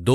2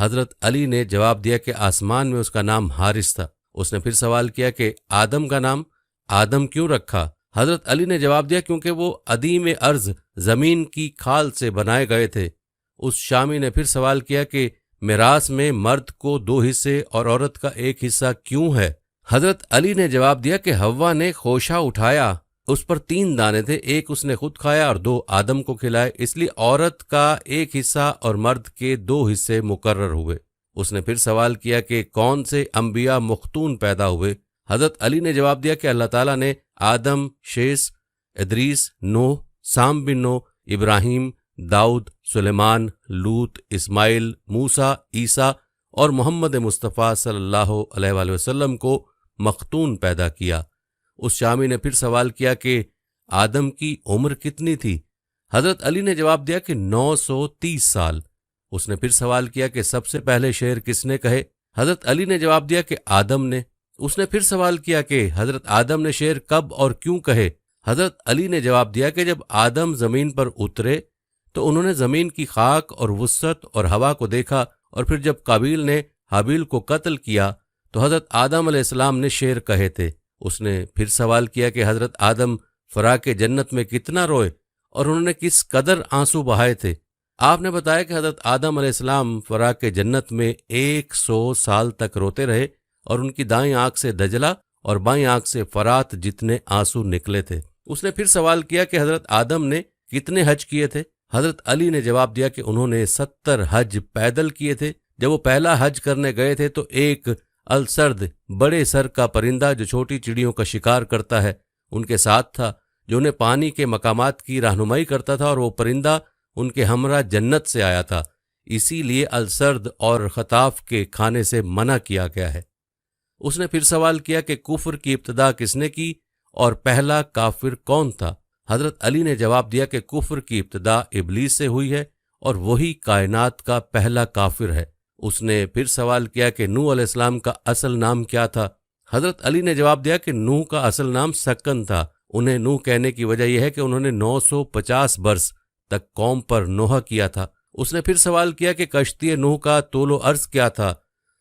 حضرت علی نے جواب دیا کہ آسمان میں اس کا نام حارث تھا۔ اس نے پھر سوال کیا کہ آدم کا نام آدم کیوں رکھا؟ حضرت علی نے جواب دیا کیونکہ وہ عدیم ارض زمین کی کھال سے بنائے گئے تھے۔ اس شامی نے پھر سوال کیا کہ میراث میں مرد کو 2 حصے اور عورت کا 1 حصہ کیوں ہے؟ حضرت علی نے جواب دیا کہ حوا نے خوشہ اٹھایا، اس پر 3 دانے تھے، 1 اس نے خود کھایا اور 2 آدم کو کھلائے، اس لیے عورت کا 1 حصہ اور مرد کے 2 حصے مقرر ہوئے۔ اس نے پھر سوال کیا کہ کون سے انبیاء مختون پیدا ہوئے؟ حضرت علی نے جواب دیا کہ اللہ تعالیٰ نے آدم، شیس، ادریس، نوح، سام بن نوح، ابراہیم، داؤد، سلیمان، لوط، اسماعیل، موسیٰ، عیسیٰ اور محمد مصطفیٰ صلی اللہ علیہ وآلہ وسلم کو مختون پیدا کیا۔ اس شامی نے پھر سوال کیا کہ آدم کی عمر کتنی تھی؟ حضرت علی نے جواب دیا کہ 930 سال۔ اس نے پھر سوال کیا کہ سب سے پہلے شعر کس نے کہے؟ حضرت علی نے جواب دیا کہ آدم نے۔ اس نے پھر سوال کیا کہ حضرت آدم نے شعر کب اور کیوں کہے؟ حضرت علی نے جواب دیا کہ جب آدم زمین پر اترے تو انہوں نے زمین کی خاک اور وسعت اور ہوا کو دیکھا، اور پھر جب قابیل نے حابیل کو قتل کیا تو حضرت آدم علیہ السلام نے شعر کہے تھے۔ اس نے پھر سوال کیا کہ حضرت آدم فراق جنت میں کتنا روئے اور انہوں نے کس قدر آنسو بہائے تھے؟ آپ نے بتایا کہ حضرت آدم علیہ السلام فراق جنت میں 100 سال تک روتے رہے اور ان کی دائیں آنکھ سے دجلہ اور بائیں آنکھ سے فرات جتنے آنسو نکلے تھے۔ اس نے پھر سوال کیا کہ حضرت آدم نے کتنے حج کیے تھے؟ حضرت علی نے جواب دیا کہ انہوں نے 70 حج پیدل کیے تھے۔ جب وہ پہلا حج کرنے گئے تھے تو ایک السرد بڑے سر کا پرندہ جو چھوٹی چڑیوں کا شکار کرتا ہے ان کے ساتھ تھا، جو انہیں پانی کے مقامات کی رہنمائی کرتا تھا، اور وہ پرندہ ان کے ہمراہ جنت سے آیا تھا، اسی لیے السرد اور خطاف کے کھانے سے منع کیا گیا ہے۔ اس نے پھر سوال کیا کہ کفر کی ابتدا کس نے کی اور پہلا کافر کون تھا؟ حضرت علی نے جواب دیا کہ کفر کی ابتدا ابلیس سے ہوئی ہے اور وہی کائنات کا پہلا کافر ہے۔ اس نے پھر سوال کیا کہ نوح علیہ السلام کا اصل نام کیا تھا؟ حضرت علی نے جواب دیا کہ نوح کا اصل نام سکن تھا۔ انہیں نوح کہنے کی وجہ یہ ہے کہ انہوں نے 950 برس تک قوم پر نوحہ کیا تھا۔ اس نے پھر سوال کیا کہ کشتی نوح کا طول و عرض کیا تھا؟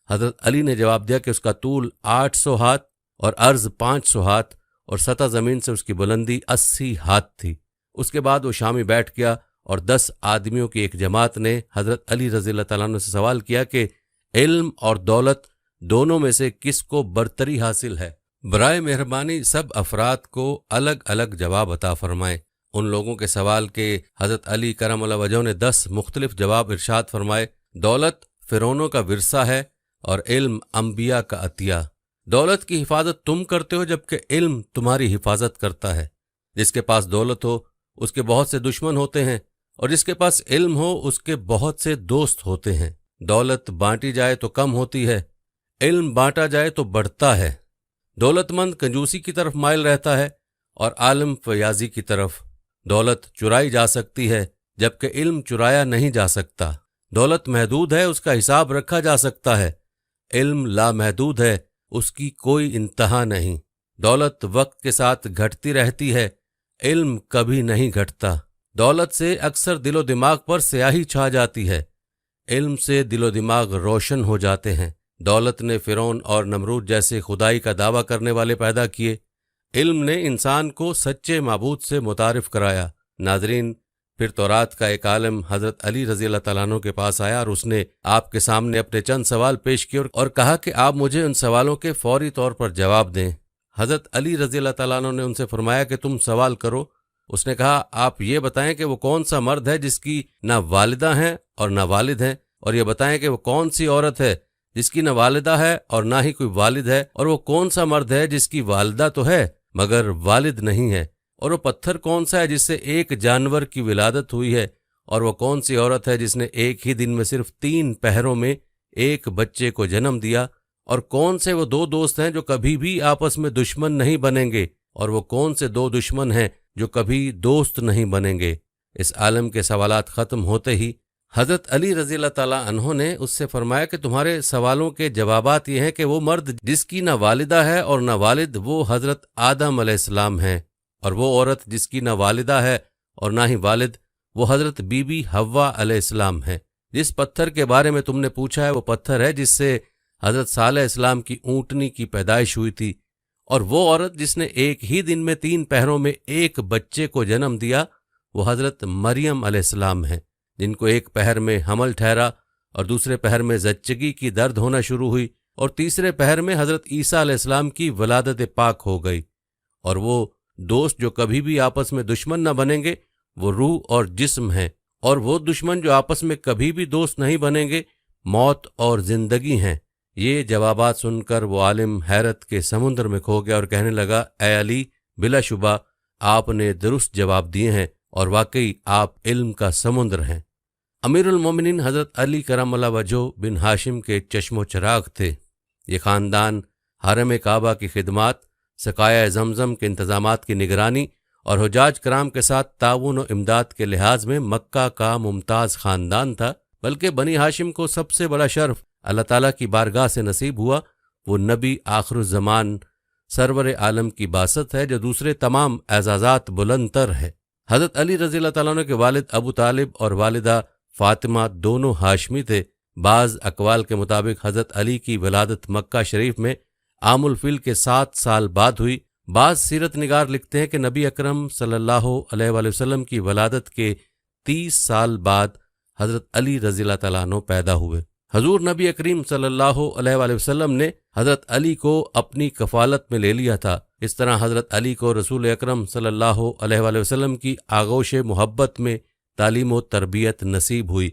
حضرت علی نے جواب دیا کہ اس کا طول 800 ہاتھ اور عرض 500 ہاتھ اور سطح زمین سے اس کی بلندی 80 ہاتھ تھی۔ اس کے بعد وہ شامی بیٹھ گیا اور 10 آدمیوں کی ایک جماعت نے حضرت علی رضی اللہ تعالیٰ عنہ سے سوال کیا کہ علم اور دولت دونوں میں سے کس کو برتری حاصل ہے؟ برائے مہربانی سب افراد کو الگ الگ جواب عطا فرمائیں۔ ان لوگوں کے سوال کے حضرت علی کرم اللہ وجہہ نے 10 مختلف جواب ارشاد فرمائے۔ دولت فرعونوں کا ورثہ ہے اور علم انبیاء کا عطیہ۔ دولت کی حفاظت تم کرتے ہو جبکہ علم تمہاری حفاظت کرتا ہے۔ جس کے پاس دولت ہو اس کے بہت سے دشمن ہوتے ہیں، اور جس کے پاس علم ہو اس کے بہت سے دوست ہوتے ہیں۔ دولت بانٹی جائے تو کم ہوتی ہے، علم بانٹا جائے تو بڑھتا ہے۔ دولت مند کنجوسی کی طرف مائل رہتا ہے اور عالم فیاضی کی طرف۔ دولت چرائی جا سکتی ہے جبکہ علم چرایا نہیں جا سکتا۔ دولت محدود ہے، اس کا حساب رکھا جا سکتا ہے۔ علم لامحدود ہے، اس کی کوئی انتہا نہیں۔ دولت وقت کے ساتھ گھٹتی رہتی ہے، علم کبھی نہیں گھٹتا۔ دولت سے اکثر دل و دماغ پر سیاہی چھا جاتی ہے، علم سے دل و دماغ روشن ہو جاتے ہیں۔ دولت نے فرعون اور نمرود جیسے خدائی کا دعویٰ کرنے والے پیدا کیے، علم نے انسان کو سچے معبود سے متعارف کرایا۔ ناظرین، پھر تورات کا ایک عالم حضرت علی رضی اللہ تعالیٰ عنہ کے پاس آیا اور اس نے آپ کے سامنے اپنے چند سوال پیش کیے اور کہا کہ آپ مجھے ان سوالوں کے فوری طور پر جواب دیں۔ حضرت علی رضی اللہ تعالیٰ عنہ نے ان سے فرمایا کہ تم سوال کرو۔ اس نے کہا آپ یہ بتائیں کہ وہ کون سا مرد ہے جس کی نہ والدہ ہیں اور نہ والد ہیں، اور یہ بتائیں کہ وہ کون سی عورت ہے جس کی نہ والدہ ہے اور نہ ہی کوئی والد ہے، اور وہ کون سا مرد ہے جس کی والدہ تو ہے مگر والد نہیں ہے، اور وہ پتھر کون سا ہے جس سے ایک جانور کی ولادت ہوئی ہے، اور وہ کون سی عورت ہے جس نے ایک ہی دن میں صرف 3 پہروں میں ایک بچے کو جنم دیا، اور کون سے وہ 2 دوست ہیں جو کبھی بھی آپس میں دشمن نہیں بنیں گے، اور وہ کون سے 2 دشمن ہیں جو کبھی دوست نہیں بنیں گے۔ اس عالم کے سوالات ختم ہوتے ہی حضرت علی رضی اللہ تعالیٰ عنہ نے اس سے فرمایا کہ تمہارے سوالوں کے جوابات یہ ہیں کہ وہ مرد جس کی نہ والدہ ہے اور نہ والد وہ حضرت آدم علیہ السلام ہیں، اور وہ عورت جس کی نہ والدہ ہے اور نہ ہی والد وہ حضرت بی بی حوا علیہ السلام ہے۔ جس پتھر کے بارے میں تم نے پوچھا ہے وہ پتھر ہے جس سے حضرت صالح اسلام کی اونٹنی کی پیدائش ہوئی تھی، اور وہ عورت جس نے ایک ہی دن میں 3 پہروں میں ایک بچے کو جنم دیا وہ حضرت مریم علیہ السلام ہیں، جن کو ایک پہر میں حمل ٹھہرا اور دوسرے پہر میں زچگی کی درد ہونا شروع ہوئی اور تیسرے پہر میں حضرت عیسیٰ علیہ السلام کی ولادت پاک ہو گئی۔ اور وہ دوست جو کبھی بھی آپس میں دشمن نہ بنیں گے وہ روح اور جسم ہیں، اور وہ دشمن جو آپس میں کبھی بھی دوست نہیں بنیں گے موت اور زندگی ہیں۔ یہ جوابات سن کر وہ عالم حیرت کے سمندر میں کھو گیا اور کہنے لگا، اے علی، بلا شبہ آپ نے درست جواب دیے ہیں اور واقعی آپ علم کا سمندر ہیں۔ امیر المومنین حضرت علی کرم اللہ وجہہ بن ہاشم کے چشم و چراغ تھے۔ یہ خاندان حرم کعبہ کی خدمات، سقائے زمزم کے انتظامات کی نگرانی اور حجاج کرام کے ساتھ تعاون و امداد کے لحاظ میں مکہ کا ممتاز خاندان تھا، بلکہ بنی ہاشم کو سب سے بڑا شرف اللہ تعالیٰ کی بارگاہ سے نصیب ہوا۔ وہ نبی آخر الزمان سرور عالم کی باسط ہے جو دوسرے تمام اعزازات بلند تر ہے۔ حضرت علی رضی اللہ تعالیٰ عنہ کے والد ابو طالب اور والدہ فاطمہ دونوں ہاشمی تھے۔ بعض اقوال کے مطابق حضرت علی کی ولادت مکہ شریف میں عام الفیل کے 7 سال بعد ہوئی۔ بعض سیرت نگار لکھتے ہیں کہ نبی اکرم صلی اللہ علیہ وآلہ وسلم کی ولادت کے 30 سال بعد حضرت علی رضی اللہ تعالیٰ عنہ پیدا ہوئے۔ حضور نبی کریم صلی اللہ علیہ وآلہ وسلم نے حضرت علی کو اپنی کفالت میں لے لیا تھا۔ اس طرح حضرت علی کو رسول اکرم صلی اللہ علیہ وآلہ وسلم کی آغوش محبت میں تعلیم و تربیت نصیب ہوئی۔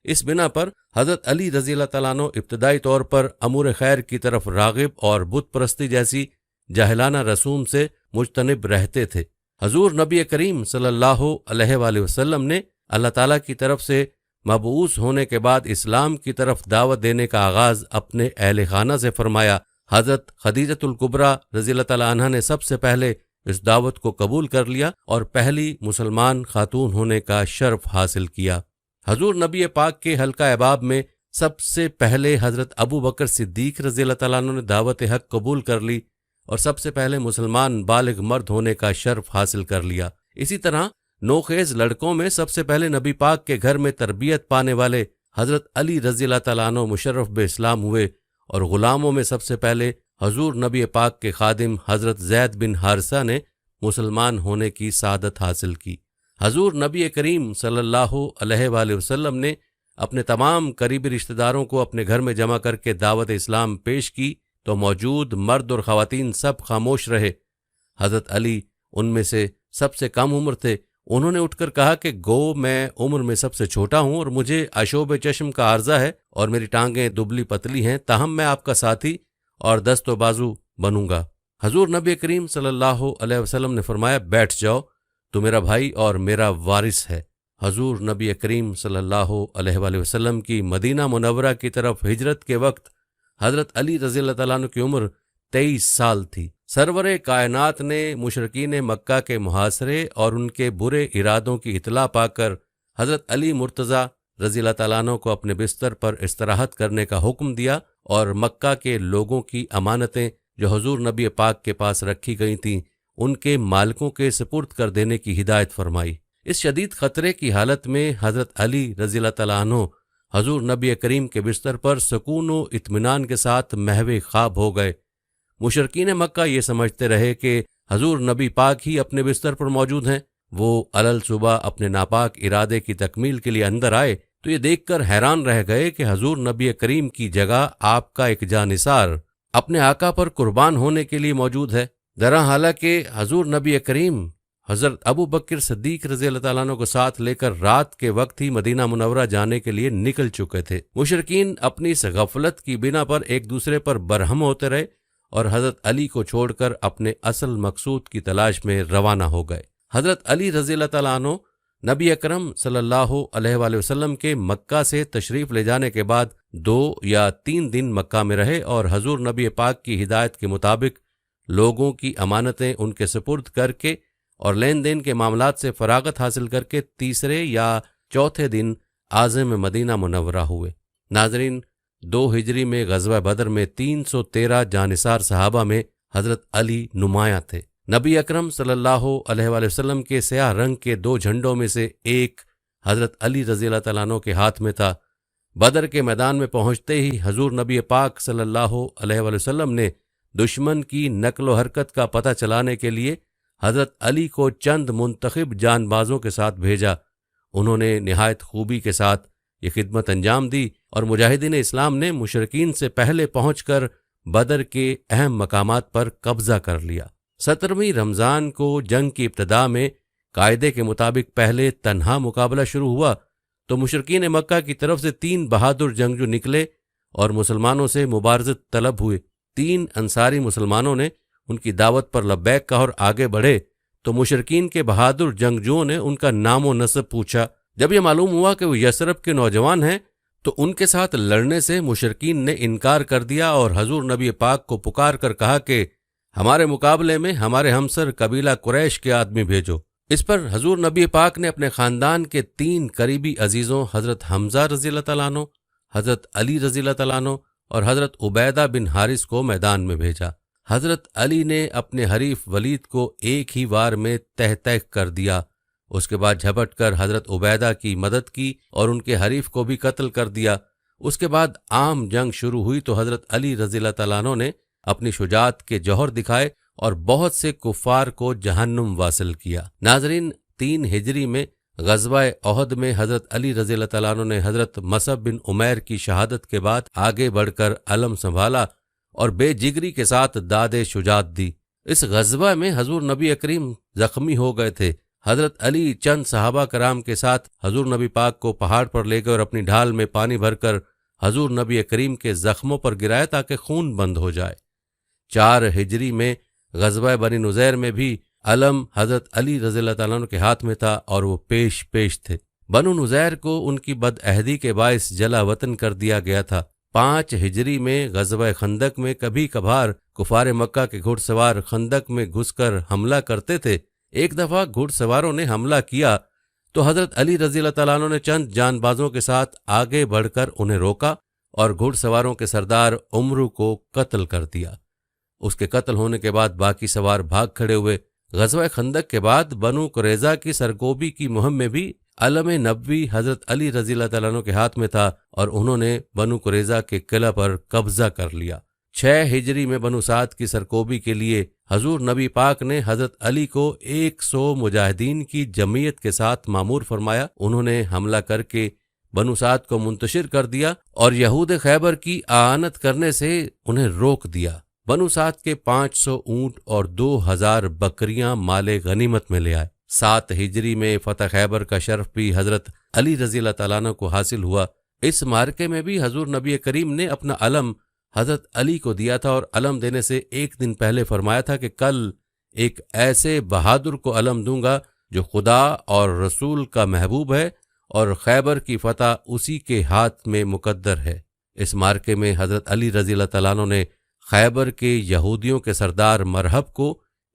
اس بنا پر حضرت علی رضی اللہ تعالیٰ عنہ ابتدائی طور پر امور خیر کی طرف راغب اور بت پرستی جیسی جاہلانہ رسوم سے مجتنب رہتے تھے۔ حضور نبی کریم صلی اللہ علیہ وآلہ وسلم نے اللہ تعالیٰ کی طرف سے مبعوث ہونے کے بعد اسلام کی طرف دعوت دینے کا آغاز اپنے اہل خانہ سے فرمایا۔ حضرت خدیجۃ الکبریٰ رضی اللہ تعالیٰ عنہا نے سب سے پہلے اس دعوت کو قبول کر لیا اور پہلی مسلمان خاتون ہونے کا شرف حاصل کیا۔ حضور نبی پاک کے حلقہ احباب میں سب سے پہلے حضرت ابو بکر صدیق رضی اللہ تعالیٰ عنہ نے دعوت حق قبول کر لی اور سب سے پہلے مسلمان بالغ مرد ہونے کا شرف حاصل کر لیا۔ اسی طرح نوخیز لڑکوں میں سب سے پہلے نبی پاک کے گھر میں تربیت پانے والے حضرت علی رضی اللہ تعالیٰ عنہ مشرف بے اسلام ہوئے، اور غلاموں میں سب سے پہلے حضور نبی پاک کے خادم حضرت زید بن حارثہ نے مسلمان ہونے کی سعادت حاصل کی۔ حضور نبی کریم صلی اللہ علیہ وآلہ وسلم نے اپنے تمام قریبی رشتہ داروں کو اپنے گھر میں جمع کر کے دعوت اسلام پیش کی تو موجود مرد اور خواتین سب خاموش رہے۔ حضرت علی ان میں سے سب سے کم عمر تھے۔ انہوں نے اٹھ کر کہا کہ گو میں عمر میں سب سے چھوٹا ہوں اور مجھے اشوب چشم کا عارضہ ہے اور میری ٹانگیں دبلی پتلی ہیں، تاہم میں آپ کا ساتھی اور دست و بازو بنوں گا۔ حضور نبی کریم صلی اللہ علیہ وسلم نے فرمایا، بیٹھ جاؤ، تو میرا بھائی اور میرا وارث ہے۔ حضور نبی کریم صلی اللہ علیہ وآلہ وسلم کی مدینہ منورہ کی طرف ہجرت کے وقت حضرت علی رضی اللہ تعالیٰ عنہ کی عمر 23 سال تھی۔ سرور کائنات نے مشرکین مکہ کے محاصرے اور ان کے برے ارادوں کی اطلاع پا کر حضرت علی مرتضیٰ رضی اللہ تعالیٰ عنہ کو اپنے بستر پر استراحت کرنے کا حکم دیا اور مکہ کے لوگوں کی امانتیں جو حضور نبی پاک کے پاس رکھی گئی تھیں ان کے مالکوں کے سپرد کر دینے کی ہدایت فرمائی۔ اس شدید خطرے کی حالت میں حضرت علی رضی اللہ تعالیٰ عنہ حضور نبی کریم کے بستر پر سکون و اطمینان کے ساتھ محو خواب ہو گئے۔ مشرکین مکہ یہ سمجھتے رہے کہ حضور نبی پاک ہی اپنے بستر پر موجود ہیں۔ وہ علل صبح اپنے ناپاک ارادے کی تکمیل کے لیے اندر آئے تو یہ دیکھ کر حیران رہ گئے کہ حضور نبی کریم کی جگہ آپ کا ایک جانثار اپنے آقا پر قربان ہونے کے لیے موجود ہے۔ ذرا حالانکہ حضور نبی کریم حضرت ابو بکر صدیق رضی اللہ تعالیٰ عنہ کو ساتھ لے کر رات کے وقت ہی مدینہ منورہ جانے کے لیے نکل چکے تھے۔ مشرکین اپنی اس غفلت کی بنا پر ایک دوسرے پر برہم ہوتے رہے اور حضرت علی کو چھوڑ کر اپنے اصل مقصود کی تلاش میں روانہ ہو گئے۔ حضرت علی رضی اللہ تعالیٰ عنہ نبی اکرم صلی اللہ علیہ وآلہ وسلم کے مکہ سے تشریف لے جانے کے بعد 2 یا 3 دن مکہ میں رہے اور حضور نبی پاک کی ہدایت کے مطابق لوگوں کی امانتیں ان کے سپرد کر کے اور لین دین کے معاملات سے فراغت حاصل کر کے تیسرے یا چوتھے دن عازم مدینہ منورہ ہوئے۔ ناظرین، 2 ہجری میں غزوہ بدر میں 313 جانثار صحابہ میں حضرت علی نمایاں تھے۔ نبی اکرم صلی اللہ علیہ وآلہ وسلم کے سیاہ رنگ کے 2 جھنڈوں میں سے ایک حضرت علی رضی اللہ تعالیٰ عنہ کے ہاتھ میں تھا بدر کے میدان میں پہنچتے ہی حضور نبی پاک صلی اللہ علیہ وآلہ وسلم نے دشمن کی نقل و حرکت کا پتہ چلانے کے لیے حضرت علی کو چند منتخب جان بازوں کے ساتھ بھیجا۔ انہوں نے نہایت خوبی کے ساتھ یہ خدمت انجام دی اور مجاہدین اسلام نے مشرکین سے پہلے پہنچ کر بدر کے اہم مقامات پر قبضہ کر لیا۔ 17ویں رمضان کو جنگ کی ابتدا میں قاعدے کے مطابق پہلے تنہا مقابلہ شروع ہوا تو مشرکین مکہ کی طرف سے 3 بہادر جنگجو نکلے اور مسلمانوں سے مبارزت طلب ہوئے۔ 3 انصاری مسلمانوں نے ان کی دعوت پر لبیک کہا اور آگے بڑھے تو مشرکین کے بہادر جنگجوؤں نے ان کا نام و نسب پوچھا۔ جب یہ معلوم ہوا کہ وہ یثرب کے نوجوان ہیں تو ان کے ساتھ لڑنے سے مشرکین نے انکار کر دیا اور حضور نبی پاک کو پکار کر کہا کہ ہمارے مقابلے میں ہمارے ہمسر قبیلہ قریش کے آدمی بھیجو۔ اس پر حضور نبی پاک نے اپنے خاندان کے 3 قریبی عزیزوں حضرت حمزہ رضی اللہ تعالیٰ عنہ، حضرت علی رضی اللہ تعالیٰ عنہ اور حضرت عبیدہ بن حارث کو میدان میں بھیجا۔ حضرت علی نے اپنے حریف ولید کو ایک ہی وار میں تہ تہ کر دیا۔ اس کے بعد جھپٹ کر حضرت عبیدہ کی مدد کی اور ان کے حریف کو بھی قتل کر دیا۔ اس کے بعد عام جنگ شروع ہوئی تو حضرت علی رضی اللہ تعالیٰ عنہ نے اپنی شجاعت کے جوہر دکھائے اور بہت سے کفار کو جہنم واصل کیا۔ ناظرین، 3 ہجری میں غزوہ احد میں حضرت علی رضی اللہ تعالیٰ عنہ نے حضرت مصعب بن عمیر کی شہادت کے بعد آگے بڑھ کر علم سنبھالا اور بے جگری کے ساتھ داد شجاعت دی۔ اس غزوہ میں حضور نبی کریم زخمی ہو گئے تھے۔ حضرت علی چند صحابہ کرام کے ساتھ حضور نبی پاک کو پہاڑ پر لے گئے اور اپنی ڈھال میں پانی بھر کر حضور نبی کریم کے زخموں پر گرائے تاکہ خون بند ہو جائے۔ 4 ہجری میں غزوہ بنی نذیر میں بھی علم حضرت علی رضی اللہ تعالیٰ عنہ کے ہاتھ میں تھا اور وہ پیش تھے۔ بنو نذیر کو ان کی بدعہدی کے باعث جلا وطن کر دیا گیا تھا۔ 5 ہجری میں غزوہ خندق میں کبھی کبھار کفار مکہ کے گھڑ سوار خندق میں گھس کر حملہ کرتے تھے۔ ایک دفعہ گھڑ سواروں نے حملہ کیا تو حضرت علی رضی اللہ تعالیٰ عنہ نے چند جان بازوں کے ساتھ آگے بڑھ کر انہیں روکا اور گھڑ سواروں کے سردار عمرو کو قتل کر دیا۔ اس کے قتل ہونے کے بعد باقی سوار بھاگ کھڑے ہوئے۔ غزوہ خندق کے بعد بنو قریظہ کی سرکوبی کی مہم میں بھی علم نبوی حضرت علی رضی اللہ تعالیٰ عنہ کے ہاتھ میں تھا اور انہوں نے بنو قریظہ کے قلعہ پر قبضہ کر لیا۔ 6 ہجری میں بنو سعد کی سرکوبی کے لیے حضور نبی پاک نے حضرت علی کو 100 مجاہدین کی جمعیت کے ساتھ مامور فرمایا۔ انہوں نے حملہ کر کے بنو سعد کو منتشر کر دیا اور یہود خیبر کی اعانت کرنے سے انہیں روک دیا۔ بنو سعد کے 500 اونٹ اور 2000 بکریاں مال غنیمت میں لے آئے۔ 7 ہجری میں فتح خیبر کا شرف بھی حضرت علی رضی اللہ تعالیٰ عنہ کو حاصل ہوا۔ اس معرکے میں بھی حضور نبی کریم نے اپنا علم حضرت علی کو دیا تھا اور علم دینے سے ایک دن پہلے فرمایا تھا کہ کل ایک ایسے بہادر کو علم دوں گا جو خدا اور رسول کا محبوب ہے اور خیبر کی فتح اسی کے ہاتھ میں مقدر ہے۔ اس معرکے میں حضرت علی رضی اللہ تعالیٰ عنہ نے خیبر کے یہودیوں کے سردار مرہب کو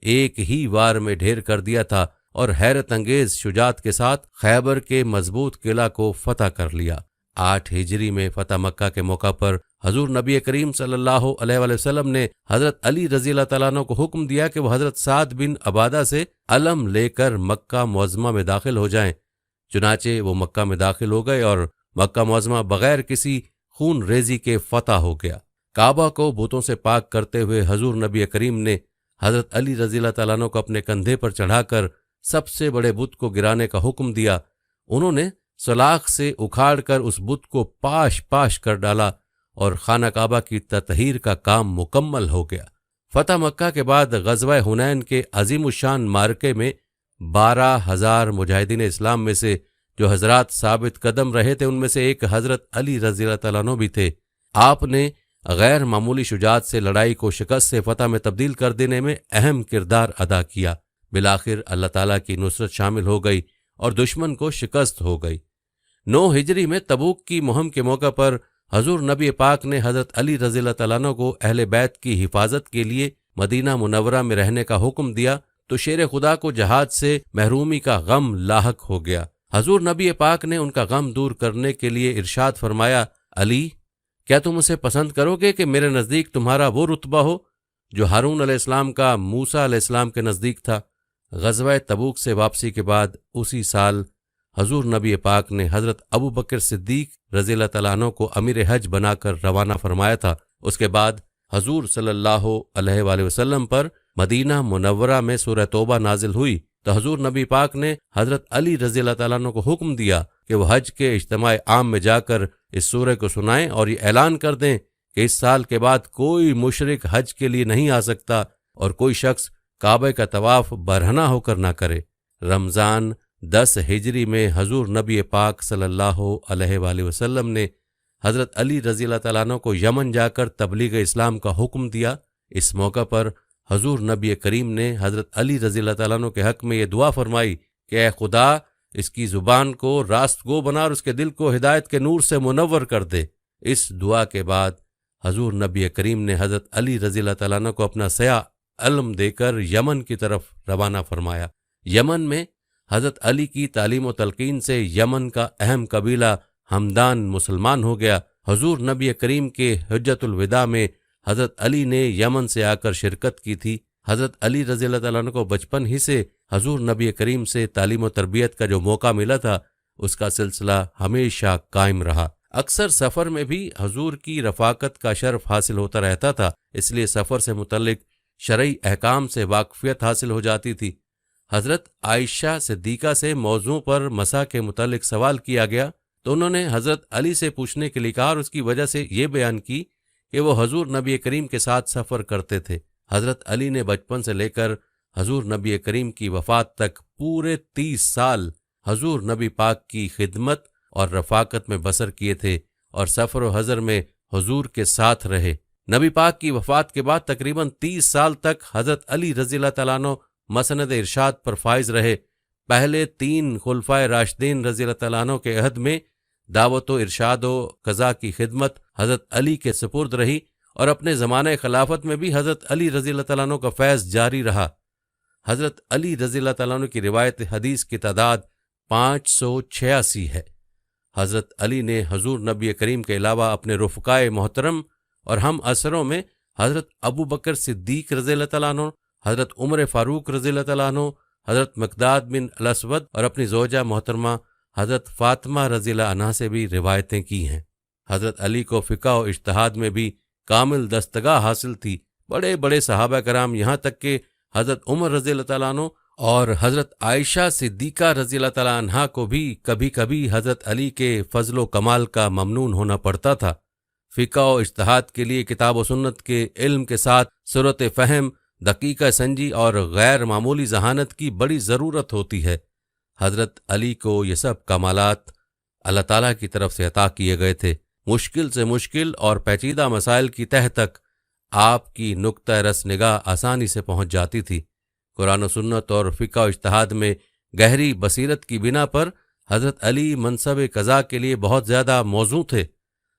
ایک ہی وار میں ڈھیر کر دیا تھا اور حیرت انگیز شجاعت کے ساتھ خیبر کے مضبوط قلعہ کو فتح کر لیا۔ 8 ہجری میں فتح مکہ کے موقع پر حضور نبی کریم صلی اللہ علیہ وآلہ وسلم نے حضرت علی رضی اللہ تعالیٰ عنہ کو حکم دیا کہ وہ حضرت سعد بن عبادہ سے علم لے کر مکہ معظمہ میں داخل ہو جائیں۔ چنانچہ وہ مکہ میں داخل ہو گئے اور مکہ معظمہ بغیر کسی خون ریزی کے فتح ہو گیا۔ کعبہ کو بتوں سے پاک کرتے ہوئے حضور نبی کریم نے حضرت علی رضی اللہ تعالیٰ عنہ کو اپنے کندھے پر چڑھا کر سب سے بڑے بت کو گرانے کا حکم دیا۔ انہوں نے سلاخ سے اکھاڑ کر اس بت کو پاش کر ڈالا اور خانہ کعبہ کی تطہیر کا کام مکمل ہو گیا۔ فتح مکہ کے بعد غزوہ حنین کے عظیم الشان معرکے میں 12,000 مجاہدین اسلام میں سے جو حضرات ثابت قدم رہے تھے ان میں سے ایک حضرت علی رضی اللہ تعالیٰ عنہ بھی تھے۔ آپ نے غیر معمولی شجاعت سے لڑائی کو شکست سے فتح میں تبدیل کر دینے میں اہم کردار ادا کیا۔ بالآخر اللہ تعالیٰ کی نصرت شامل ہو گئی اور دشمن کو شکست ہو گئی۔ 9 ہجری میں تبوک کی مہم کے موقع پر حضور نبی پاک نے حضرت علی رضی اللہ تعالیٰ عنہ کو اہل بیت کی حفاظت کے لیے مدینہ منورہ میں رہنے کا حکم دیا تو شیر خدا کو جہاد سے محرومی کا غم لاحق ہو گیا۔ حضور نبی پاک نے ان کا غم دور کرنے کے لیے ارشاد فرمایا، علی کیا تم اسے پسند کرو گے کہ میرے نزدیک تمہارا وہ رتبہ ہو جو ہارون علیہ السلام کا موسیٰ علیہ السلام کے نزدیک تھا۔ غزوہ تبوک سے واپسی کے بعد اسی سال حضور نبی پاک نے حضرت ابو بکر صدیق رضی اللہ تعالیٰ عنہ کو امیر حج بنا کر روانہ فرمایا تھا۔ اس کے بعد حضور صلی اللہ علیہ وآلہ وسلم پر مدینہ منورہ میں سورہ توبہ نازل ہوئی تو حضور نبی پاک نے حضرت علی رضی اللہ تعالیٰ عنہ کو حکم دیا کہ وہ حج کے اجتماع عام میں جا کر اس سورہ کو سنائیں اور یہ اعلان کر دیں کہ اس سال کے بعد کوئی مشرک حج کے لیے نہیں آ سکتا اور کوئی شخص کعبہ کا طواف برہنہ ہو کر نہ کرے۔ رمضان 10 ہجری میں حضور نبی پاک صلی اللہ علیہ وآلہ وسلم نے حضرت علی رضی اللہ تعالیٰ عنہ کو یمن جا کر تبلیغ اسلام کا حکم دیا۔ اس موقع پر حضور نبی کریم نے حضرت علی رضی اللہ تعالیٰ عنہ کے حق میں یہ دعا فرمائی کہ اے خدا اس کی زبان کو راست گو بنا اور اس کے دل کو ہدایت کے نور سے منور کر دے۔ اس دعا کے بعد حضور نبی کریم نے حضرت علی رضی اللہ تعالیٰ عنہ کو اپنا سیاہ علم دے کر یمن کی طرف روانہ فرمایا۔ یمن میں حضرت علی کی تعلیم و تلقین سے یمن کا اہم قبیلہ ہمدان مسلمان ہو گیا۔ حضور نبی کریم کے حجۃ الوداع میں حضرت علی نے یمن سے آ کر شرکت کی تھی۔ حضرت علی رضی اللہ تعالیٰ عنہ کو بچپن ہی سے حضور نبی کریم سے تعلیم و تربیت کا جو موقع ملا تھا اس کا سلسلہ ہمیشہ قائم رہا۔ اکثر سفر میں بھی حضور کی رفاقت کا شرف حاصل ہوتا رہتا تھا، اس لیے سفر سے متعلق شرعی احکام سے واقفیت حاصل ہو جاتی تھی۔ حضرت عائشہ صدیقہ سے موضوع پر مسا کے متعلق سوال کیا گیا تو انہوں نے حضرت علی سے پوچھنے کے لیے کہا اور اس کی وجہ سے یہ بیان کی کہ وہ حضور نبی کریم کے ساتھ سفر کرتے تھے۔ حضرت علی نے بچپن سے لے کر حضور نبی کریم کی وفات تک پورے 30 سال حضور نبی پاک کی خدمت اور رفاقت میں بسر کیے تھے اور سفر و حضر میں حضور کے ساتھ رہے۔ نبی پاک کی وفات کے بعد تقریباً 30 سال تک حضرت علی رضی اللہ تعالیٰ عنہ مسند ارشاد پر فائز رہے۔ پہلے 3 خلفائے راشدین رضی اللہ تعالیٰ عنہ کے عہد میں دعوت و ارشاد و قضا کی خدمت حضرت علی کے سپرد رہی اور اپنے زمانہ خلافت میں بھی حضرت علی رضی اللہ تعالیٰ عنہ کا فیض جاری رہا۔ حضرت علی رضی اللہ تعالیٰ عنہ کی روایت حدیث کی تعداد 586 ہے۔ حضرت علی نے حضور نبی کریم کے علاوہ اپنے رفقائے محترم اور ہم اثروں میں حضرت ابو بکر صدیق رضی اللہ تعالیٰ عنہ، حضرت عمر فاروق رضی اللہ تعالیٰ عنہ، حضرت مقداد بن الاسود اور اپنی زوجہ محترمہ حضرت فاطمہ رضی اللہ عنہا سے بھی روایتیں کی ہیں۔ حضرت علی کو فقہ و اجتہاد میں بھی کامل دستگاہ حاصل تھی۔ بڑے بڑے صحابہ کرام یہاں تک کہ حضرت عمر رضی اللہ تعالیٰ عنہ اور حضرت عائشہ صدیقہ رضی اللہ تعالیٰ عنہا کو بھی کبھی کبھی حضرت علی کے فضل و کمال کا ممنون ہونا پڑتا تھا۔ فقہ و اجتہاد کے لیے کتاب و سنت کے علم کے ساتھ صورت فہم، دقیقہ سنجی اور غیر معمولی ذہانت کی بڑی ضرورت ہوتی ہے۔ حضرت علی کو یہ سب کمالات اللہ تعالیٰ کی طرف سے عطا کیے گئے تھے۔ مشکل سے مشکل اور پیچیدہ مسائل کی تہ تک آپ کی نقطہ رس نگاہ آسانی سے پہنچ جاتی تھی۔ قرآن و سنت اور فقہ و اجتہاد میں گہری بصیرت کی بنا پر حضرت علی منصب قضا کے لیے بہت زیادہ موزوں تھے۔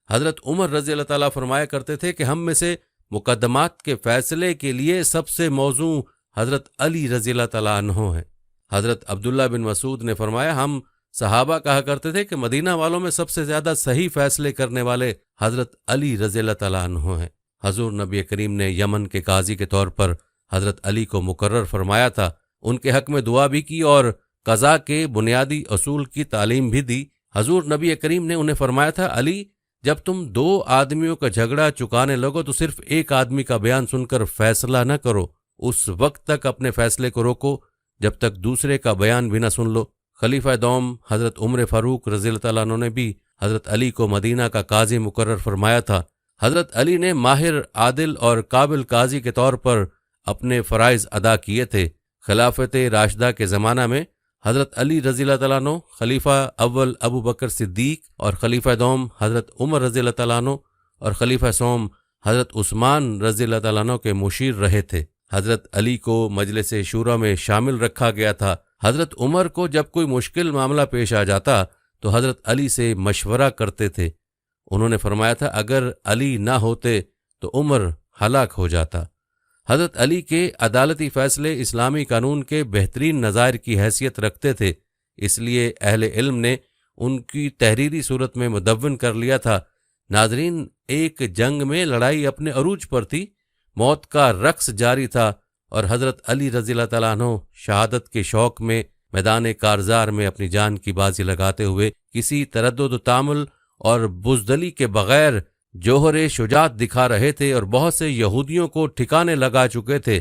حضرت عمر رضی اللہ تعالیٰ فرمایا کرتے تھے کہ ہم میں سے مقدمات کے فیصلے کے لیے سب سے موزوں حضرت علی رضی اللہ تعالیٰ عنہ ہیں۔ حضرت عبداللہ بن مسعود نے فرمایا ہم صحابہ کہا کرتے تھے کہ مدینہ والوں میں سب سے زیادہ صحیح فیصلے کرنے والے حضرت علی رضی اللہ تعالیٰ عنہ ہیں۔ حضور نبی کریم نے یمن کے قاضی کے طور پر حضرت علی کو مقرر فرمایا تھا، ان کے حق میں دعا بھی کی اور قضا کے بنیادی اصول کی تعلیم بھی دی۔ حضور نبی کریم نے انہیں فرمایا تھا علی جب تم 2 آدمیوں کا جھگڑا چکانے لگو تو صرف ایک آدمی کا بیان سن کر فیصلہ نہ کرو، اس وقت تک اپنے فیصلے کو روکو جب تک دوسرے کا بیان بھی نہ سن لو۔ خلیفہ دوم حضرت عمر فاروق رضی اللہ تعالیٰ عنہ نے بھی حضرت علی کو مدینہ کا قاضی مقرر فرمایا تھا۔ حضرت علی نے ماہر، عادل اور قابل قاضی کے طور پر اپنے فرائض ادا کیے تھے۔ خلافت راشدہ کے زمانہ میں حضرت علی رضی اللہ تعالیٰ عنہ خلیفہ اول ابو بکر صدیق اور خلیفہ دوم حضرت عمر رضی اللہ تعالیٰ عنہ اور خلیفہ سوم حضرت عثمان رضی اللہ تعالیٰ عنہ کے مشیر رہے تھے۔ حضرت علی کو مجلس شورا میں شامل رکھا گیا تھا۔ حضرت عمر کو جب کوئی مشکل معاملہ پیش آ جاتا تو حضرت علی سے مشورہ کرتے تھے۔ انہوں نے فرمایا تھا اگر علی نہ ہوتے تو عمر ہلاک ہو جاتا۔ حضرت علی کے عدالتی فیصلے اسلامی قانون کے بہترین نظائر کی حیثیت رکھتے تھے، اس لیے اہل علم نے ان کی تحریری صورت میں مدون کر لیا تھا۔ ناظرین، ایک جنگ میں لڑائی اپنے عروج پر تھی، موت کا رقص جاری تھا اور حضرت علی رضی اللہ تعالیٰ عنہ شہادت کے شوق میں میدان کارزار میں اپنی جان کی بازی لگاتے ہوئے کسی تردد و تامل اور بزدلی کے بغیر جوہر شجاعت دکھا رہے تھے اور بہت سے یہودیوں کو ٹھکانے لگا چکے تھے۔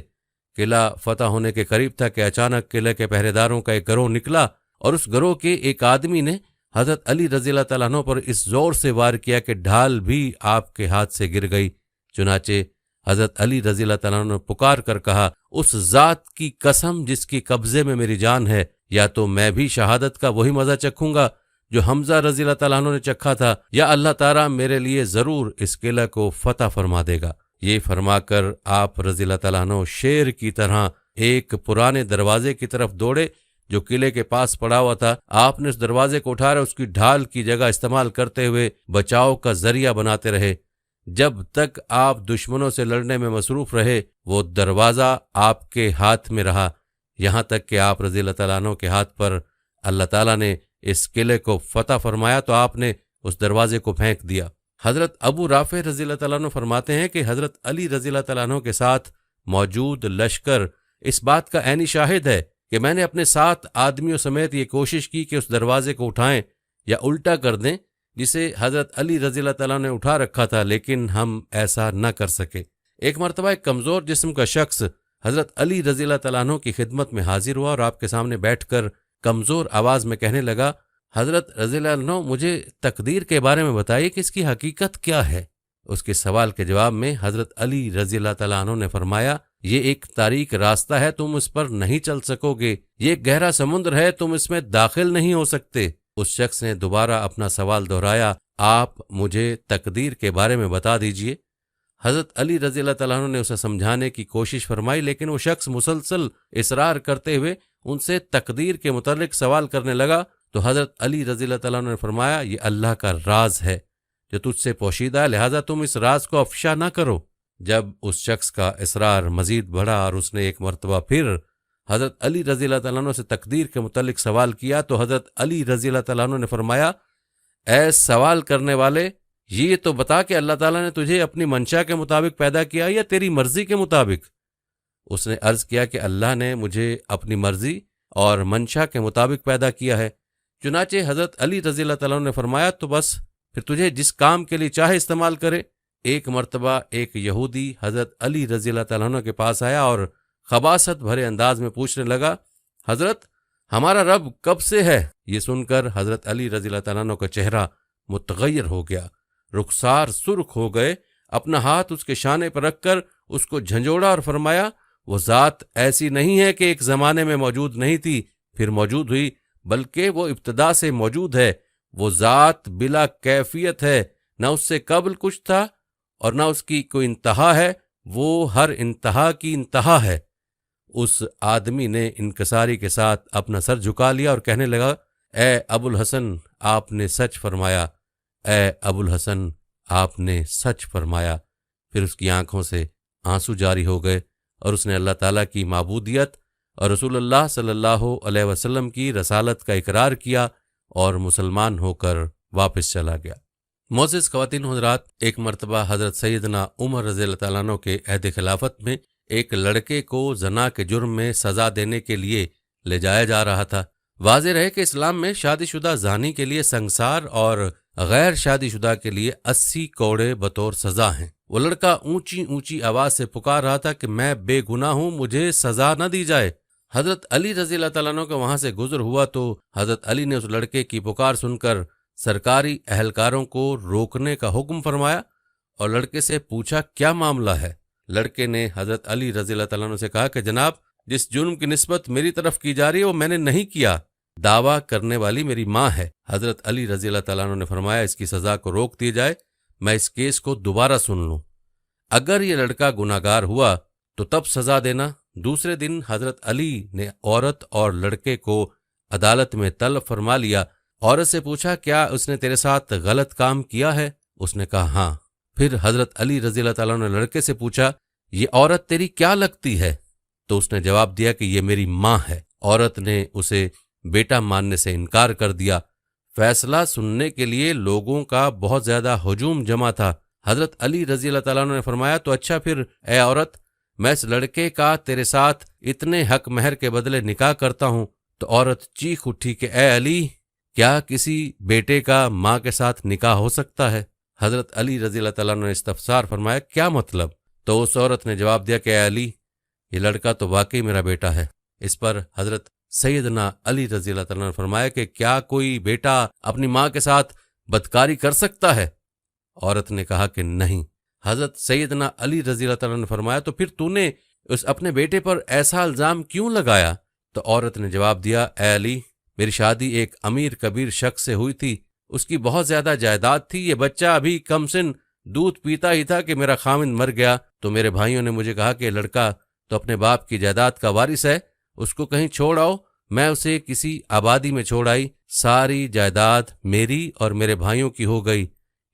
قلعہ فتح ہونے کے قریب تھا کہ اچانک قلعے کے پہرے داروں کا ایک گروہ نکلا اور اس گروہ کے ایک آدمی نے حضرت علی رضی اللہ تعالیٰ عنہ پر اس زور سے وار کیا کہ ڈھال بھی آپ کے ہاتھ سے گر گئی۔ چنانچہ حضرت علی رضی اللہ تعالیٰ عنہ نے پکار کر کہا، اس ذات کی قسم جس کی قبضے میں میری جان ہے، یا تو میں بھی شہادت کا وہی مزہ چکھوں گا جو حمزہ رضی اللہ تعالیٰ عنہ نے چکھا تھا، یا اللہ تعالیٰ میرے لیے ضرور اس قلعہ کو فتح فرما دے گا۔ یہ فرما کر آپ رضی اللہ تعالیٰ عنہ شیر کی طرح ایک پرانے دروازے کی طرف دوڑے جو قلعے کے پاس پڑا ہوا تھا۔ آپ نے اس دروازے کو اٹھا کر اس کی ڈھال کی جگہ استعمال کرتے ہوئے بچاؤ کا ذریعہ بناتے رہے۔ جب تک آپ دشمنوں سے لڑنے میں مصروف رہے وہ دروازہ آپ کے ہاتھ میں رہا، یہاں تک کہ آپ رضی اللہ تعالیٰ عنہ کے ہاتھ پر اللہ تعالیٰ نے اس قلعے کو فتح فرمایا تو آپ نے اس دروازے کو پھینک دیا۔ حضرت ابو رافع رضی اللہ تعالیٰ عنہ فرماتے ہیں کہ حضرت علی رضی اللہ تعالیٰ عنہ کے ساتھ موجود لشکر اس بات کا عینی شاہد ہے کہ میں نے اپنے 7 آدمیوں سمیت یہ کوشش کی کہ اس دروازے کو اٹھائیں یا الٹا کر دیں جسے حضرت علی رضی اللہ تعالیٰ نے اٹھا رکھا تھا، لیکن ہم ایسا نہ کر سکے۔ ایک مرتبہ ایک کمزور جسم کا شخص حضرت علی رضی اللہ تعالیٰ عنہ کی خدمت میں حاضر ہوا اور آپ کے سامنے بیٹھ کر کمزور آواز میں کہنے لگا، حضرت رضی اللہ عنہ مجھے تقدیر کے بارے میں بتائیے کہ اس کی حقیقت کیا ہے۔ اس کے سوال کے جواب میں حضرت علی رضی اللہ تعالیٰ عنہ نے فرمایا، یہ ایک تاریک راستہ ہے، تم اس پر نہیں چل سکو گے، یہ ایک گہرا سمندر ہے، تم اس میں داخل نہیں ہو سکتے۔ اس شخص نے دوبارہ اپنا سوال دہرایا، آپ مجھے تقدیر کے بارے میں بتا دیجئے۔ حضرت علی رضی اللہ تعالیٰ عنہ نے اسے سمجھانے کی کوشش فرمائی، لیکن وہ شخص مسلسل اصرار کرتے ہوئے ان سے تقدیر کے متعلق سوال کرنے لگا تو حضرت علی رضی اللہ تعالیٰ عنہ نے فرمایا، یہ اللہ کا راز ہے جو تجھ سے پوشیدہ ہے، لہٰذا تم اس راز کو افشا نہ کرو۔ جب اس شخص کا اصرار مزید بڑھا اور اس نے ایک مرتبہ پھر حضرت علی رضی اللہ تعالیٰ عنہ سے تقدیر کے متعلق سوال کیا تو حضرت علی رضی اللہ تعالیٰ عنہ نے فرمایا، اے سوال کرنے والے، یہ تو بتا کہ اللہ تعالیٰ نے تجھے اپنی منشا کے مطابق پیدا کیا یا تیری مرضی کے مطابق؟ اس نے عرض کیا کہ اللہ نے مجھے اپنی مرضی اور منشا کے مطابق پیدا کیا ہے۔ چنانچہ حضرت علی رضی اللہ تعالیٰ عنہ نے فرمایا، تو بس پھر تجھے جس کام کے لیے چاہے استعمال کرے۔ ایک مرتبہ ایک یہودی حضرت علی رضی اللہ تعالیٰ عنہ کے پاس آیا اور خباثت بھرے انداز میں پوچھنے لگا، حضرت ہمارا رب کب سے ہے؟ یہ سن کر حضرت علی رضی اللہ تعالیٰ عنہ کا چہرہ متغیر ہو گیا، رخسار سرخ ہو گئے، اپنا ہاتھ اس کے شانے پر رکھ کر اس کو جھنجھوڑا اور فرمایا، وہ ذات ایسی نہیں ہے کہ ایک زمانے میں موجود نہیں تھی پھر موجود ہوئی، بلکہ وہ ابتدا سے موجود ہے۔ وہ ذات بلا کیفیت ہے، نہ اس سے قبل کچھ تھا اور نہ اس کی کوئی انتہا ہے، وہ ہر انتہا کی انتہا ہے۔ اس آدمی نے انکساری کے ساتھ اپنا سر جھکا لیا اور کہنے لگا، اے ابو الحسن آپ نے سچ فرمایا، اے ابو الحسن آپ نے سچ فرمایا۔ پھر اس کی آنکھوں سے آنسو جاری ہو گئے اور اس نے اللہ تعالیٰ کی معبودیت اور رسول اللہ صلی اللہ علیہ وسلم کی رسالت کا اقرار کیا اور مسلمان ہو کر واپس چلا گیا۔ معزز خواتین و حضرات، ایک مرتبہ حضرت سیدنا عمر رضی اللہ تعالیٰ عنہ کے عہد خلافت میں ایک لڑکے کو زنا کے جرم میں سزا دینے کے لیے لے جایا جا رہا تھا۔ واضح رہے کہ اسلام میں شادی شدہ زانی کے لیے سنگسار اور غیر شادی شدہ کے لیے 80 کوڑے بطور سزا ہیں۔ وہ لڑکا اونچی اونچی آواز سے پکار رہا تھا کہ میں بے گناہ ہوں، مجھے سزا نہ دی جائے۔ حضرت علی رضی اللہ تعالیٰ عنہ کا وہاں سے گزر ہوا تو حضرت علی نے اس لڑکے کی پکار سن کر سرکاری اہلکاروں کو روکنے کا حکم فرمایا اور لڑکے سے پوچھا کیا معاملہ ہے۔ لڑکے نے حضرت علی رضی اللہ تعالیٰ عنہ سے کہا کہ جناب، جس جرم کی نسبت میری طرف کی جا رہی ہے وہ میں نے نہیں کیا، دعویٰ کرنے والی میری ماں ہے۔ حضرت علی رضی اللہ تعالیٰ عنہ نے فرمایا اس کی سزا کو روک دی جائے، میں اس کیس کو دوبارہ سن لوں، اگر یہ لڑکا گناہگار ہوا تو تب سزا دینا۔ دوسرے دن حضرت علی نے عورت اور لڑکے کو عدالت میں طلب فرما لیا۔ عورت سے پوچھا کیا اس نے تیرے ساتھ غلط کام کیا ہے؟ اس نے کہا ہاں۔ پھر حضرت علی رضی اللہ تعالیٰ نے لڑکے سے پوچھا یہ عورت تیری کیا لگتی ہے؟ تو اس نے جواب دیا کہ یہ میری ماں ہے۔ عورت نے اسے بیٹا ماننے سے انکار کر دیا۔ فیصلہ سننے کے لیے لوگوں کا بہت زیادہ ہجوم جمع تھا۔ حضرت علی رضی اللہ تعالیٰ نے فرمایا تو اچھا پھر اے عورت، میں اس لڑکے کا تیرے ساتھ اتنے حق مہر کے بدلے نکاح کرتا ہوں، تو عورت چیخ اٹھی کہ اے علی، کیا کسی بیٹے کا ماں کے ساتھ نکاح ہو سکتا ہے؟ حضرت علی رضی اللہ تعالیٰ عنہ نے استفسار فرمایا، کیا مطلب؟ تو اس عورت نے جواب دیا کہ اے علی، یہ لڑکا تو واقعی میرا بیٹا ہے۔ اس پر حضرت سیدنا علی رضی اللہ تعالیٰ نے فرمایا کہ کیا کوئی بیٹا اپنی ماں کے ساتھ بدکاری کر سکتا ہے؟ عورت نے کہا کہ نہیں۔ حضرت سیدنا علی رضی اللہ تعالیٰ نے فرمایا تو پھر تو نے اس اپنے بیٹے پر ایسا الزام کیوں لگایا؟ تو عورت نے جواب دیا، اے علی، میری شادی ایک امیر کبیر شخص سے ہوئی تھی، اس کی بہت زیادہ جائیداد تھی، یہ بچہ ابھی کم سن دودھ پیتا ہی تھا کہ میرا خاوند مر گیا، تو میرے بھائیوں نے مجھے کہا کہ لڑکا تو اپنے باپ کی جائیداد کا وارث ہے، اس کو کہیں چھوڑ آؤ۔ میں اسے کسی آبادی میں چھوڑ آئی، ساری جائیداد میری اور میرے بھائیوں کی ہو گئی۔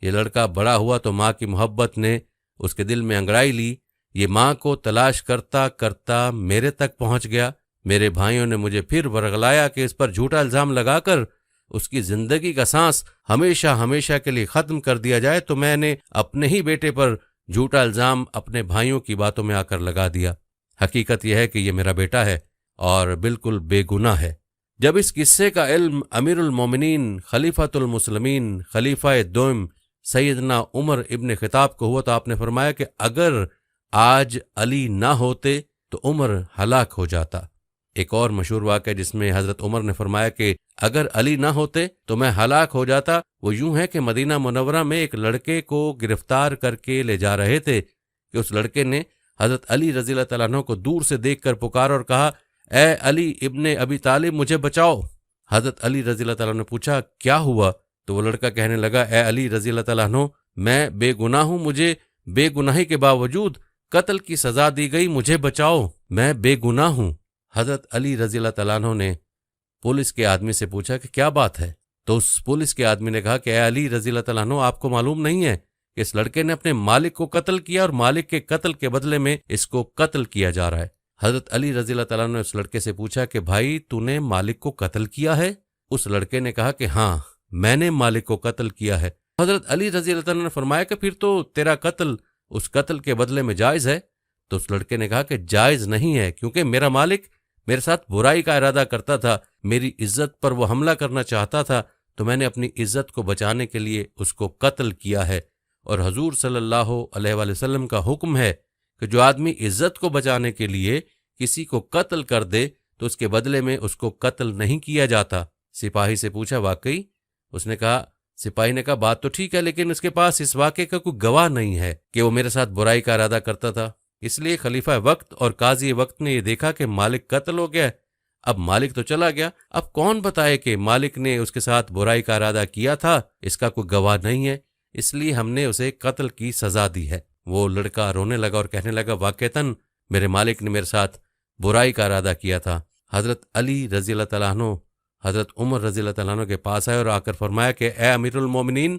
یہ لڑکا بڑا ہوا تو ماں کی محبت نے اس کے دل میں انگڑائی لی، یہ ماں کو تلاش کرتا کرتا میرے تک پہنچ گیا۔ میرے بھائیوں نے مجھے پھر ورغلایا کہ اس پر جھوٹا الزام لگا کر اس کی زندگی کا سانس ہمیشہ ہمیشہ کے لیے ختم کر دیا جائے، تو میں نے اپنے ہی بیٹے پر جھوٹا الزام اپنے بھائیوں کی باتوں میں آ کر لگا دیا۔ حقیقت یہ ہے کہ یہ میرا بیٹا ہے اور بالکل بے گناہ ہے۔ جب اس قصے کا علم امیر المومنین خلیفۃ المسلمین خلیفہ دوم سیدنا عمر ابن خطاب کو ہوا تو آپ نے فرمایا کہ اگر آج علی نہ ہوتے تو عمر ہلاک ہو جاتا۔ ایک اور مشہور واقعہ جس میں حضرت عمر نے فرمایا کہ اگر علی نہ ہوتے تو میں ہلاک ہو جاتا، وہ یوں ہے کہ مدینہ منورہ میں ایک لڑکے کو گرفتار کر کے لے جا رہے تھے کہ اس لڑکے نے حضرت علی رضی اللہ تعالیٰ عنہ کو دور سے دیکھ کر پکارا اور کہا، اے علی ابن ابی طالب، مجھے بچاؤ۔ حضرت علی رضی اللہ تعالیٰ عنہ نے پوچھا کیا ہوا؟ تو وہ لڑکا کہنے لگا، اے علی رضی اللہ تعالیٰ عنہ، میں بے گناہ ہوں، مجھے بے گناہی کے باوجود قتل کی سزا دی گئی، مجھے بچاؤ، میں بے گناہ ہوں۔ حضرت علی رضی اللہ تعالیٰ عنہ نے پولیس کے آدمی سے پوچھا کہ کیا بات ہے؟ تو اس پولیس کے آدمی نے کہا کہ اے علی رضی اللہ تعالیٰ عنہ، آپ کو معلوم نہیں ہے کہ اس لڑکے نے اپنے مالک کو قتل کیا اور مالک کے قتل کے بدلے میں اس کو قتل کیا جا رہا ہے۔ حضرت علی رضی اللہ تعالیٰ عنہ نے اس لڑکے سے پوچھا کہ بھائی، تو نے مالک کو قتل کیا ہے؟ اس لڑکے نے کہا کہ ہاں، میں نے مالک کو قتل کیا ہے۔ حضرت علی رضی اللہ تعالیٰ نے فرمایا کہ پھر تو تیرا قتل اس قتل کے بدلے میں جائز ہے۔ تو اس لڑکے نے کہا کہ جائز نہیں ہے، کیونکہ میرا مالک میرے ساتھ برائی کا ارادہ کرتا تھا، میری عزت پر وہ حملہ کرنا چاہتا تھا، تو میں نے اپنی عزت کو بچانے کے لیے اس کو قتل کیا ہے۔ اور حضور صلی اللہ علیہ وآلہ وسلم کا حکم ہے کہ جو آدمی عزت کو بچانے کے لیے کسی کو قتل کر دے تو اس کے بدلے میں اس کو قتل نہیں کیا جاتا۔ سپاہی سے پوچھا واقعی؟ اس نے کہا، سپاہی نے کہا بات تو ٹھیک ہے، لیکن اس کے پاس اس واقعے کا کوئی گواہ نہیں ہے کہ وہ میرے ساتھ برائی کا ارادہ کرتا تھا۔ اس لیے خلیفہ وقت اور قاضی وقت نے یہ دیکھا کہ مالک قتل ہو گیا، اب مالک تو چلا گیا، اب کون بتائے کہ مالک نے اس کے ساتھ برائی کا ارادہ کیا تھا؟ اس کا کوئی گواہ نہیں ہے، اس لیے ہم نے اسے قتل کی سزا دی ہے۔ وہ لڑکا رونے لگا اور کہنے لگا، واقعتاً میرے مالک نے میرے ساتھ برائی کا ارادہ کیا تھا۔ حضرت علی رضی اللہ تعالیٰ عنہ حضرت عمر رضی اللہ تعالیٰ عنہ کے پاس آئے اور آ کر فرمایا کہ اے امیر المومنین،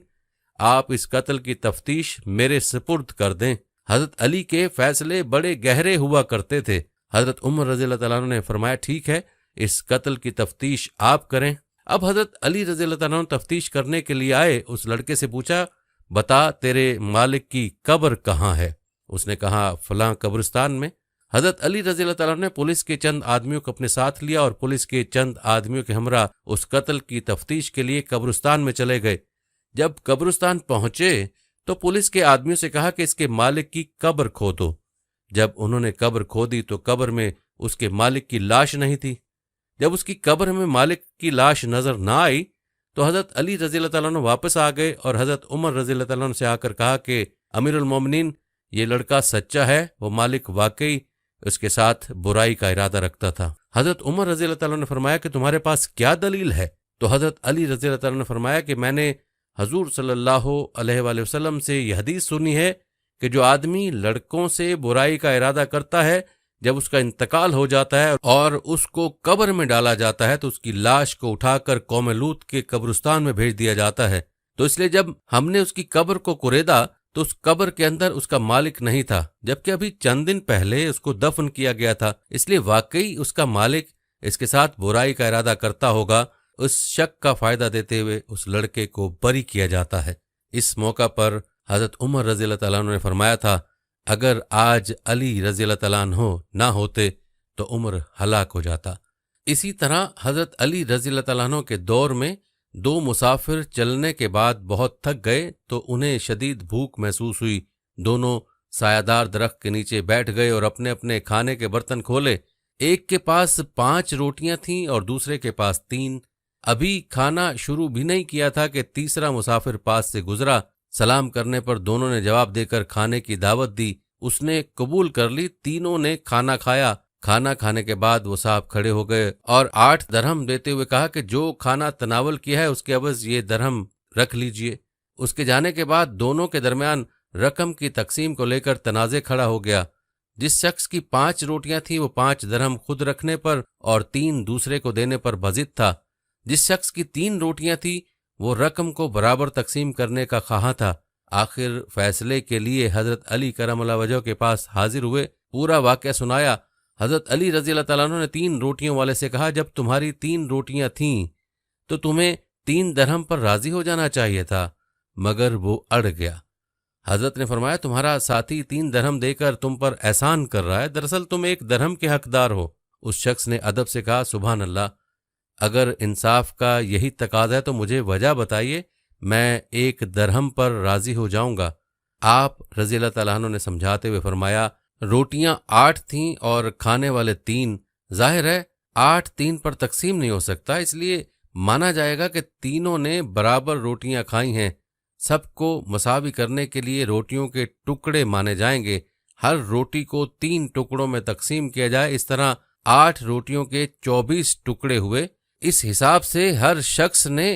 آپ اس قتل کی تفتیش میرے سپرد کر دیں۔ حضرت علی کے فیصلے بڑے گہرے ہوا کرتے تھے۔ حضرت عمر رضی اللہ تعالیٰ عنہ نے فرمایا ٹھیک ہے، اس قتل کی تفتیش آپ کریں۔ اب حضرت علی رضی اللہ تعالیٰ عنہ تفتیش کرنے کے لیے آئے، اس لڑکے سے پوچھا، بتا تیرے مالک کی قبر کہاں ہے؟ اس نے کہا فلاں قبرستان میں۔ حضرت علی رضی اللہ تعالیٰ عنہ نے پولیس کے چند آدمیوں کو اپنے ساتھ لیا اور پولیس کے چند آدمیوں کے ہمراہ اس قتل کی تفتیش کے لیے قبرستان میں چلے گئے۔ جب قبرستان پہنچے تو پولیس کے آدمیوں سے کہا کہ اس کے مالک کی قبر کھودو۔ جب انہوں نے قبر کھودی تو قبر میں اس کے مالک کی لاش نہیں تھی۔ جب اس کی قبر میں مالک کی لاش نظر نہ آئی تو حضرت علی رضی اللہ تعالیٰ عنہ واپس آ گئے اور حضرت عمر رضی اللہ تعالیٰ عنہ سے آ کر کہا کہ امیر المومنین، یہ لڑکا سچا ہے، وہ مالک واقعی اس کے ساتھ برائی کا ارادہ رکھتا تھا۔ حضرت عمر رضی اللہ تعالیٰ عنہ نے فرمایا کہ تمہارے پاس کیا دلیل ہے؟ تو حضرت علی رضی اللہ تعالیٰ عنہ نے فرمایا کہ میں نے حضور صلی اللہ علیہ وآلہ وسلم سے یہ حدیث سنی ہے کہ جو آدمی لڑکوں سے برائی کا ارادہ کرتا ہے، جب اس کا انتقال ہو جاتا ہے اور اس کو قبر میں ڈالا جاتا ہے تو اس کی لاش کو اٹھا کر قوم لوط کے قبرستان میں بھیج دیا جاتا ہے۔ تو اس لیے جب ہم نے اس کی قبر کو کریدا تو اس قبر کے اندر اس کا مالک نہیں تھا، جبکہ ابھی چند دن پہلے اس کو دفن کیا گیا تھا، اس لیے واقعی اس کا مالک اس کے ساتھ برائی کا ارادہ کرتا ہوگا۔ اس شک کا فائدہ دیتے ہوئے اس لڑکے کو بری کیا جاتا ہے۔ اس موقع پر حضرت عمر رضی اللہ تعالیٰ عنہ نے فرمایا تھا، اگر آج علی رضی اللہ تعالیٰ عنہ نہ ہوتے تو عمر ہلاک ہو جاتا۔ اسی طرح حضرت علی رضی اللہ تعالیٰ عنہ کے دور میں 2 مسافر چلنے کے بعد بہت تھک گئے تو انہیں شدید بھوک محسوس ہوئی۔ دونوں سایہ دار درخت کے نیچے بیٹھ گئے اور اپنے اپنے کھانے کے برتن کھولے۔ ایک کے پاس 5 روٹیاں تھیں اور دوسرے کے پاس 3۔ ابھی کھانا شروع بھی نہیں کیا تھا کہ تیسرا مسافر پاس سے گزرا۔ سلام کرنے پر دونوں نے جواب دے کر کھانے کی دعوت دی۔ اس نے قبول کر لی۔ تینوں نے کھانا کھایا۔ کھانا کھانے کے بعد وہ صاحب کھڑے ہو گئے اور 8 درہم دیتے ہوئے کہا کہ جو کھانا تناول کیا ہے اس کے عوض یہ درہم رکھ لیجئے۔ اس کے جانے کے بعد دونوں کے درمیان رقم کی تقسیم کو لے کر تنازع کھڑا ہو گیا۔ جس شخص کی 5 روٹیاں تھیں وہ 5 درہم خود رکھنے پر اور 3 دوسرے کو دینے پر بضد تھا۔ جس شخص کی 3 روٹیاں تھیں وہ رقم کو برابر تقسیم کرنے کا خواہاں تھا۔ آخر فیصلے کے لیے حضرت علی کرم اللہ وجہہ کے پاس حاضر ہوئے، پورا واقعہ سنایا۔ حضرت علی رضی اللہ تعالیٰ عنہ نے 3 روٹیوں والے سے کہا جب تمہاری 3 روٹیاں تھیں تو تمہیں 3 درہم پر راضی ہو جانا چاہیے تھا، مگر وہ اڑ گیا۔ حضرت نے فرمایا تمہارا ساتھی 3 درہم دے کر تم پر احسان کر رہا ہے، دراصل تم 1 درہم کے حقدار ہو۔ اس شخص نے ادب سے کہا سبحان اللہ، اگر انصاف کا یہی تقاضا ہے تو مجھے وجہ بتائیے، میں 1 درہم پر راضی ہو جاؤں گا۔ آپ رضی اللہ تعالیٰ عنہ نے سمجھاتے ہوئے فرمایا روٹیاں 8 تھیں اور کھانے والے 3، ظاہر ہے 8 3 پر تقسیم نہیں ہو سکتا، اس لیے مانا جائے گا کہ تینوں نے برابر روٹیاں کھائی ہیں۔ سب کو مساوی کرنے کے لیے روٹیوں کے ٹکڑے مانے جائیں گے، ہر روٹی کو 3 ٹکڑوں میں تقسیم کیا جائے، اس طرح 8 روٹیوں کے 24 ٹکڑے ہوئے۔ اس حساب سے ہر شخص نے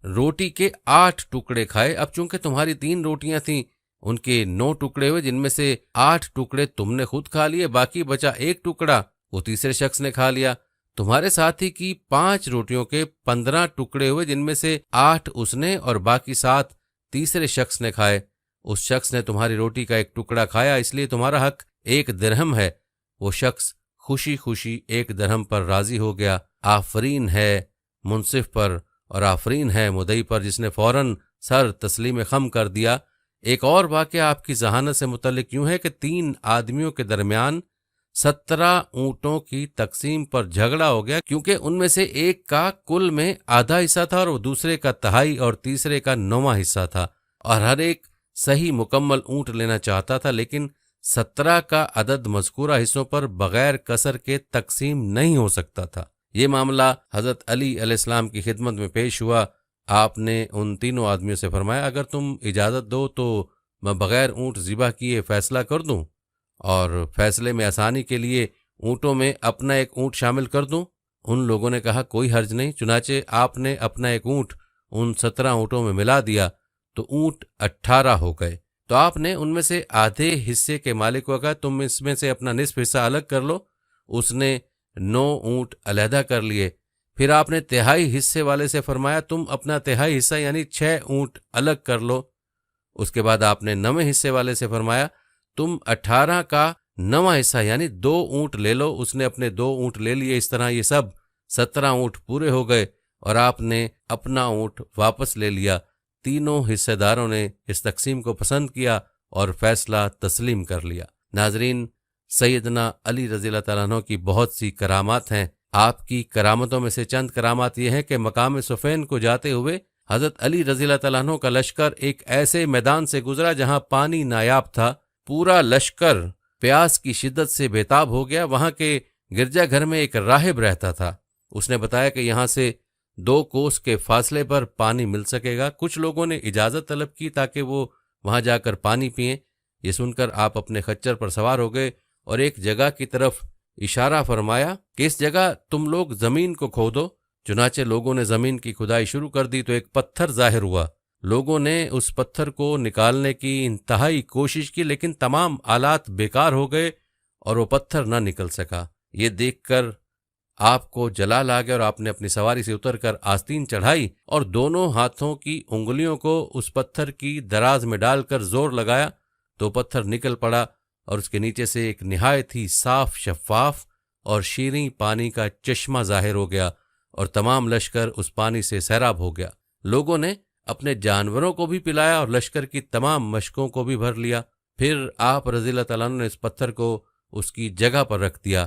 روٹی کے 8 ٹکڑے کھائے۔ اب چونکہ تمہاری 3 روٹیاں تھیں ان کے 9 ٹکڑے ہوئے، جن میں سے 8 ٹکڑے تم نے خود کھا لیے، باقی بچا 1 ٹکڑا وہ تیسرے شخص نے کھا لیا۔ تمہارے ساتھی کی 5 روٹیوں کے 15 ٹکڑے ہوئے، جن میں سے 8 اس نے اور باقی 7 تیسرے شخص نے کھائے۔ اس شخص نے تمہاری روٹی کا 1 ٹکڑا کھایا، اس لیے تمہارا حق 1 درہم ہے۔ وہ شخص خوشی خوشی 1 درہم پر راضی ہو گیا۔ آفرین ہے منصف پر اور آفرین ہے مدعی پر جس نے فوراً سر تسلیم خم کر دیا۔ ایک اور واقعہ آپ کی ذہانت سے متعلق یوں ہے کہ 3 آدمیوں کے درمیان 17 اونٹوں کی تقسیم پر جھگڑا ہو گیا، کیونکہ ان میں سے ایک کا کل میں آدھا حصہ تھا اور وہ دوسرے کا تہائی اور تیسرے کا 9واں حصہ تھا، اور ہر ایک صحیح مکمل اونٹ لینا چاہتا تھا، لیکن 17 کا عدد مذکورہ حصوں پر بغیر کسر کے تقسیم نہیں ہو سکتا تھا۔ یہ معاملہ حضرت علی علیہ السلام کی خدمت میں پیش ہوا۔ آپ نے ان تینوں آدمیوں سے فرمایا اگر تم اجازت دو تو میں بغیر اونٹ ذبح کیے فیصلہ کر دوں، اور فیصلے میں آسانی کے لیے اونٹوں میں اپنا ایک اونٹ شامل کر دوں۔ ان لوگوں نے کہا کوئی حرج نہیں۔ چنانچہ آپ نے اپنا ایک اونٹ ان 17 اونٹوں میں ملا دیا تو اونٹ 18 ہو گئے۔ تو آپ نے ان میں سے آدھے حصے کے مالک کو کہا تم اس میں سے اپنا نصف حصہ الگ کر لو۔ اس نے 9 اونٹ علیحدہ کر لیے۔ پھر آپ نے تہائی حصے والے سے فرمایا تم اپنا تہائی حصہ یعنی 6 اونٹ الگ کر لو۔ اس کے بعد آپ نے 9ویں حصے والے سے فرمایا تم 18 کا 9واں حصہ یعنی 2 اونٹ لے لو۔ اس نے اپنے 2 اونٹ لے لیے۔ اس طرح یہ سب 17 اونٹ پورے ہو گئے اور آپ نے اپنا اونٹ واپس لے لیا۔ تینوں حصے داروں نے اس تقسیم کو پسند کیا اور فیصلہ تسلیم کر لیا۔ ناظرین، سیدنا علی رضی اللہ تعالیٰ عنہ کی بہت سی کرامات ہیں۔ آپ کی کرامتوں میں سے چند کرامات یہ ہیں کہ مقام صفین کو جاتے ہوئے حضرت علی رضی اللہ تعالیٰ عنہ کا لشکر ایک ایسے میدان سے گزرا جہاں پانی نایاب تھا۔ پورا لشکر پیاس کی شدت سے بےتاب ہو گیا۔ وہاں کے گرجا گھر میں ایک راہب رہتا تھا۔ اس نے بتایا کہ یہاں سے 2 کوس کے فاصلے پر پانی مل سکے گا۔ کچھ لوگوں نے اجازت طلب کی تاکہ وہ وہاں جا کر پانی پئیں۔ یہ سن کر آپ اپنے خچر پر سوار ہو گئے اور ایک جگہ کی طرف اشارہ فرمایا کہ اس جگہ تم لوگ زمین کو کھودو۔ چنانچہ لوگوں نے زمین کی کھدائی شروع کر دی تو ایک پتھر ظاہر ہوا۔ لوگوں نے اس پتھر کو نکالنے کی انتہائی کوشش کی لیکن تمام آلات بیکار ہو گئے اور وہ پتھر نہ نکل سکا۔ یہ دیکھ کر آپ کو جلال آ گیا اور آپ نے اپنی سواری سے اتر کر آستین چڑھائی اور دونوں ہاتھوں کی انگلیوں کو اس پتھر کی دراز میں ڈال کر زور لگایا تو پتھر نکل پڑا اور اس کے نیچے سے ایک نہایت ہی صاف شفاف اور شیریں پانی کا چشمہ ظاہر ہو گیا اور تمام لشکر اس پانی سے سیراب ہو گیا۔ لوگوں نے اپنے جانوروں کو بھی پلایا اور لشکر کی تمام مشکوں کو بھی بھر لیا۔ پھر آپ رضی اللہ تعالیٰ عنہ نے اس پتھر کو اس کی جگہ پر رکھ دیا۔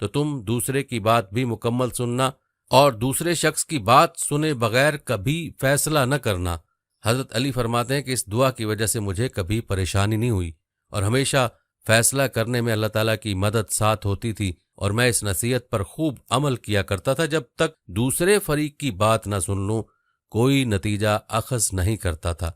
تو تم دوسرے کی بات بھی مکمل سننا اور دوسرے شخص کی بات سنے بغیر کبھی فیصلہ نہ کرنا۔ حضرت علی فرماتے ہیں کہ اس دعا کی وجہ سے مجھے کبھی پریشانی نہیں ہوئی اور ہمیشہ فیصلہ کرنے میں اللہ تعالیٰ کی مدد ساتھ ہوتی تھی، اور میں اس نصیحت پر خوب عمل کیا کرتا تھا، جب تک دوسرے فریق کی بات نہ سن لوں کوئی نتیجہ اخذ نہیں کرتا تھا۔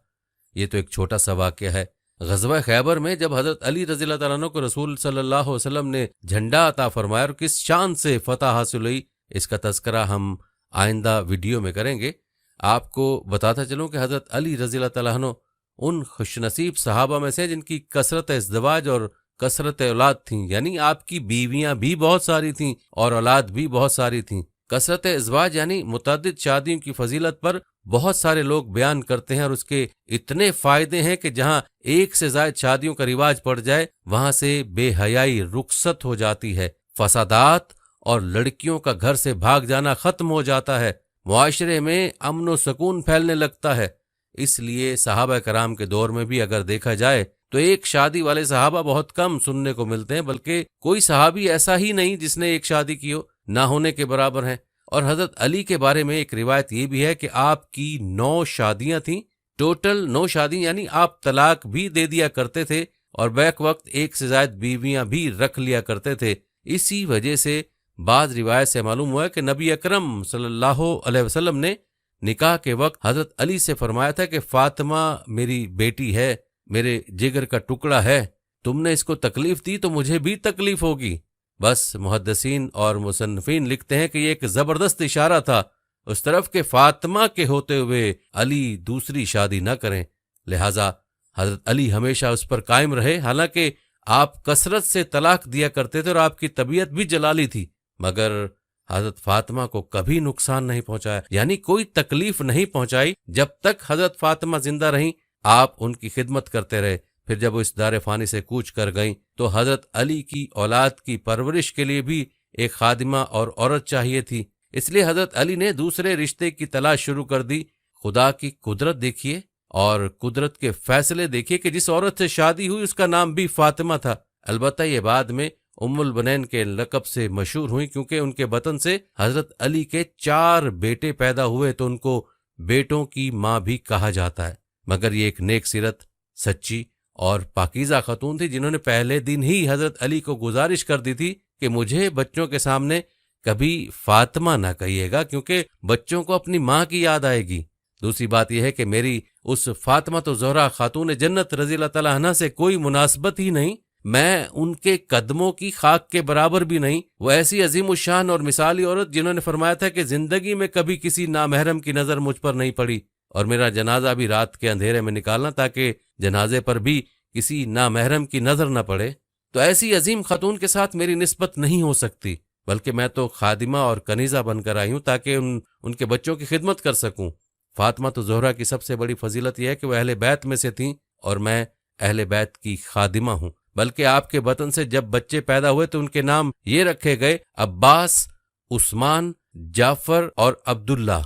یہ تو ایک چھوٹا سا واقعہ ہے۔ غزوہ خیبر میں جب حضرت علی رضی اللہ تعالیٰ عنہ کو رسول صلی اللہ علیہ وسلم نے جھنڈا عطا فرمایا اور کس شان سے فتح حاصل ہوئی، اس کا تذکرہ ہم آئندہ ویڈیو میں کریں گے۔ آپ کو بتاتا چلوں کہ حضرت علی رضی اللہ تعالیٰ عنہ ان خوش نصیب صحابہ میں سے جن کی کثرت ازدواج اور کثرت اولاد تھیں، یعنی آپ کی بیویاں بھی بہت ساری تھیں اور اولاد بھی بہت ساری تھیں۔ کثرت ازدواج یعنی متعدد شادیوں کی فضیلت پر بہت سارے لوگ بیان کرتے ہیں، اور اس کے اتنے فائدے ہیں کہ جہاں ایک سے زائد شادیوں کا رواج پڑ جائے وہاں سے بے حیائی رخصت ہو جاتی ہے، فسادات اور لڑکیوں کا گھر سے بھاگ جانا ختم ہو جاتا ہے، معاشرے میں امن و سکون پھیلنے لگتا ہے۔ اس لیے صحابہ کرام کے دور میں بھی اگر دیکھا جائے تو ایک شادی والے صحابہ بہت کم سننے کو ملتے ہیں، بلکہ کوئی صحابی ایسا ہی نہیں جس نے ایک شادی کی ہو، نہ ہونے کے برابر ہیں۔ اور حضرت علی کے بارے میں ایک روایت یہ بھی ہے کہ آپ کی 9 شادیاں تھیں، ٹوٹل 9 شادی، یعنی آپ طلاق بھی دے دیا کرتے تھے اور بیک وقت ایک سے زائد بیویاں بھی رکھ لیا کرتے تھے۔ اسی وجہ سے بعض روایت سے معلوم ہوا ہے کہ نبی اکرم صلی اللہ علیہ وسلم نے نکاح کے وقت حضرت علی سے فرمایا تھا کہ فاطمہ میری بیٹی ہے، میرے جگر کا ٹکڑا ہے، تم نے اس کو تکلیف دی تو مجھے بھی تکلیف ہوگی۔ بس محدثین اور مصنفین لکھتے ہیں کہ یہ ایک زبردست اشارہ تھا اس طرف کہ فاطمہ کے ہوتے ہوئے علی دوسری شادی نہ کریں، لہٰذا حضرت علی ہمیشہ اس پر قائم رہے۔ حالانکہ آپ کثرت سے طلاق دیا کرتے تھے اور آپ کی طبیعت بھی جلالی تھی، مگر حضرت فاطمہ کو کبھی نقصان نہیں پہنچایا، یعنی کوئی تکلیف نہیں پہنچائی۔ جب تک حضرت فاطمہ زندہ رہیں آپ ان کی خدمت کرتے رہے۔ پھر جب وہ اس دار فانی سے کوچ کر گئیں تو حضرت علی کی اولاد کی پرورش کے لیے بھی ایک خادمہ اور عورت چاہیے تھی، اس لیے حضرت علی نے دوسرے رشتے کی تلاش شروع کر دی۔ خدا کی قدرت دیکھیے اور قدرت کے فیصلے دیکھیے کہ جس عورت سے شادی ہوئی اس کا نام بھی فاطمہ تھا۔ البتہ یہ بعد میں ام البنین کے لقب سے مشہور ہوئی، کیونکہ ان کے بطن سے حضرت علی کے 4 بیٹے پیدا ہوئے تو ان کو بیٹوں کی ماں بھی کہا جاتا ہے۔ مگر یہ ایک نیک سیرت، سچی اور پاکیزہ خاتون تھی جنہوں نے پہلے دن ہی حضرت علی کو گزارش کر دی تھی کہ مجھے بچوں کے سامنے کبھی فاطمہ نہ کہیے گا، کیونکہ بچوں کو اپنی ماں کی یاد آئے گی۔ دوسری بات یہ ہے کہ میری اس فاطمہ تو زہرا خاتون جنت رضی اللہ تعالیٰ عنہ سے کوئی مناسبت ہی نہیں، میں ان کے قدموں کی خاک کے برابر بھی نہیں۔ وہ ایسی عظیم الشان اور مثالی عورت جنہوں نے فرمایا تھا کہ زندگی میں کبھی کسی نامحرم کی نظر مجھ پر نہیں پڑی، اور میرا جنازہ بھی رات کے اندھیرے میں نکالنا تاکہ جنازے پر بھی کسی نامحرم کی نظر نہ پڑے۔ تو ایسی عظیم خاتون کے ساتھ میری نسبت نہیں ہو سکتی، بلکہ میں تو خادمہ اور کنیزہ بن کر آئی ہوں تاکہ ان کے بچوں کی خدمت کر سکوں۔ فاطمہ تو زہرا کی سب سے بڑی فضیلت یہ ہے کہ وہ اہل بیت میں سے تھیں اور میں اہل بیت کی خادمہ ہوں۔ بلکہ آپ کے بطن سے جب بچے پیدا ہوئے تو ان کے نام یہ رکھے گئے عباس، عثمان، جعفر اور عبداللہ۔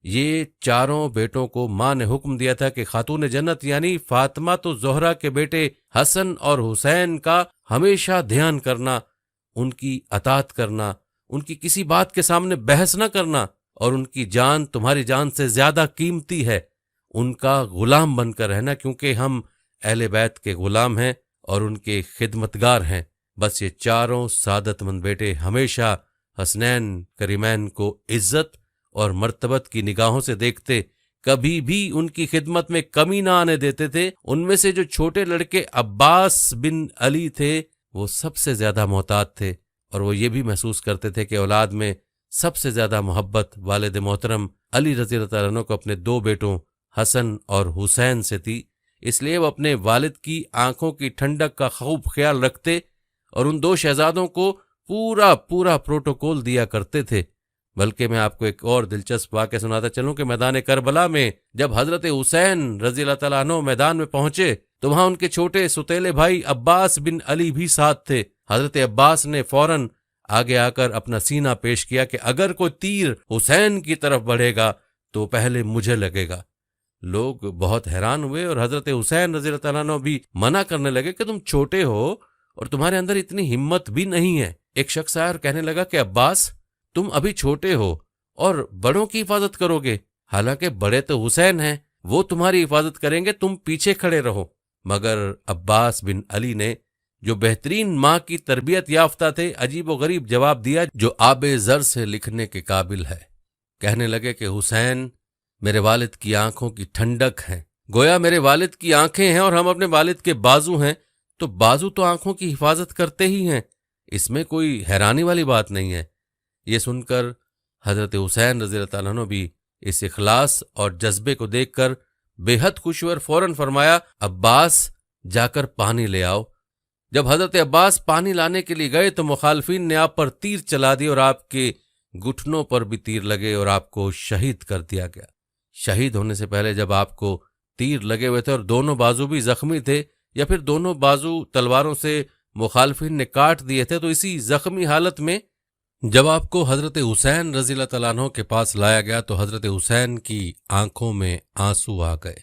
یہ 4 بیٹوں کو ماں نے حکم دیا تھا کہ خاتون جنت یعنی فاطمہ تو زہرا کے بیٹے حسن اور حسین کا ہمیشہ دھیان کرنا، ان کی اطاعت کرنا، ان کی کسی بات کے سامنے بحث نہ کرنا، اور ان کی جان تمہاری جان سے زیادہ قیمتی ہے، ان کا غلام بن کر رہنا، کیونکہ ہم اہل بیت کے غلام ہیں اور ان کے خدمتگار ہیں۔ بس یہ 4 سعادت مند بیٹے ہمیشہ حسنین کریمین کو عزت اور مرتبت کی نگاہوں سے دیکھتے، کبھی بھی ان کی خدمت میں کمی نہ آنے دیتے تھے۔ ان میں سے جو چھوٹے لڑکے عباس بن علی تھے وہ سب سے زیادہ محتاط تھے، اور وہ یہ بھی محسوس کرتے تھے کہ اولاد میں سب سے زیادہ محبت والد محترم علی رضی اللہ عنہ کو اپنے 2 بیٹوں حسن اور حسین سے تھی، اس لیے وہ اپنے والد کی آنکھوں کی ٹھنڈک کا خوب خیال رکھتے اور ان 2 شہزادوں کو پورا پروٹوکول دیا کرتے تھے۔ بلکہ میں آپ کو ایک اور دلچسپ واقعہ سناتا چلوں کہ میدان کربلا میں جب حضرت حسین رضی اللہ تعالیٰ عنہ میدان میں پہنچے تو وہاں ان کے چھوٹے ستیلے بھائی عباس بن علی بھی ساتھ تھے۔ حضرت عباس نے فوراً آگے آ کر اپنا سینہ پیش کیا کہ اگر کوئی تیر حسین کی طرف بڑھے گا تو پہلے مجھے لگے گا۔ لوگ بہت حیران ہوئے اور حضرت حسین رضی اللہ تعالیٰ عنہ بھی منع کرنے لگے کہ تم چھوٹے ہو اور تمہارے اندر اتنی ہمت بھی نہیں ہے ایک شخص آیا اور کہنے لگا کہ عباس تم ابھی چھوٹے ہو اور بڑوں کی حفاظت کرو گے، حالانکہ بڑے تو حسین ہیں، وہ تمہاری حفاظت کریں گے، تم پیچھے کھڑے رہو۔ مگر عباس بن علی نے جو بہترین ماں کی تربیت یافتہ تھے، عجیب و غریب جواب دیا جو آب زر سے لکھنے کے قابل ہے۔ کہنے لگے کہ حسین میرے والد کی آنکھوں کی ٹھنڈک ہیں، گویا میرے والد کی آنکھیں ہیں اور ہم اپنے والد کے بازو ہیں، تو بازو تو آنکھوں کی حفاظت کرتے ہی ہیں، اس میں کوئی حیرانی والی بات نہیں ہے۔ یہ سن کر حضرت حسین رضی اللہ تعالیٰ عنہ بھی اس اخلاص اور جذبے کو دیکھ کر بے حد خوش ہوئے اور فوراً فرمایا عباس جا کر پانی لے آؤ۔ جب حضرت عباس پانی لانے کے لیے گئے تو مخالفین نے آپ پر تیر چلا دی اور آپ کے گھٹنوں پر بھی تیر لگے اور آپ کو شہید کر دیا گیا۔ شہید ہونے سے پہلے جب آپ کو تیر لگے ہوئے تھے اور دونوں بازو بھی زخمی تھے یا پھر دونوں بازو تلواروں سے مخالفین نے کاٹ دیے تھے، تو اسی زخمی حالت میں جب آپ کو حضرت حسین رضی اللہ تعالیٰ عنہ کے پاس لایا گیا تو حضرت حسین کی آنکھوں میں آنسو آ گئے،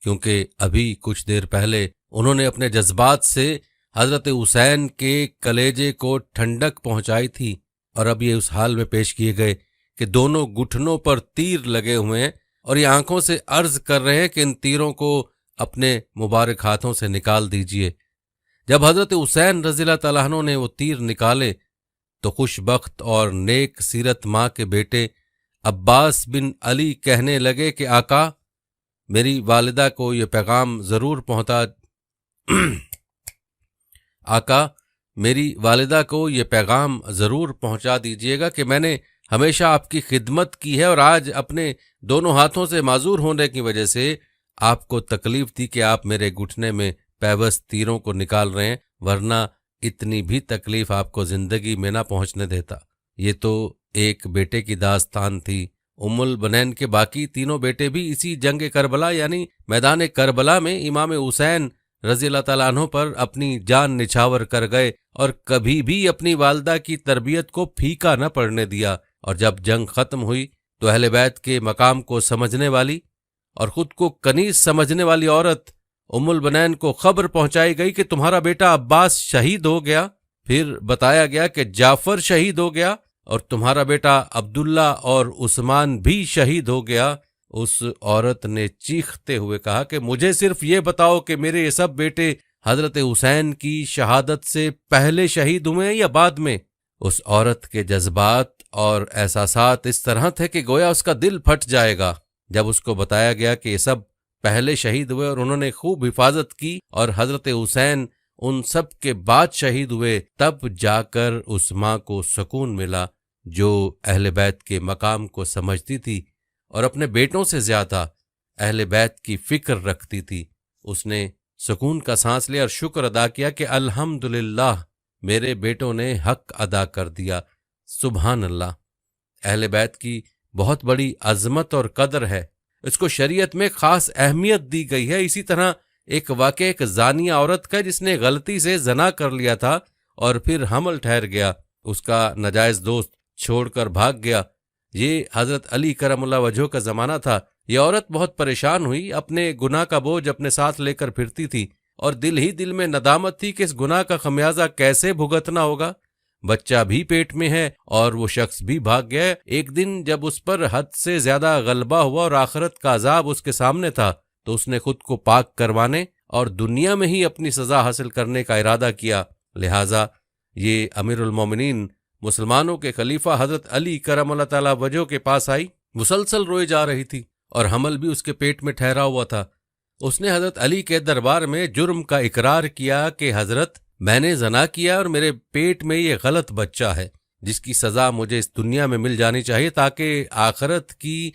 کیونکہ ابھی کچھ دیر پہلے انہوں نے اپنے جذبات سے حضرت حسین کے کلیجے کو ٹھنڈک پہنچائی تھی، اور اب یہ اس حال میں پیش کیے گئے کہ دونوں گھٹنوں پر تیر لگے ہوئے ہیں اور یہ آنکھوں سے عرض کر رہے ہیں کہ ان تیروں کو اپنے مبارک ہاتھوں سے نکال دیجئے۔ جب حضرت حسین رضی اللہ تعالیٰ عنہ نے وہ تیر نکالے تو خوش بخت اور نیک سیرت ماں کے بیٹے عباس بن علی کہنے لگے کہ آقا میری والدہ کو یہ پیغام ضرور پہنچا دیجیے گا کہ میں نے ہمیشہ آپ کی خدمت کی ہے اور آج اپنے دونوں ہاتھوں سے معذور ہونے کی وجہ سے آپ کو تکلیف تھی کہ آپ میرے گھٹنے میں پیوست تیروں کو نکال رہے ہیں، ورنہ اتنی بھی تکلیف آپ کو زندگی میں نہ پہنچنے دیتا۔ یہ تو ایک بیٹے کی داستان تھی۔ ام البنین کے باقی تینوں بیٹے بھی اسی جنگ کربلا یعنی میدان کربلا میں امام حسین رضی اللہ تعالیٰ عنہ پر اپنی جان نچھاور کر گئے اور کبھی بھی اپنی والدہ کی تربیت کو پھیکا نہ پڑنے دیا، اور جب جنگ ختم ہوئی تو اہل بیت کے مقام کو سمجھنے والی اور خود کو کنیز سمجھنے والی عورت ام البنین کو خبر پہنچائی گئی کہ تمہارا بیٹا عباس شہید ہو گیا، پھر بتایا گیا کہ جعفر شہید ہو گیا اور تمہارا بیٹا عبداللہ اور عثمان بھی شہید ہو گیا۔ اس عورت نے چیختے ہوئے کہا کہ مجھے صرف یہ بتاؤ کہ میرے یہ سب بیٹے حضرت حسین کی شہادت سے پہلے شہید ہوئے ہیں یا بعد میں؟ اس عورت کے جذبات اور احساسات اس طرح تھے کہ گویا اس کا دل پھٹ جائے گا۔ جب اس کو بتایا گیا کہ یہ سب پہلے شہید ہوئے اور انہوں نے خوب حفاظت کی اور حضرت حسین ان سب کے بعد شہید ہوئے، تب جا کر اس ماں کو سکون ملا جو اہل بیت کے مقام کو سمجھتی تھی اور اپنے بیٹوں سے زیادہ اہل بیت کی فکر رکھتی تھی۔ اس نے سکون کا سانس لیا اور شکر ادا کیا کہ الحمدللہ میرے بیٹوں نے حق ادا کر دیا، سبحان اللہ۔ اہل بیت کی بہت بڑی عظمت اور قدر ہے، اس کو شریعت میں خاص اہمیت دی گئی ہے۔ اسی طرح ایک واقعہ ایک زانیہ عورت کا جس نے غلطی سے زنا کر لیا تھا اور پھر حمل ٹھہر گیا، اس کا ناجائز دوست چھوڑ کر بھاگ گیا۔ یہ حضرت علی کرم اللہ وجہہ کا زمانہ تھا۔ یہ عورت بہت پریشان ہوئی، اپنے گناہ کا بوجھ اپنے ساتھ لے کر پھرتی تھی اور دل ہی دل میں ندامت تھی کہ اس گناہ کا خمیازہ کیسے بھگتنا ہوگا۔ بچہ بھی پیٹ میں ہے اور وہ شخص بھی بھاگ گیا ہے۔ ایک دن جب اس پر حد سے زیادہ غلبہ ہوا اور آخرت کا عذاب اس کے سامنے تھا تو اس نے خود کو پاک کروانے اور دنیا میں ہی اپنی سزا حاصل کرنے کا ارادہ کیا۔ لہٰذا یہ امیر المومنین مسلمانوں کے خلیفہ حضرت علی کرم اللہ تعالیٰ وجہہ کے پاس آئی، مسلسل روئے جا رہی تھی اور حمل بھی اس کے پیٹ میں ٹھہرا ہوا تھا۔ اس نے حضرت علی کے دربار میں جرم کا اقرار کیا کہ حضرت میں نے زنا کیا اور میرے پیٹ میں یہ غلط بچہ ہے جس کی سزا مجھے اس دنیا میں مل جانی چاہیے تاکہ آخرت کی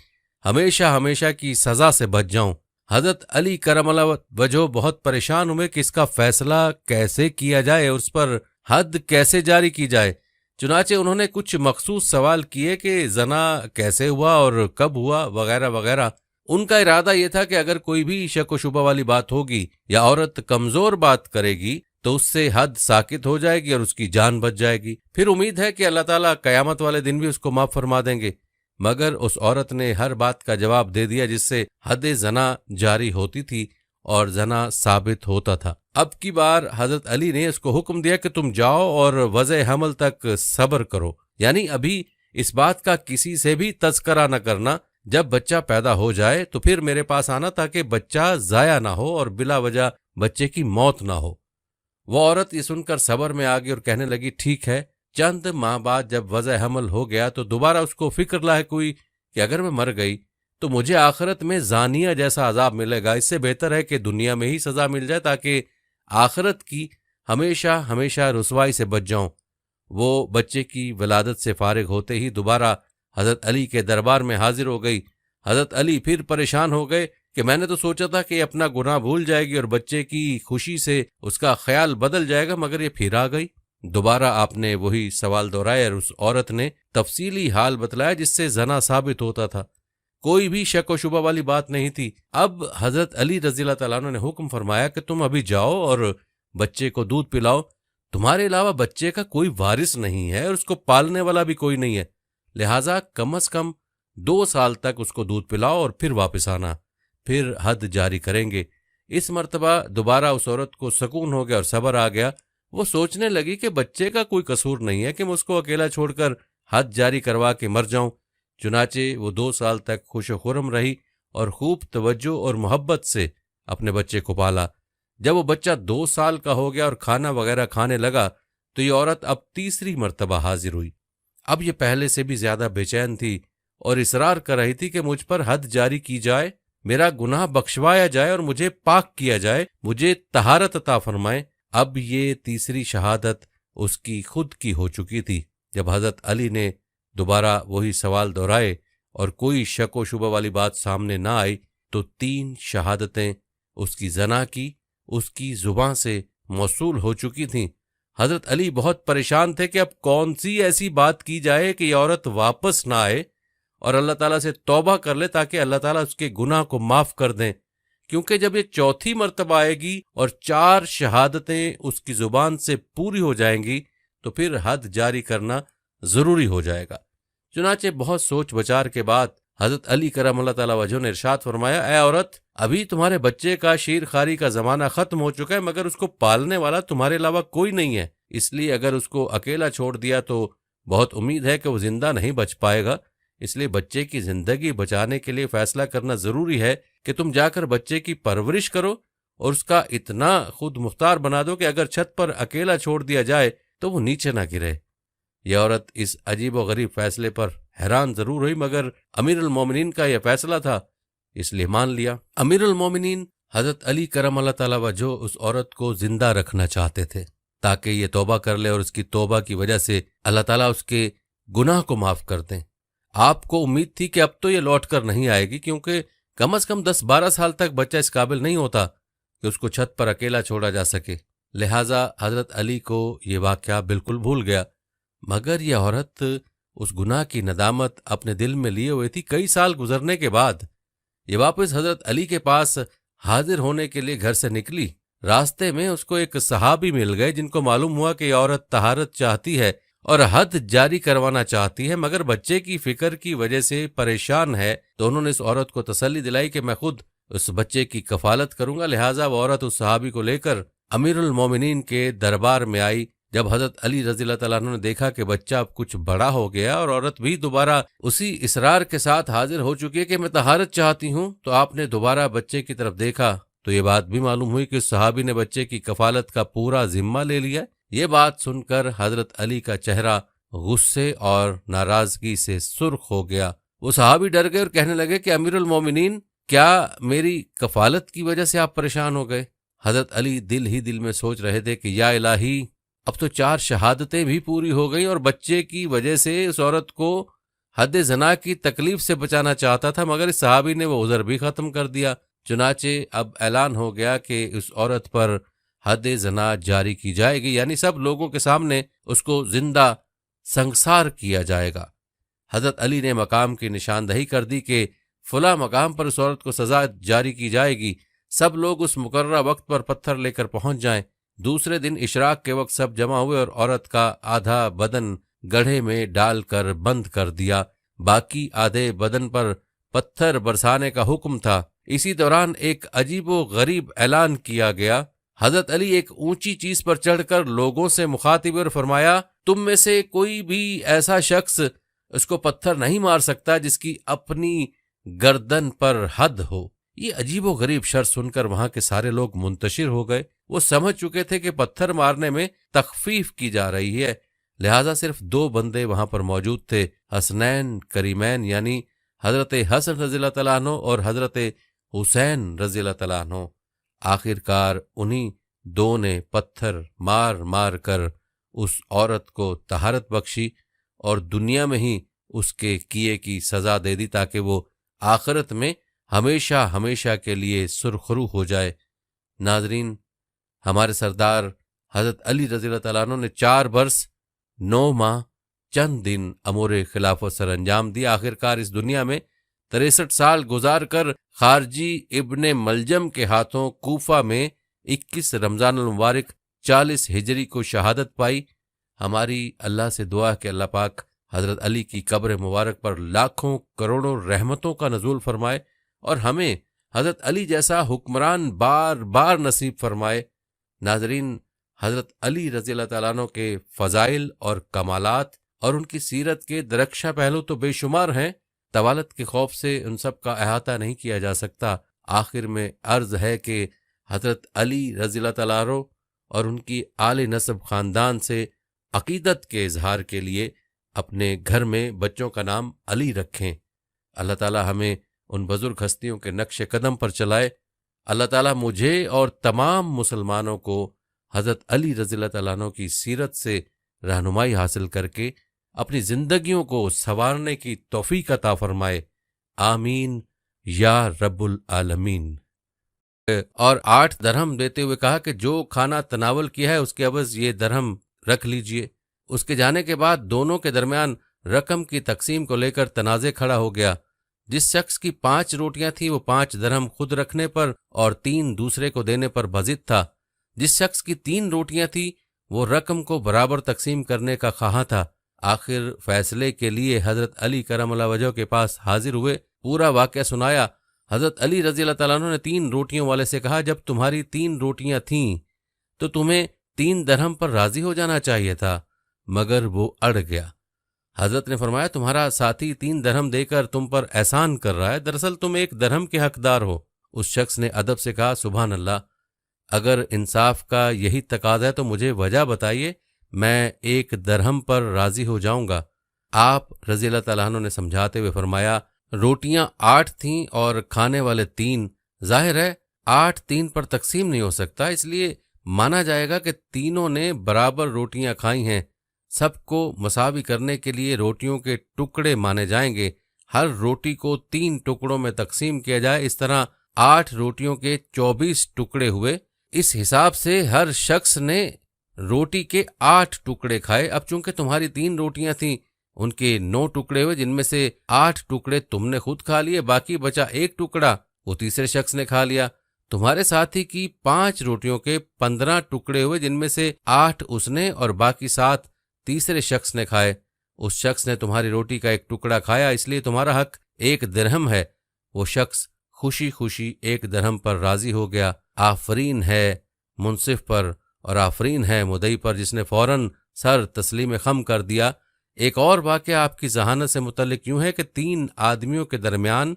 ہمیشہ ہمیشہ کی سزا سے بچ جاؤں۔ حضرت علی کرم اللہ وجہہ بہت پریشان ہوئے کہ اس کا فیصلہ کیسے کیا جائے، اس پر حد کیسے جاری کی جائے۔ چنانچہ انہوں نے کچھ مخصوص سوال کیے کہ زنا کیسے ہوا اور کب ہوا وغیرہ وغیرہ۔ ان کا ارادہ یہ تھا کہ اگر کوئی بھی شک و شبہ والی بات ہوگی یا عورت کمزور بات کرے گی تو اس سے حد ساکت ہو جائے گی اور اس کی جان بچ جائے گی، پھر امید ہے کہ اللہ تعالیٰ قیامت والے دن بھی اس کو معاف فرما دیں گے۔ مگر اس عورت نے ہر بات کا جواب دے دیا جس سے حد زنا جاری ہوتی تھی اور زنا ثابت ہوتا تھا۔ اب کی بار حضرت علی نے اس کو حکم دیا کہ تم جاؤ اور وضع حمل تک صبر کرو، یعنی ابھی اس بات کا کسی سے بھی تذکرہ نہ کرنا، جب بچہ پیدا ہو جائے تو پھر میرے پاس آنا تاکہ بچہ ضائع نہ ہو اور بلا وجہ بچے کی موت نہ ہو۔ وہ عورت یہ سن کر صبر میں آ گئی اور کہنے لگی ٹھیک ہے۔ چند ماہ بعد جب وضع حمل ہو گیا تو دوبارہ اس کو فکر لاحق ہوئی کہ اگر میں مر گئی تو مجھے آخرت میں زانیہ جیسا عذاب ملے گا، اس سے بہتر ہے کہ دنیا میں ہی سزا مل جائے تاکہ آخرت کی ہمیشہ ہمیشہ رسوائی سے بچ جاؤں۔ وہ بچے کی ولادت سے فارغ ہوتے ہی دوبارہ حضرت علی کے دربار میں حاضر ہو گئی۔ حضرت علی پھر پریشان ہو گئے کہ میں نے تو سوچا تھا کہ اپنا گناہ بھول جائے گی اور بچے کی خوشی سے اس کا خیال بدل جائے گا، مگر یہ پھر آ گئی۔ دوبارہ آپ نے وہی سوال دہرایا اور اس عورت نے تفصیلی حال بتلایا جس سے زنا ثابت ہوتا تھا، کوئی بھی شک و شبہ والی بات نہیں تھی۔ اب حضرت علی رضی اللہ تعالیٰ عنہ نے حکم فرمایا کہ تم ابھی جاؤ اور بچے کو دودھ پلاؤ، تمہارے علاوہ بچے کا کوئی وارث نہیں ہے اور اس کو پالنے والا بھی کوئی نہیں ہے، لہٰذا کم از کم 2 سال تک اس کو دودھ پلاؤ اور پھر واپس آنا، پھر حد جاری کریں گے۔ اس مرتبہ دوبارہ اس عورت کو سکون ہو گیا اور صبر آ گیا۔ وہ سوچنے لگی کہ بچے کا کوئی قصور نہیں ہے کہ میں اس کو اکیلا چھوڑ کر حد جاری کروا کے مر جاؤں۔ چنانچہ وہ 2 سال تک خوش و خرم رہی اور خوب توجہ اور محبت سے اپنے بچے کو پالا۔ جب وہ بچہ 2 سال کا ہو گیا اور کھانا وغیرہ کھانے لگا تو یہ عورت اب تیسری مرتبہ حاضر ہوئی۔ اب یہ پہلے سے بھی زیادہ بے چین تھی اور اصرار کر رہی تھی کہ مجھ پر حد جاری کی جائے، میرا گناہ بخشوایا جائے اور مجھے پاک کیا جائے، مجھے طہارت عطا فرمائے۔ اب یہ تیسری شہادت اس کی خود کی ہو چکی تھی۔ جب حضرت علی نے دوبارہ وہی سوال دہرائے اور کوئی شک و شبہ والی بات سامنے نہ آئی تو 3 شہادتیں اس کی زنا کی اس کی زبان سے موصول ہو چکی تھیں۔ حضرت علی بہت پریشان تھے کہ اب کون سی ایسی بات کی جائے کہ یہ عورت واپس نہ آئے اور اللہ تعالیٰ سے توبہ کر لے تاکہ اللہ تعالیٰ اس کے گناہ کو معاف کر دیں، کیونکہ جب یہ چوتھی مرتبہ آئے گی اور 4 شہادتیں اس کی زبان سے پوری ہو جائیں گی تو پھر حد جاری کرنا ضروری ہو جائے گا۔ چنانچہ بہت سوچ بچار کے بعد حضرت علی کرم اللہ تعالیٰ وجہ نے ارشاد فرمایا، اے عورت، ابھی تمہارے بچے کا شیر خواری کا زمانہ ختم ہو چکا ہے، مگر اس کو پالنے والا تمہارے علاوہ کوئی نہیں ہے، اس لیے اگر اس کو اکیلا چھوڑ دیا تو بہت امید ہے کہ وہ زندہ نہیں بچ پائے گا، اس لیے بچے کی زندگی بچانے کے لیے فیصلہ کرنا ضروری ہے کہ تم جا کر بچے کی پرورش کرو اور اس کا اتنا خود مختار بنا دو کہ اگر چھت پر اکیلا چھوڑ دیا جائے تو وہ نیچے نہ گرے۔ یہ عورت اس عجیب و غریب فیصلے پر حیران ضرور ہوئی، مگر امیر المومنین کا یہ فیصلہ تھا اس لیے مان لیا۔ امیر المومنین حضرت علی کرم اللہ تعالیٰ وجہ اس عورت کو زندہ رکھنا چاہتے تھے تاکہ یہ توبہ کر لے اور اس کی توبہ کی وجہ سے اللہ تعالیٰ اس کے گناہ کو معاف کر دیں۔ آپ کو امید تھی کہ اب تو یہ لوٹ کر نہیں آئے گی، کیونکہ کم از کم 10-12 سال تک بچہ اس قابل نہیں ہوتا کہ اس کو چھت پر اکیلا چھوڑا جا سکے، لہٰذا حضرت علی کو یہ واقعہ بالکل بھول گیا۔ مگر یہ عورت اس گناہ کی ندامت اپنے دل میں لیے ہوئے تھی۔ کئی سال گزرنے کے بعد یہ واپس حضرت علی کے پاس حاضر ہونے کے لیے گھر سے نکلی۔ راستے میں اس کو ایک صحابی مل گئے جن کو معلوم ہوا کہ یہ عورت طہارت چاہتی ہے اور حد جاری کروانا چاہتی ہے، مگر بچے کی فکر کی وجہ سے پریشان ہے، تو انہوں نے اس عورت کو تسلی دلائی کہ میں خود اس بچے کی کفالت کروں گا۔ لہٰذا وہ عورت اس صحابی کو لے کر امیر المومنین کے دربار میں آئی۔ جب حضرت علی رضی اللہ تعالیٰ عنہ نے دیکھا کہ بچہ اب کچھ بڑا ہو گیا اور عورت بھی دوبارہ اسی اصرار کے ساتھ حاضر ہو چکی ہے کہ میں طہارت چاہتی ہوں، تو آپ نے دوبارہ بچے کی طرف دیکھا تو یہ بات بھی معلوم ہوئی کہ اس صحابی نے بچے کی کفالت کا پورا ذمہ لے لیا۔ یہ بات سن کر حضرت علی کا چہرہ غصے اور ناراضگی سے سرخ ہو گیا۔ وہ صحابی ڈر گئے اور کہنے لگے کہ امیر المومنین، کیا میری کفالت کی وجہ سے آپ پریشان ہو گئے؟ حضرت علی دل ہی دل میں سوچ رہے تھے کہ یا الہی، اب تو 4 شہادتیں بھی پوری ہو گئی اور بچے کی وجہ سے اس عورت کو حد زنا کی تکلیف سے بچانا چاہتا تھا، مگر اس صحابی نے وہ عذر بھی ختم کر دیا۔ چنانچہ اب اعلان ہو گیا کہ اس عورت پر حد زنا جاری کی جائے گی، یعنی سب لوگوں کے سامنے اس کو زندہ سنگسار کیا جائے گا۔ حضرت علی نے مقام کی نشاندہی کر دی کہ فلاں مقام پر اس عورت کو سزا جاری کی جائے گی، سب لوگ اس مقررہ وقت پر پتھر لے کر پہنچ جائیں۔ دوسرے دن اشراق کے وقت سب جمع ہوئے اور عورت کا آدھا بدن گڑھے میں ڈال کر بند کر دیا، باقی آدھے بدن پر پتھر برسانے کا حکم تھا۔ اسی دوران ایک عجیب و غریب اعلان کیا گیا۔ حضرت علی ایک اونچی چیز پر چڑھ کر لوگوں سے مخاطب اور فرمایا، تم میں سے کوئی بھی ایسا شخص اس کو پتھر نہیں مار سکتا جس کی اپنی گردن پر حد ہو۔ یہ عجیب و غریب شرط سن کر وہاں کے سارے لوگ منتشر ہو گئے۔ وہ سمجھ چکے تھے کہ پتھر مارنے میں تخفیف کی جا رہی ہے، لہذا صرف 2 بندے وہاں پر موجود تھے، حسنین کریمین یعنی حضرت حسن رضی اللہ تعالیٰ عنہ اور حضرت حسین رضی اللہ تعالیٰ عنہ۔ آخر کار انہی 2 نے پتھر مار مار کر اس عورت کو طہارت بخشی اور دنیا میں ہی اس کے کیے کی سزا دے دی تاکہ وہ آخرت میں ہمیشہ ہمیشہ کے لیے سرخرو ہو جائے۔ ناظرین، ہمارے سردار حضرت علی رضی اللہ تعالیٰ عنہ نے 4 برس 9 ماہ چند دن امور خلافت سر انجام دی۔ آخرکار اس دنیا میں 63 سال گزار کر خارجی ابن ملجم کے ہاتھوں کوفہ میں 21 رمضان المبارک 40 ہجری کو شہادت پائی۔ ہماری اللہ سے دعا کہ اللہ پاک حضرت علی کی قبر مبارک پر لاکھوں کروڑوں رحمتوں کا نزول فرمائے اور ہمیں حضرت علی جیسا حکمران بار بار نصیب فرمائے۔ ناظرین، حضرت علی رضی اللہ تعالیٰ عنہ کے فضائل اور کمالات اور ان کی سیرت کے درخشاں پہلو تو بے شمار ہیں، طوالت کے خوف سے ان سب کا احاطہ نہیں کیا جا سکتا۔ آخر میں عرض ہے کہ حضرت علی رضی اللہ تعالیٰ عنہ اور ان کی آل نسب خاندان سے عقیدت کے اظہار کے لیے اپنے گھر میں بچوں کا نام علی رکھیں۔ اللہ تعالیٰ ہمیں ان بزرگ ہستیوں کے نقش قدم پر چلائے۔ اللہ تعالیٰ مجھے اور تمام مسلمانوں کو حضرت علی رضی اللہ تعالیٰ عنہ کی سیرت سے رہنمائی حاصل کر کے اپنی زندگیوں کو سنوارنے کی توفیق عطا فرمائے، آمین یا رب العالمین۔ اور 8 درہم دیتے ہوئے کہا کہ جو کھانا تناول کیا ہے اس کے عوض یہ درہم رکھ لیجئے۔ اس کے جانے کے بعد دونوں کے درمیان رقم کی تقسیم کو لے کر تنازع کھڑا ہو گیا۔ جس شخص کی 5 روٹیاں تھیں وہ 5 درہم خود رکھنے پر اور 3 دوسرے کو دینے پر بضد تھا۔ جس شخص کی 3 روٹیاں تھیں وہ رقم کو برابر تقسیم کرنے کا خواہاں تھا۔ آخر فیصلے کے لیے حضرت علی کرم اللہ وجہہ کے پاس حاضر ہوئے، پورا واقعہ سنایا۔ حضرت علی رضی اللہ تعالیٰ عنہ نے 3 روٹیوں والے سے کہا، جب تمہاری 3 روٹیاں تھیں تو تمہیں 3 درہم پر راضی ہو جانا چاہیے تھا، مگر وہ اڑ گیا۔ حضرت نے فرمایا، تمہارا ساتھی 3 درہم دے کر تم پر احسان کر رہا ہے، دراصل تم 1 درہم کے حقدار ہو۔ اس شخص نے ادب سے کہا، سبحان اللہ، اگر انصاف کا یہی تقاضا ہے تو مجھے وجہ بتائیے، میں 1 درہم پر راضی ہو جاؤں گا۔ آپ رضی اللہ تعالیٰ عنہ نے سمجھاتے ہوئے فرمایا، روٹیاں 8 تھیں اور کھانے والے 3، ظاہر ہے 8 3 پر تقسیم نہیں ہو سکتا، اس لیے مانا جائے گا کہ تینوں نے برابر روٹیاں کھائی ہیں۔ سب کو مساوی کرنے کے لیے روٹیوں کے ٹکڑے مانے جائیں گے، ہر روٹی کو 3 ٹکڑوں میں تقسیم کیا جائے، اس طرح 8 روٹیوں کے 24 ٹکڑے ہوئے۔ اس حساب سے ہر شخص نے روٹی کے 8 ٹکڑے کھائے۔ اب چونکہ تمہاری 3 روٹیاں تھیں، ان کے 9 ٹکڑے ہوئے، جن میں سے 8 ٹکڑے تم نے خود کھا لیے، باقی بچا 1 ٹکڑا وہ تیسرے شخص نے کھا لیا۔ تمہارے ساتھی کی 5 روٹیوں کے 15 ٹکڑے ہوئے، جن میں سے 8 اس نے اور باقی 7 تیسرے شخص نے کھائے۔ اس شخص نے تمہاری روٹی کا 1 ٹکڑا کھایا، اس لیے تمہارا حق 1 درہم ہے۔ وہ شخص خوشی خوشی 1 درہم پر راضی ہو گیا۔ آفرین ہے منصف پر اور آفرین ہے مدعی پر جس نے فوراً سر تسلیم خم کر دیا۔ ایک اور واقعہ آپ کی ذہانت سے متعلق یوں ہے کہ 3 آدمیوں کے درمیان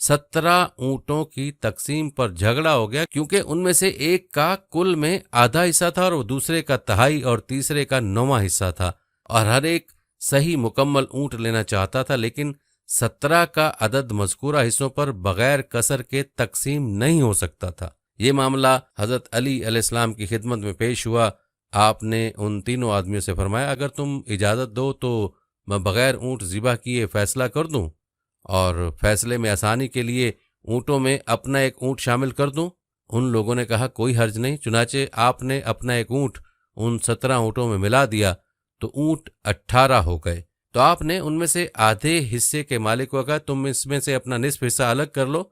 17 اونٹوں کی تقسیم پر جھگڑا ہو گیا، کیونکہ ان میں سے ایک کا کل میں آدھا حصہ تھا اور وہ دوسرے کا تہائی اور تیسرے کا 9واں حصہ تھا، اور ہر ایک صحیح مکمل اونٹ لینا چاہتا تھا، لیکن 17 کا عدد مذکورہ حصوں پر بغیر کسر کے تقسیم نہیں ہو سکتا تھا۔ یہ معاملہ حضرت علی علیہ السلام کی خدمت میں پیش ہوا۔ آپ نے ان تینوں آدمیوں سے فرمایا، اگر تم اجازت دو تو میں بغیر اونٹ ذبح کیے فیصلہ کر دوں اور فیصلے میں آسانی کے لیے اونٹوں میں اپنا 1 اونٹ شامل کر دوں۔ ان لوگوں نے کہا کوئی حرج نہیں، چنانچہ آپ نے اپنا 1 اونٹ ان 17 اونٹوں میں ملا دیا تو اونٹ 18 ہو گئے۔ تو آپ نے ان میں سے آدھے حصے کے مالک کو کہا تم اس میں سے اپنا نصف حصہ الگ کر لو۔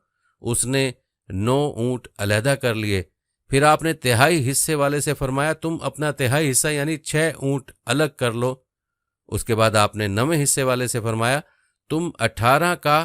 اس نے 9 اونٹ علیحدہ کر لیے۔ پھر آپ نے تہائی حصے والے سے فرمایا تم اپنا تہائی حصہ یعنی 6 اونٹ الگ کر لو۔ اس کے بعد آپ نے 9ویں حصے والے سے فرمایا تم 18 کا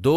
2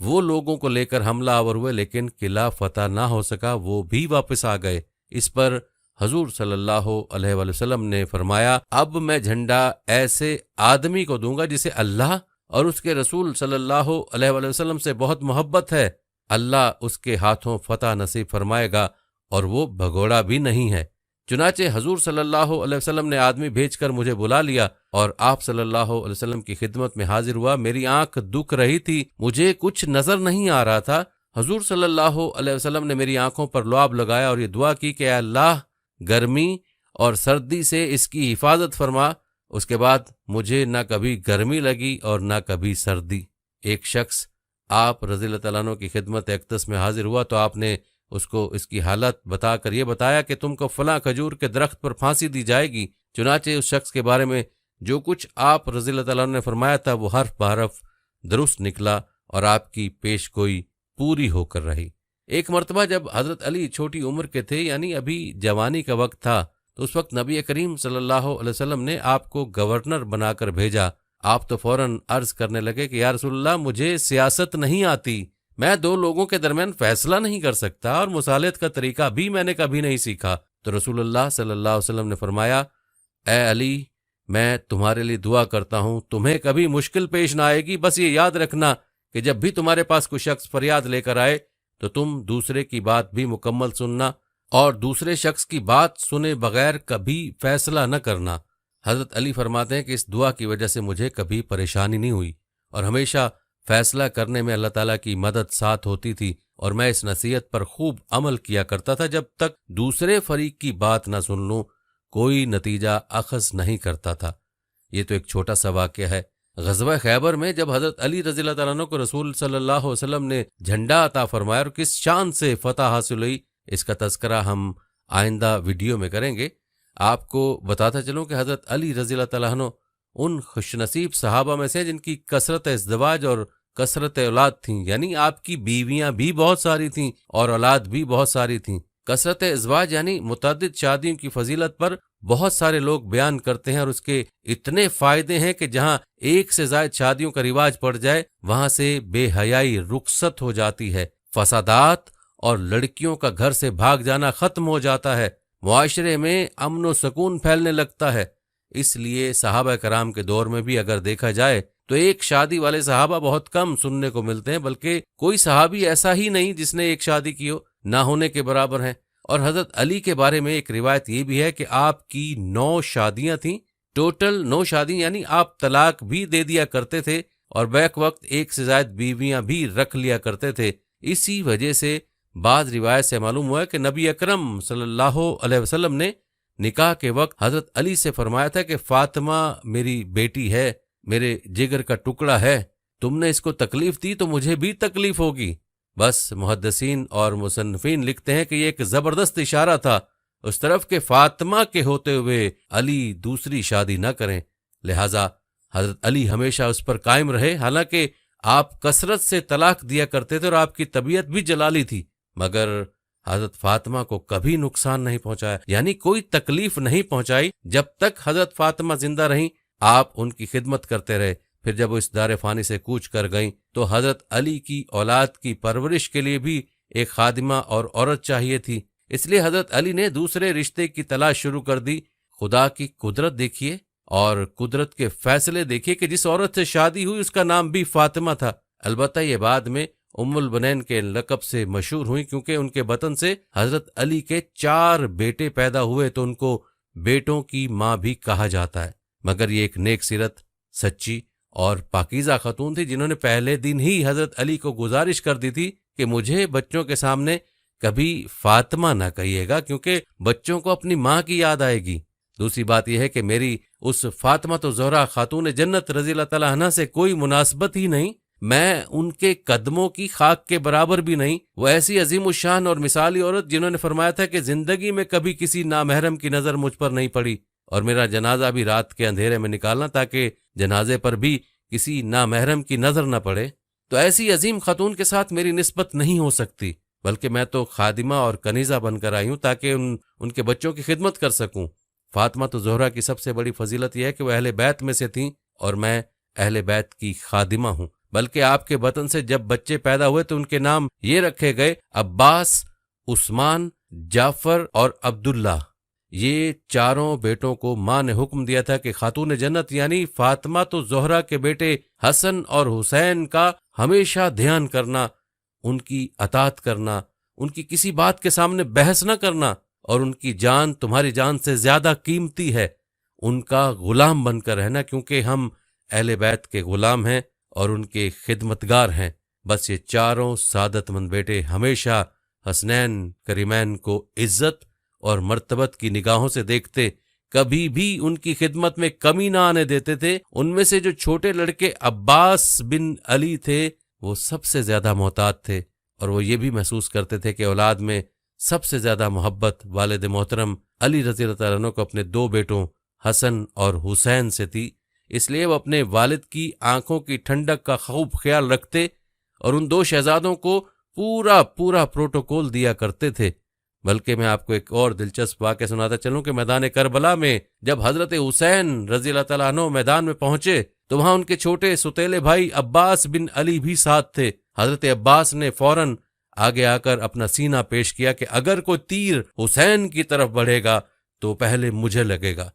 وہ لوگوں کو لے کر حملہ آور ہوئے لیکن قلعہ فتح نہ ہو سکا، وہ بھی واپس آ گئے۔ اس پر حضور صلی اللہ علیہ وآلہ وسلم نے فرمایا، اب میں جھنڈا ایسے آدمی کو دوں گا جسے اللہ اور اس کے رسول صلی اللہ علیہ وآلہ وسلم سے بہت محبت ہے، اللہ اس کے ہاتھوں فتح نصیب فرمائے گا اور وہ بھگوڑا بھی نہیں ہے۔ چنانچہ حضور صلی اللہ علیہ وسلم نے آدمی بھیج کر مجھے بلا لیا اور آپ صلی اللہ علیہ وسلم کی خدمت میں حاضر ہوا۔ میری آنکھ دکھ رہی تھی، مجھے کچھ نظر نہیں آ رہا تھا۔ حضور صلی اللہ علیہ وسلم نے میری آنکھوں پر لعاب لگایا اور یہ دعا کی کہ اے اللہ گرمی اور سردی سے اس کی حفاظت فرما۔ اس کے بعد مجھے نہ کبھی گرمی لگی اور نہ کبھی سردی۔ ایک شخص آپ رضی اللہ تعالیٰ عنہ کی خدمت اقدس میں حاضر ہوا تو آپ نے اس کو اس کی حالت بتا کر یہ بتایا کہ تم کو فلاں کھجور کے درخت پر پھانسی دی جائے گی۔ چنانچہ اس شخص کے بارے میں جو کچھ آپ رضی اللہ تعالیٰ عنہ نے فرمایا تھا وہ حرف بحرف درست نکلا اور آپ کی پیش گوئی پوری ہو کر رہی۔ ایک مرتبہ جب حضرت علی چھوٹی عمر کے تھے، یعنی ابھی جوانی کا وقت تھا، تو اس وقت نبی کریم صلی اللہ علیہ وسلم نے آپ کو گورنر بنا کر بھیجا۔ آپ تو فوراً عرض کرنے لگے کہ یا رسول اللہ مجھے سیاست نہیں آتی، میں دو لوگوں کے درمیان فیصلہ نہیں کر سکتا اور مصالحت کا طریقہ بھی میں نے کبھی نہیں سیکھا۔ تو رسول اللہ صلی اللہ علیہ وسلم نے فرمایا، اے علی میں تمہارے لیے دعا کرتا ہوں، تمہیں کبھی مشکل پیش نہ آئے گی، بس یہ یاد رکھنا کہ جب بھی تمہارے پاس کوئی شخص فریاد لے کر آئے تو تم دوسرے کی بات بھی مکمل سننا اور دوسرے شخص کی بات سنے بغیر کبھی فیصلہ نہ کرنا۔ حضرت علی فرماتے ہیں کہ اس دعا کی وجہ سے مجھے کبھی پریشانی نہیں ہوئی اور ہمیشہ فیصلہ کرنے میں اللہ تعالیٰ کی مدد ساتھ ہوتی تھی، اور میں اس نصیحت پر خوب عمل کیا کرتا تھا، جب تک دوسرے فریق کی بات نہ سن لوں کوئی نتیجہ اخذ نہیں کرتا تھا۔ یہ تو ایک چھوٹا سا واقعہ ہے۔ غزوہ خیبر میں جب حضرت علی رضی اللہ تعالیٰ عنہ کو رسول صلی اللہ علیہ وسلم نے جھنڈا عطا فرمایا اور کس شان سے فتح حاصل ہوئی، اس کا تذکرہ ہم آئندہ ویڈیو میں کریں گے۔ آپ کو بتاتا چلوں کہ حضرت علی رضی اللہ تعالیٰ عنہ ان خوش نصیب صحابہ میں سے جن کی کثرت ازدواج اور کثرت اولاد تھیں، یعنی آپ کی بیویاں بھی بہت ساری تھیں اور اولاد بھی بہت ساری تھیں۔ کثرت ازواج یعنی متعدد شادیوں کی فضیلت پر بہت سارے لوگ بیان کرتے ہیں اور اس کے اتنے فائدے ہیں کہ جہاں ایک سے زائد شادیوں کا رواج پڑ جائے وہاں سے بے حیائی رخصت ہو جاتی ہے، فسادات اور لڑکیوں کا گھر سے بھاگ جانا ختم ہو جاتا ہے، معاشرے میں امن و سکون پھیلنے لگتا ہے۔ اس لیے صحابہ کرام کے دور میں بھی اگر دیکھا جائے تو ایک شادی والے صحابہ بہت کم سننے کو ملتے ہیں، بلکہ کوئی صحابی ایسا ہی نہیں جس نے ایک شادی کی ہو، نہ ہونے کے برابر ہیں۔ اور حضرت علی کے بارے میں ایک روایت یہ بھی ہے کہ آپ کی 9 شادیاں تھیں، ٹوٹل 9 شادی، یعنی آپ طلاق بھی دے دیا کرتے تھے اور بیک وقت ایک سے زائد بیویاں بھی رکھ لیا کرتے تھے۔ اسی وجہ سے بعض روایت سے معلوم ہوا ہے کہ نبی اکرم صلی اللہ علیہ وسلم نے نکاح کے وقت حضرت علی سے فرمایا تھا کہ فاطمہ میری بیٹی ہے، میرے جگر کا ٹکڑا ہے، تم نے اس کو تکلیف دی تو مجھے بھی تکلیف ہوگی۔ بس محدثین اور مصنفین لکھتے ہیں کہ یہ ایک زبردست اشارہ تھا اس طرف کہ فاطمہ کے ہوتے ہوئے علی دوسری شادی نہ کریں، لہٰذا حضرت علی ہمیشہ اس پر قائم رہے۔ حالانکہ آپ کثرت سے طلاق دیا کرتے تھے اور آپ کی طبیعت بھی جلالی تھی، مگر حضرت فاطمہ کو کبھی نقصان نہیں پہنچایا، یعنی کوئی تکلیف نہیں پہنچائی۔ جب تک حضرت فاطمہ زندہ رہیں آپ ان کی خدمت کرتے رہے۔ پھر جب وہ اس دار فانی سے کوچ کر گئیں تو حضرت علی کی اولاد کی پرورش کے لیے بھی ایک خادمہ اور عورت چاہیے تھی، اس لیے حضرت علی نے دوسرے رشتے کی تلاش شروع کر دی۔ خدا کی قدرت دیکھیے اور قدرت کے فیصلے دیکھیے کہ جس عورت سے شادی ہوئی اس کا نام بھی فاطمہ تھا۔ البتہ یہ بعد میں ام البنین کے لقب سے مشہور ہوئی، کیونکہ ان کے بطن سے حضرت علی کے 4 بیٹے پیدا ہوئے تو ان کو بیٹوں کی ماں بھی کہا جاتا ہے۔ مگر یہ ایک نیک سیرت، سچی اور پاکیزہ خاتون تھی جنہوں نے پہلے دن ہی حضرت علی کو گزارش کر دی تھی کہ مجھے بچوں کے سامنے کبھی فاطمہ نہ کہیے گا، کیونکہ بچوں کو اپنی ماں کی یاد آئے گی۔ دوسری بات یہ ہے کہ میری اس فاطمہ تو زہرا خاتون جنت رضی اللہ تعالیٰ عنہ سے کوئی مناسبت ہی نہیں، میں ان کے قدموں کی خاک کے برابر بھی نہیں۔ وہ ایسی عظیم الشان اور مثالی عورت جنہوں نے فرمایا تھا کہ زندگی میں کبھی کسی نامحرم کی نظر مجھ پر نہیں پڑی، اور میرا جنازہ بھی رات کے اندھیرے میں نکالنا تاکہ جنازے پر بھی کسی نامحرم کی نظر نہ پڑے۔ تو ایسی عظیم خاتون کے ساتھ میری نسبت نہیں ہو سکتی، بلکہ میں تو خادمہ اور کنیزہ بن کر آئی ہوں تاکہ ان کے بچوں کی خدمت کر سکوں۔ فاطمہ تو زہرا کی سب سے بڑی فضیلت یہ ہے کہ وہ اہل بیت میں سے تھیں اور میں اہل بیت کی خادمہ ہوں۔ بلکہ آپ کے بطن سے جب بچے پیدا ہوئے تو ان کے نام یہ رکھے گئے عباس، عثمان، جعفر اور عبداللہ۔ یہ چاروں بیٹوں کو ماں نے حکم دیا تھا کہ خاتون جنت یعنی فاطمہ تو زہرا کے بیٹے حسن اور حسین کا ہمیشہ دھیان کرنا، ان کی اطاعت کرنا، ان کی کسی بات کے سامنے بحث نہ کرنا، اور ان کی جان تمہاری جان سے زیادہ قیمتی ہے، ان کا غلام بن کر رہنا، کیونکہ ہم اہل بیت کے غلام ہیں اور ان کے خدمتگار ہیں۔ بس یہ چاروں سعادت مند بیٹے ہمیشہ حسنین کریمین کو عزت اور مرتبت کی نگاہوں سے دیکھتے، کبھی بھی ان کی خدمت میں کمی نہ آنے دیتے تھے۔ ان میں سے جو چھوٹے لڑکے عباس بن علی تھے وہ سب سے زیادہ محتاط تھے، اور وہ یہ بھی محسوس کرتے تھے کہ اولاد میں سب سے زیادہ محبت والد محترم علی رضی اللہ تعالیٰ عنہ کو اپنے دو بیٹوں حسن اور حسین سے تھی، اس لیے وہ اپنے والد کی آنکھوں کی ٹھنڈک کا خوب خیال رکھتے اور ان دو شہزادوں کو پورا پروٹوکول دیا کرتے تھے۔ بلکہ میں آپ کو ایک اور دلچسپ واقعہ سناتا چلوں کہ میدان کربلا میں جب حضرت حسین رضی اللہ تعالیٰ عنہ میدان میں پہنچے تو وہاں ان کے چھوٹے ستیلے بھائی عباس بن علی بھی ساتھ تھے۔ حضرت عباس نے فوراً آگے آ کر اپنا سینہ پیش کیا کہ اگر کوئی تیر حسین کی طرف بڑھے گا تو پہلے مجھے لگے گا۔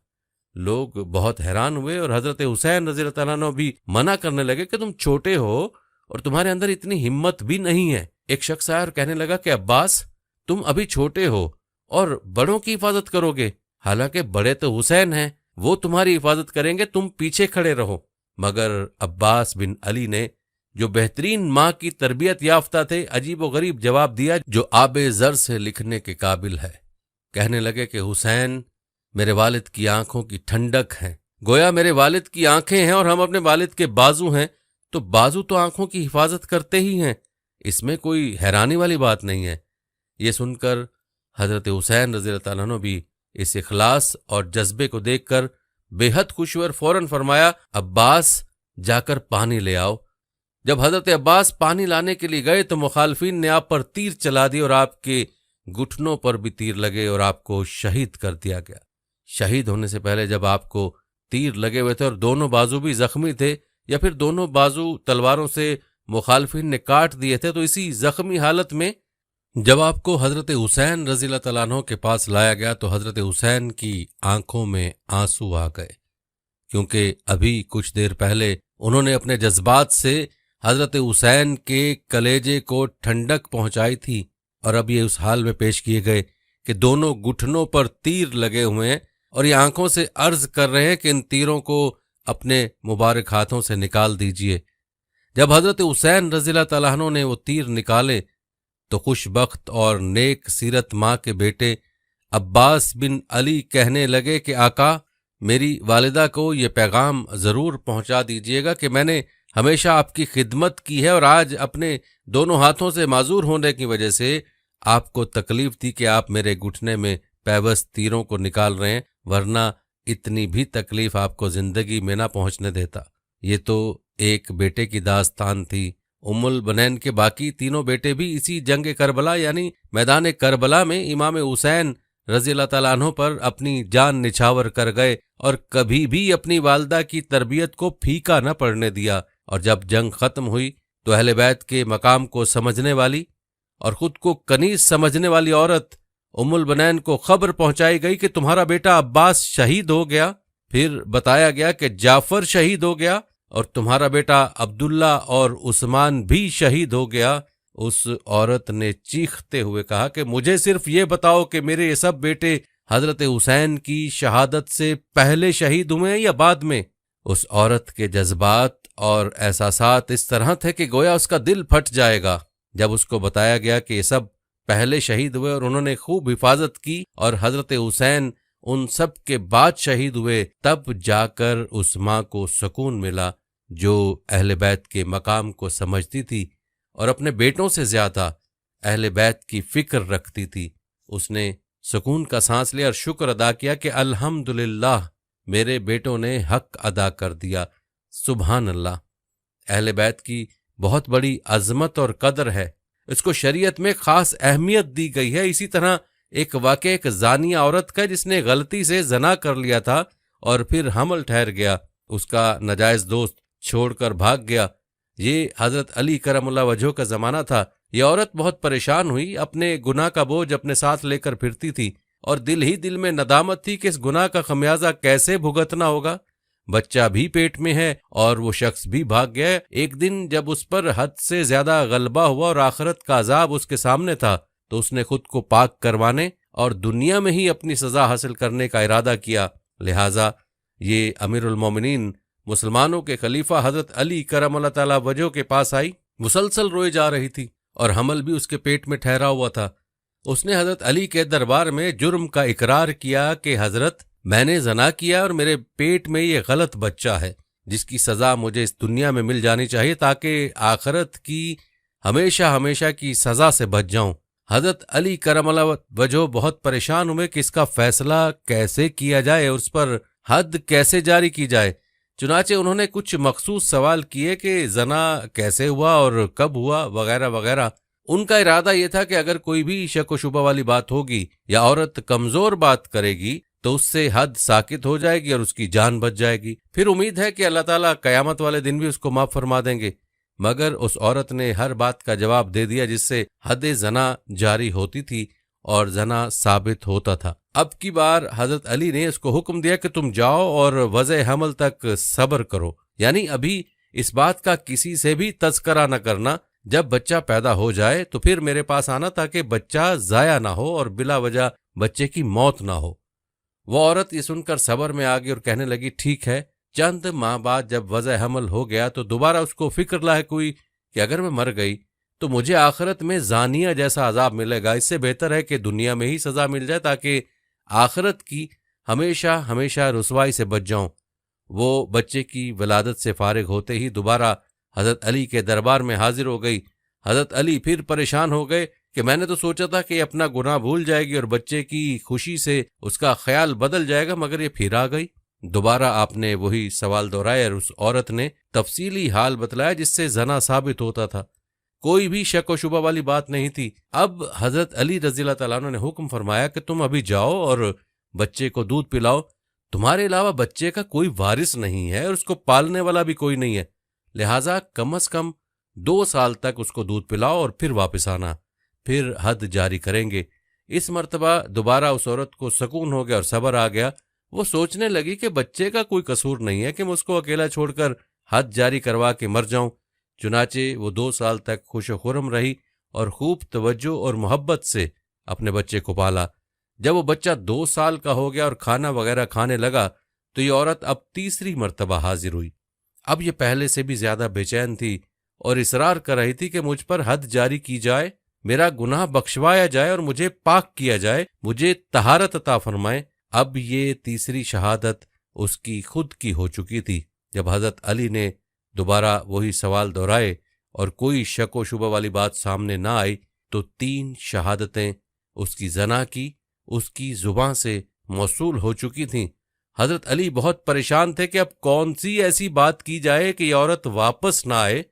لوگ بہت حیران ہوئے اور حضرت حسین رضی اللہ تعالیٰ عنہ بھی منع کرنے لگے کہ تم چھوٹے ہو اور تمہارے اندر اتنی ہمت بھی نہیں ہے۔ ایک شخص آیا اور کہنے لگا کہ عباس تم ابھی چھوٹے ہو اور بڑوں کی حفاظت کرو گے، حالانکہ بڑے تو حسین ہیں، وہ تمہاری حفاظت کریں گے، تم پیچھے کھڑے رہو۔ مگر عباس بن علی نے جو بہترین ماں کی تربیت یافتہ تھے عجیب و غریب جواب دیا جو آب زر سے لکھنے کے قابل ہے۔ کہنے لگے کہ حسین میرے والد کی آنکھوں کی ٹھنڈک ہیں، گویا میرے والد کی آنکھیں ہیں اور ہم اپنے والد کے بازو ہیں، تو بازو تو آنکھوں کی حفاظت کرتے ہی ہیں، اس میں کوئی حیرانی والی بات نہیں ہے۔ یہ سن کر حضرت حسین رضی اللہ تعالیٰ عنہ بھی اس اخلاص اور جذبے کو دیکھ کر بے حد خوش ہوئے اور فوراً فرمایا عباس جا کر پانی لے آؤ۔ جب حضرت عباس پانی لانے کے لیے گئے تو مخالفین نے آپ پر تیر چلا دی اور آپ کے گھٹنوں پر بھی تیر لگے اور آپ کو شہید کر دیا گیا۔ شہید ہونے سے پہلے جب آپ کو تیر لگے ہوئے تھے اور دونوں بازو بھی زخمی تھے یا پھر دونوں بازو تلواروں سے مخالفین نے کاٹ دیے تھے، تو اسی زخمی حالت میں جب آپ کو حضرت حسین رضی اللہ تعالیٰ عنہ کے پاس لایا گیا تو حضرت حسین کی آنکھوں میں آنسو آ گئے، کیونکہ ابھی کچھ دیر پہلے انہوں نے اپنے جذبات سے حضرت حسین کے کلیجے کو ٹھنڈک پہنچائی تھی، اور اب یہ اس حال میں پیش کیے گئے کہ دونوں گھٹنوں پر تیر لگے ہوئے ہیں اور یہ آنکھوں سے عرض کر رہے ہیں کہ ان تیروں کو اپنے مبارک ہاتھوں سے نکال دیجئے۔ جب حضرت حسین رضی اللہ تعالیٰ عنہ نے وہ تیر نکالے تو خوش بخت اور نیک سیرت ماں کے بیٹے عباس بن علی کہنے لگے کہ آقا، میری والدہ کو یہ پیغام ضرور پہنچا دیجئے گا کہ میں نے ہمیشہ آپ کی خدمت کی ہے اور آج اپنے دونوں ہاتھوں سے معذور ہونے کی وجہ سے آپ کو تکلیف تھی کہ آپ میرے گھٹنے میں پیوست تیروں کو نکال رہے ہیں، ورنہ اتنی بھی تکلیف آپ کو زندگی میں نہ پہنچنے دیتا۔ یہ تو ایک بیٹے کی داستان تھی۔ ام البنین کے باقی تینوں بیٹے بھی اسی جنگ کربلا یعنی میدان کربلا میں امام حسین رضی اللہ تعالیٰ عنہ پر اپنی جان نچھاور کر گئے اور کبھی بھی اپنی والدہ کی تربیت کو پھیکا نہ پڑنے دیا، اور جب جنگ ختم ہوئی تو اہل بیت کے مقام کو سمجھنے والی اور خود کو کنیز سمجھنے والی عورت ام البنین کو خبر پہنچائی گئی کہ تمہارا بیٹا عباس شہید ہو گیا، پھر بتایا گیا کہ جعفر شہید ہو گیا اور تمہارا بیٹا عبداللہ اور عثمان بھی شہید ہو گیا۔ اس عورت نے چیختے ہوئے کہا کہ مجھے صرف یہ بتاؤ کہ میرے یہ سب بیٹے حضرت حسین کی شہادت سے پہلے شہید ہوئے ہیں یا بعد میں؟ اس عورت کے جذبات اور احساسات اس طرح تھے کہ گویا اس کا دل پھٹ جائے گا۔ جب اس کو بتایا گیا کہ یہ سب پہلے شہید ہوئے اور انہوں نے خوب حفاظت کی اور حضرت حسین ان سب کے بعد شہید ہوئے، تب جا کر اس ماں کو سکون ملا جو اہل بیت کے مقام کو سمجھتی تھی اور اپنے بیٹوں سے زیادہ اہل بیت کی فکر رکھتی تھی۔ اس نے سکون کا سانس لیا اور شکر ادا کیا کہ الحمدللہ میرے بیٹوں نے حق ادا کر دیا۔ سبحان اللہ، اہل بیت کی بہت بڑی عظمت اور قدر ہے، اس کو شریعت میں خاص اہمیت دی گئی ہے۔ اسی طرح ایک واقعہ ایک زانیہ عورت کا جس نے غلطی سے زنا کر لیا تھا اور پھر حمل ٹھہر گیا، اس کا ناجائز دوست چھوڑ کر بھاگ گیا، یہ حضرت علی کرم اللہ وجہہ کا زمانہ تھا۔ یہ عورت بہت پریشان ہوئی، اپنے گناہ کا بوجھ اپنے ساتھ لے کر پھرتی تھی اور دل ہی دل میں ندامت تھی کہ اس گناہ کا خمیازہ کیسے بھگتنا ہوگا۔ بچہ بھی پیٹ میں ہے اور وہ شخص بھی بھاگ گیا۔ ایک دن جب اس پر حد سے زیادہ غلبہ ہوا اور آخرت کا عذاب اس کے سامنے تھا تو اس نے خود کو پاک کروانے اور دنیا میں ہی اپنی سزا حاصل کرنے کا ارادہ کیا۔ لہٰذا یہ امیر المومنین مسلمانوں کے خلیفہ حضرت علی کرم اللہ تعالی وجہہ کے پاس آئی، مسلسل روئے جا رہی تھی اور حمل بھی اس کے پیٹ میں ٹھہرا ہوا تھا۔ اس نے حضرت علی کے دربار میں جرم کا اقرار کیا کہ حضرت، میں نے زنا کیا اور میرے پیٹ میں یہ غلط بچہ ہے، جس کی سزا مجھے اس دنیا میں مل جانی چاہیے تاکہ آخرت کی ہمیشہ ہمیشہ کی سزا سے بچ جاؤں۔ حضرت علی کرم اللہ وجہہ بہت پریشان ہوئے کہ اس کا فیصلہ کیسے کیا جائے اور اس پر حد کیسے جاری کی جائے۔ چنانچہ انہوں نے کچھ مخصوص سوال کیے کہ زنا کیسے ہوا اور کب ہوا وغیرہ وغیرہ۔ ان کا ارادہ یہ تھا کہ اگر کوئی بھی شک و شبہ والی بات ہوگی یا عورت کمزور بات کرے گی تو اس سے حد ساکت ہو جائے گی اور اس کی جان بچ جائے گی، پھر امید ہے کہ اللہ تعالیٰ قیامت والے دن بھی اس کو معاف فرما دیں گے۔ مگر اس عورت نے ہر بات کا جواب دے دیا جس سے حد زنا جاری ہوتی تھی اور زنا ثابت ہوتا تھا۔ اب کی بار حضرت علی نے اس کو حکم دیا کہ تم جاؤ اور وضع حمل تک صبر کرو، یعنی ابھی اس بات کا کسی سے بھی تذکرہ نہ کرنا، جب بچہ پیدا ہو جائے تو پھر میرے پاس آنا تاکہ بچہ ضائع نہ ہو اور بلا وجہ بچے کی موت نہ ہو۔ وہ عورت یہ سن کر صبر میں آ گئی اور کہنے لگی ٹھیک ہے۔ چند ماہ بعد جب وضع حمل ہو گیا تو دوبارہ اس کو فکر لاحق ہوئی کہ اگر میں مر گئی تو مجھے آخرت میں زانیہ جیسا عذاب ملے گا، اس سے بہتر ہے کہ دنیا میں ہی سزا مل جائے تاکہ آخرت کی ہمیشہ ہمیشہ رسوائی سے بچ جاؤں۔ وہ بچے کی ولادت سے فارغ ہوتے ہی دوبارہ حضرت علی کے دربار میں حاضر ہو گئی۔ حضرت علی پھر پریشان ہو گئے کہ میں نے تو سوچا تھا کہ یہ اپنا گناہ بھول جائے گی اور بچے کی خوشی سے اس کا خیال بدل جائے گا، مگر یہ پھر آ گئی۔ دوبارہ آپ نے وہی سوال دہرائے اور اس عورت نے تفصیلی حال بتلایا جس سے زنا ثابت ہوتا تھا، کوئی بھی شک و شبہ والی بات نہیں تھی۔ اب حضرت علی رضی اللہ تعالیٰ عنہ نے حکم فرمایا کہ تم ابھی جاؤ اور بچے کو دودھ پلاؤ، تمہارے علاوہ بچے کا کوئی وارث نہیں ہے اور اس کو پالنے والا بھی کوئی نہیں ہے، لہٰذا کم از کم 2 سال تک اس کو دودھ پلاؤ اور پھر واپس آنا، پھر حد جاری کریں گے۔ اس مرتبہ دوبارہ اس عورت کو سکون ہو گیا اور صبر آ گیا۔ وہ سوچنے لگی کہ بچے کا کوئی قصور نہیں ہے کہ میں اس کو اکیلا چھوڑ کر حد جاری کروا کے مر جاؤں۔ چنانچہ وہ 2 سال تک خوش و خرم رہی اور خوب توجہ اور محبت سے اپنے بچے کو پالا۔ جب وہ بچہ 2 سال کا ہو گیا اور کھانا وغیرہ کھانے لگا تو یہ عورت اب تیسری مرتبہ حاضر ہوئی۔ اب یہ پہلے سے بھی زیادہ بے چین تھی اور اصرار کر رہی تھی کہ مجھ پر حد جاری کی جائے، میرا گناہ بخشوایا جائے اور مجھے پاک کیا جائے، مجھے طہارت عطا فرمائے۔ اب یہ تیسری شہادت اس کی خود کی ہو چکی تھی۔ جب حضرت علی نے دوبارہ وہی سوال دہرائے اور کوئی شک و شبہ والی بات سامنے نہ آئی تو 3 شہادتیں اس کی زنا کی اس کی زبان سے موصول ہو چکی تھیں۔ حضرت علی بہت پریشان تھے کہ اب کون سی ایسی بات کی جائے کہ یہ عورت واپس نہ آئے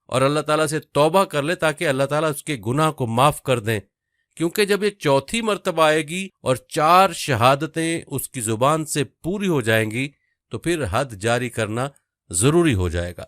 اور اللہ تعالیٰ سے توبہ کر لے تاکہ اللہ تعالیٰ اس کے گناہ کو معاف کر دیں، کیونکہ جب یہ چوتھی مرتبہ آئے گی اور 4 شہادتیں اس کی زبان سے پوری ہو جائیں گی تو پھر حد جاری کرنا ضروری ہو جائے گا۔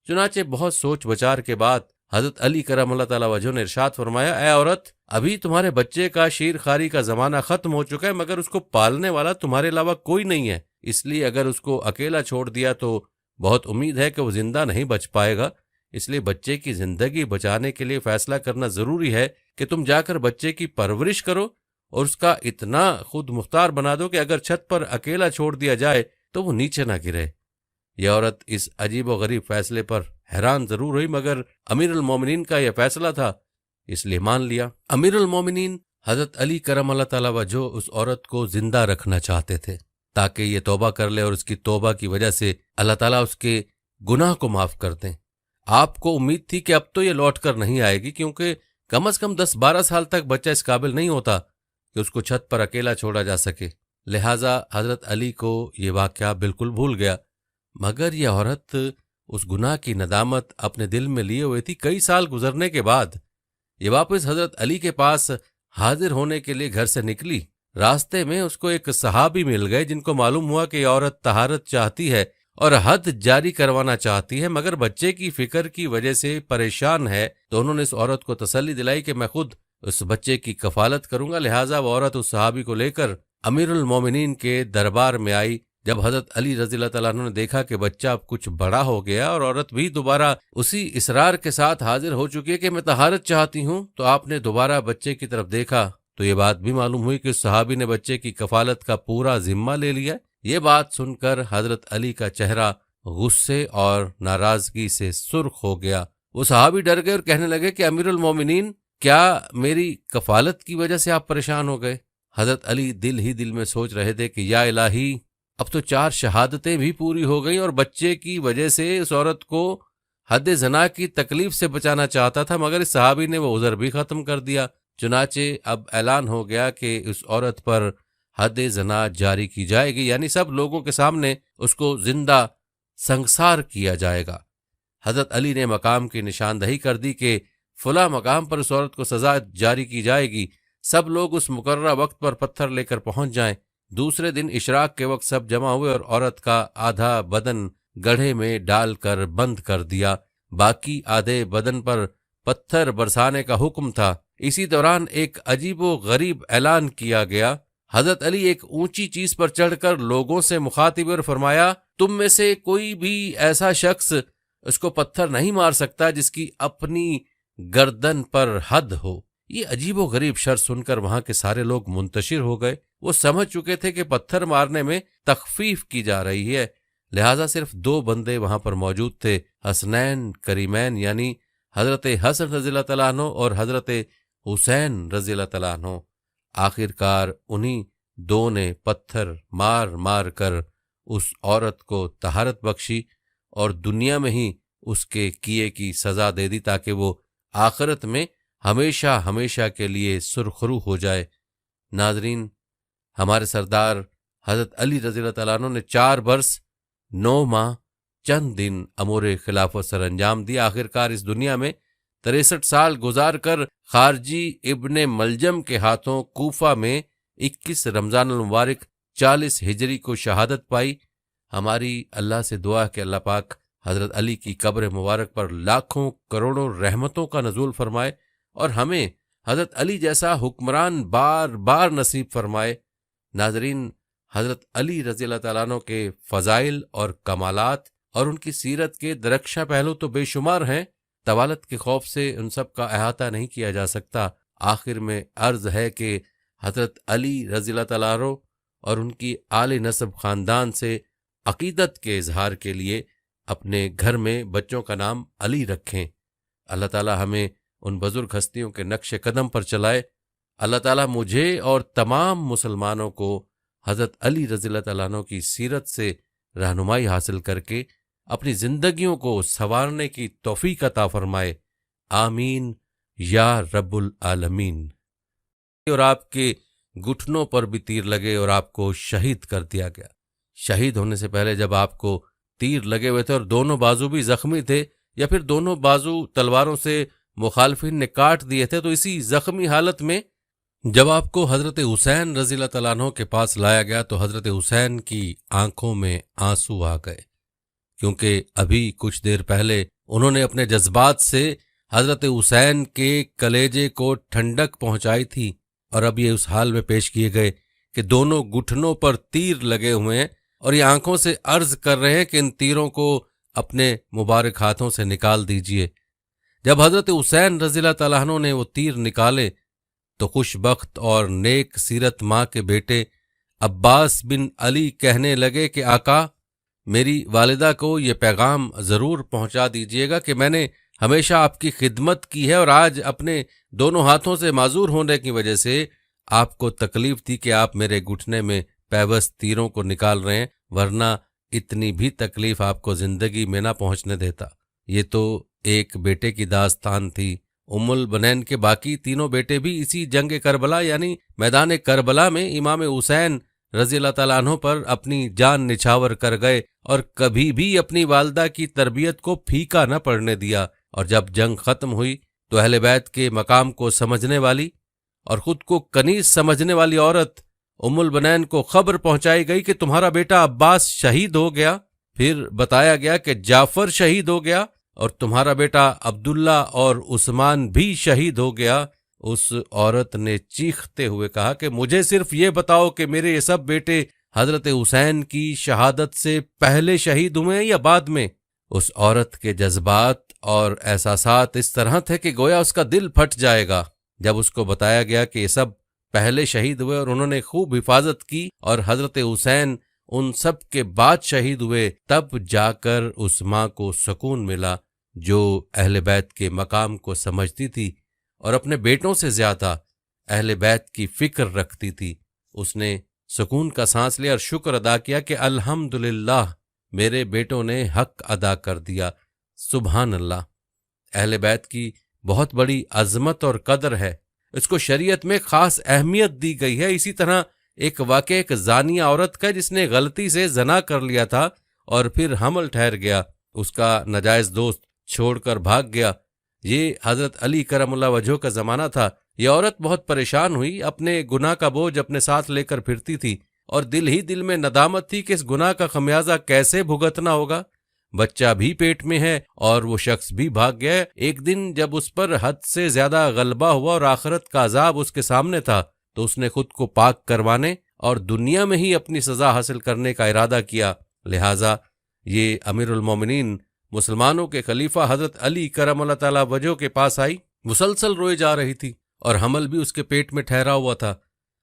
چنانچہ بہت سوچ بچار کے بعد حضرت علی کرم اللہ تعالیٰ وجہ نے ارشاد فرمایا، اے عورت، ابھی تمہارے بچے کا شیر خواری کا زمانہ ختم ہو چکا ہے، مگر اس کو پالنے والا تمہارے علاوہ کوئی نہیں ہے، اس لیے اگر اس کو اکیلا چھوڑ دیا تو بہت امید ہے کہ وہ زندہ نہیں بچ پائے گا، اس لیے بچے کی زندگی بچانے کے لیے فیصلہ کرنا ضروری ہے کہ تم جا کر بچے کی پرورش کرو اور اس کا اتنا خود مختار بنا دو کہ اگر چھت پر اکیلا چھوڑ دیا جائے تو وہ نیچے نہ گرے۔ یہ عورت اس عجیب و غریب فیصلے پر حیران ضرور ہوئی، مگر امیر المومنین کا یہ فیصلہ تھا اس لیے مان لیا۔ امیر المومنین حضرت علی کرم اللہ تعالیٰ وجہ اس عورت کو زندہ رکھنا چاہتے تھے تاکہ یہ توبہ کر لے اور اس کی توبہ کی وجہ سے اللہ تعالیٰ اس کے گناہ کو معاف کر دیں۔ آپ کو امید تھی کہ اب تو یہ لوٹ کر نہیں آئے گی، کیونکہ کم از کم 10-12 سال تک بچہ اس قابل نہیں ہوتا کہ اس کو چھت پر اکیلا چھوڑا جا سکے، لہٰذا حضرت علی کو یہ واقعہ بالکل بھول گیا۔ مگر یہ عورت اس گناہ کی ندامت اپنے دل میں لیے ہوئے تھی۔ کئی سال گزرنے کے بعد یہ واپس حضرت علی کے پاس حاضر ہونے کے لیے گھر سے نکلی۔ راستے میں اس کو ایک صحابی مل گئے جن کو معلوم ہوا کہ یہ عورت طہارت چاہتی ہے اور حد جاری کروانا چاہتی ہے، مگر بچے کی فکر کی وجہ سے پریشان ہے، تو انہوں نے اس عورت کو تسلی دلائی کہ میں خود اس بچے کی کفالت کروں گا۔ لہٰذا وہ عورت اس صحابی کو لے کر امیر المومنین کے دربار میں آئی۔ جب حضرت علی رضی اللہ تعالیٰ عنہ نے دیکھا کہ بچہ اب کچھ بڑا ہو گیا اور عورت بھی دوبارہ اسی اصرار کے ساتھ حاضر ہو چکی ہے کہ میں طہارت چاہتی ہوں، تو آپ نے دوبارہ بچے کی طرف دیکھا تو یہ بات بھی معلوم ہوئی کہ اس صحابی نے بچے کی کفالت کا پورا ذمہ لے لیا۔ یہ بات سن کر حضرت علی کا چہرہ غصے اور ناراضگی سے سرخ ہو گیا۔ وہ صحابی ڈر گئے اور کہنے لگے کہ امیر المومنین، کیا میری کفالت کی وجہ سے آپ پریشان ہو گئے؟ حضرت علی دل ہی دل میں سوچ رہے تھے کہ یا الہی، اب تو 4 شہادتیں بھی پوری ہو گئیں اور بچے کی وجہ سے اس عورت کو حد زنا کی تکلیف سے بچانا چاہتا تھا، مگر اس صحابی نے وہ عذر بھی ختم کر دیا۔ چنانچہ اب اعلان ہو گیا کہ اس عورت پر حد زنا جاری کی جائے گی، یعنی سب لوگوں کے سامنے اس کو زندہ سنگسار کیا جائے گا۔ حضرت علی نے مقام کی نشاندہی کر دی کہ فلاں مقام پر اس عورت کو سزا جاری کی جائے گی، سب لوگ اس مقررہ وقت پر پتھر لے کر پہنچ جائیں۔ دوسرے دن اشراق کے وقت سب جمع ہوئے اور عورت کا آدھا بدن گڑھے میں ڈال کر بند کر دیا، باقی آدھے بدن پر پتھر برسانے کا حکم تھا۔ اسی دوران ایک عجیب و غریب اعلان کیا گیا۔ حضرت علی ایک اونچی چیز پر چڑھ کر لوگوں سے مخاطب اور فرمایا، تم میں سے کوئی بھی ایسا شخص اس کو پتھر نہیں مار سکتا جس کی اپنی گردن پر حد ہو۔ یہ عجیب و غریب شرط سن کر وہاں کے سارے لوگ منتشر ہو گئے۔ وہ سمجھ چکے تھے کہ پتھر مارنے میں تخفیف کی جا رہی ہے، لہٰذا صرف 2 بندے وہاں پر موجود تھے، حسنین کریمین، یعنی حضرت حسن رضی اللہ تعالیٰ عنہ اور حضرت حسین رضی اللہ تعالیٰ عنہ۔ آخر کار انہی 2 نے پتھر مار مار کر اس عورت کو طہارت بخشی اور دنیا میں ہی اس کے کیے کی سزا دے دی تاکہ وہ آخرت میں ہمیشہ ہمیشہ کے لیے سرخرو ہو جائے۔ ناظرین، ہمارے سردار حضرت علی رضی اللہ تعالیٰ عنہ نے 4 برس 9 ماہ چند دن امور خلافت سر انجام دیا۔ آخر کار اس دنیا میں 63 سال گزار کر خارجی ابن ملجم کے ہاتھوں کوفہ میں 21 رمضان المبارک 40 ہجری کو شہادت پائی۔ ہماری اللہ سے دعا کہ اللہ پاک حضرت علی کی قبر مبارک پر لاکھوں کروڑوں رحمتوں کا نزول فرمائے اور ہمیں حضرت علی جیسا حکمران بار بار نصیب فرمائے۔ ناظرین، حضرت علی رضی اللہ تعالیٰ عنہ کے فضائل اور کمالات اور ان کی سیرت کے درخشاں پہلو تو بے شمار ہیں، طوالت کے خوف سے ان سب کا احاطہ نہیں کیا جا سکتا۔ آخر میں عرض ہے کہ حضرت علی رضی اللہ تعالیٰ عنہ اور ان کی آل نسب خاندان سے عقیدت کے اظہار کے لیے اپنے گھر میں بچوں کا نام علی رکھیں۔ اللہ تعالیٰ ہمیں ان بزرگ ہستیوں کے نقش قدم پر چلائے۔ اللہ تعالیٰ مجھے اور تمام مسلمانوں کو حضرت علی رضی اللہ تعالیٰ عنہ کی سیرت سے رہنمائی حاصل کر کے اپنی زندگیوں کو سنوارنے کی توفیق عطا فرمائے، آمین یا رب العالمین۔ اور آپ کے گھٹنوں پر بھی تیر لگے اور آپ کو شہید کر دیا گیا۔ شہید ہونے سے پہلے جب آپ کو تیر لگے ہوئے تھے اور دونوں بازو بھی زخمی تھے، یا پھر دونوں بازو تلواروں سے مخالفین نے کاٹ دیے تھے، تو اسی زخمی حالت میں جب آپ کو حضرت حسین رضی اللہ تعالیٰ عنہ کے پاس لایا گیا تو حضرت حسین کی آنکھوں میں آنسو آ گئے، کیونکہ ابھی کچھ دیر پہلے انہوں نے اپنے جذبات سے حضرت حسین کے کلیجے کو ٹھنڈک پہنچائی تھی، اور اب یہ اس حال میں پیش کیے گئے کہ دونوں گھٹنوں پر تیر لگے ہوئے ہیں اور یہ آنکھوں سے عرض کر رہے ہیں کہ ان تیروں کو اپنے مبارک ہاتھوں سے نکال دیجئے۔ جب حضرت حسین رضی اللہ تعالیٰ عنہ نے وہ تیر نکالے تو خوش بخت اور نیک سیرت ماں کے بیٹے عباس بن علی کہنے لگے کہ آقا، میری والدہ کو یہ پیغام ضرور پہنچا دیجئے گا کہ میں نے ہمیشہ آپ کی خدمت کی ہے اور آج اپنے دونوں ہاتھوں سے معذور ہونے کی وجہ سے آپ کو تکلیف تھی کہ آپ میرے گھٹنے میں پیوست تیروں کو نکال رہے ہیں، ورنہ اتنی بھی تکلیف آپ کو زندگی میں نہ پہنچنے دیتا۔ یہ تو ایک بیٹے کی داستان تھی۔ ام البنین کے باقی تینوں بیٹے بھی اسی جنگ کربلا یعنی میدان کربلا میں امام حسین رضی اللہ تعالیٰ عنہ پر اپنی جان نچھاور کر گئے اور کبھی بھی اپنی والدہ کی تربیت کو پھیکا نہ پڑنے دیا۔ اور جب جنگ ختم ہوئی تو اہل بیت کے مقام کو سمجھنے والی اور خود کو کنیز سمجھنے والی عورت ام البنین کو خبر پہنچائی گئی کہ تمہارا بیٹا عباس شہید ہو گیا۔ پھر بتایا گیا کہ جعفر شہید ہو گیا اور تمہارا بیٹا عبداللہ اور عثمان بھی شہید ہو گیا۔ اس عورت نے چیختے ہوئے کہا کہ مجھے صرف یہ بتاؤ کہ میرے یہ سب بیٹے حضرت حسین کی شہادت سے پہلے شہید ہوئے ہیں یا بعد میں؟ اس عورت کے جذبات اور احساسات اس طرح تھے کہ گویا اس کا دل پھٹ جائے گا۔ جب اس کو بتایا گیا کہ یہ سب پہلے شہید ہوئے اور انہوں نے خوب حفاظت کی اور حضرت حسین ان سب کے بعد شہید ہوئے، تب جا کر اس ماں کو سکون ملا جو اہل بیت کے مقام کو سمجھتی تھی اور اپنے بیٹوں سے زیادہ اہل بیت کی فکر رکھتی تھی۔ اس نے سکون کا سانس لیا اور شکر ادا کیا کہ الحمدللہ میرے بیٹوں نے حق ادا کر دیا۔ سبحان اللہ، اہل بیت کی بہت بڑی عظمت اور قدر ہے، اس کو شریعت میں خاص اہمیت دی گئی ہے۔ اسی طرح ایک واقعہ ایک زانیہ عورت کا جس نے غلطی سے زنا کر لیا تھا اور پھر حمل ٹھہر گیا، اس کا ناجائز دوست چھوڑ کر بھاگ گیا۔ یہ حضرت علی کرم اللہ وجہہ کا زمانہ تھا۔ یہ عورت بہت پریشان ہوئی، اپنے گناہ کا بوجھ اپنے ساتھ لے کر پھرتی تھی اور دل ہی دل میں ندامت تھی کہ اس گناہ کا خمیازہ کیسے بھگتنا ہوگا۔ بچہ بھی پیٹ میں ہے اور وہ شخص بھی بھاگ گیا۔ ایک دن جب اس پر حد سے زیادہ غلبہ ہوا اور آخرت کا عذاب اس کے سامنے تھا تو اس نے خود کو پاک کروانے اور دنیا میں ہی اپنی سزا حاصل کرنے کا ارادہ کیا۔ لہٰذا یہ امیر المومنین مسلمانوں کے خلیفہ حضرت علی کرم اللہ تعالی وجہہ کے پاس آئی، مسلسل روئے جا رہی تھی اور حمل بھی اس کے پیٹ میں ٹھہرا ہوا تھا۔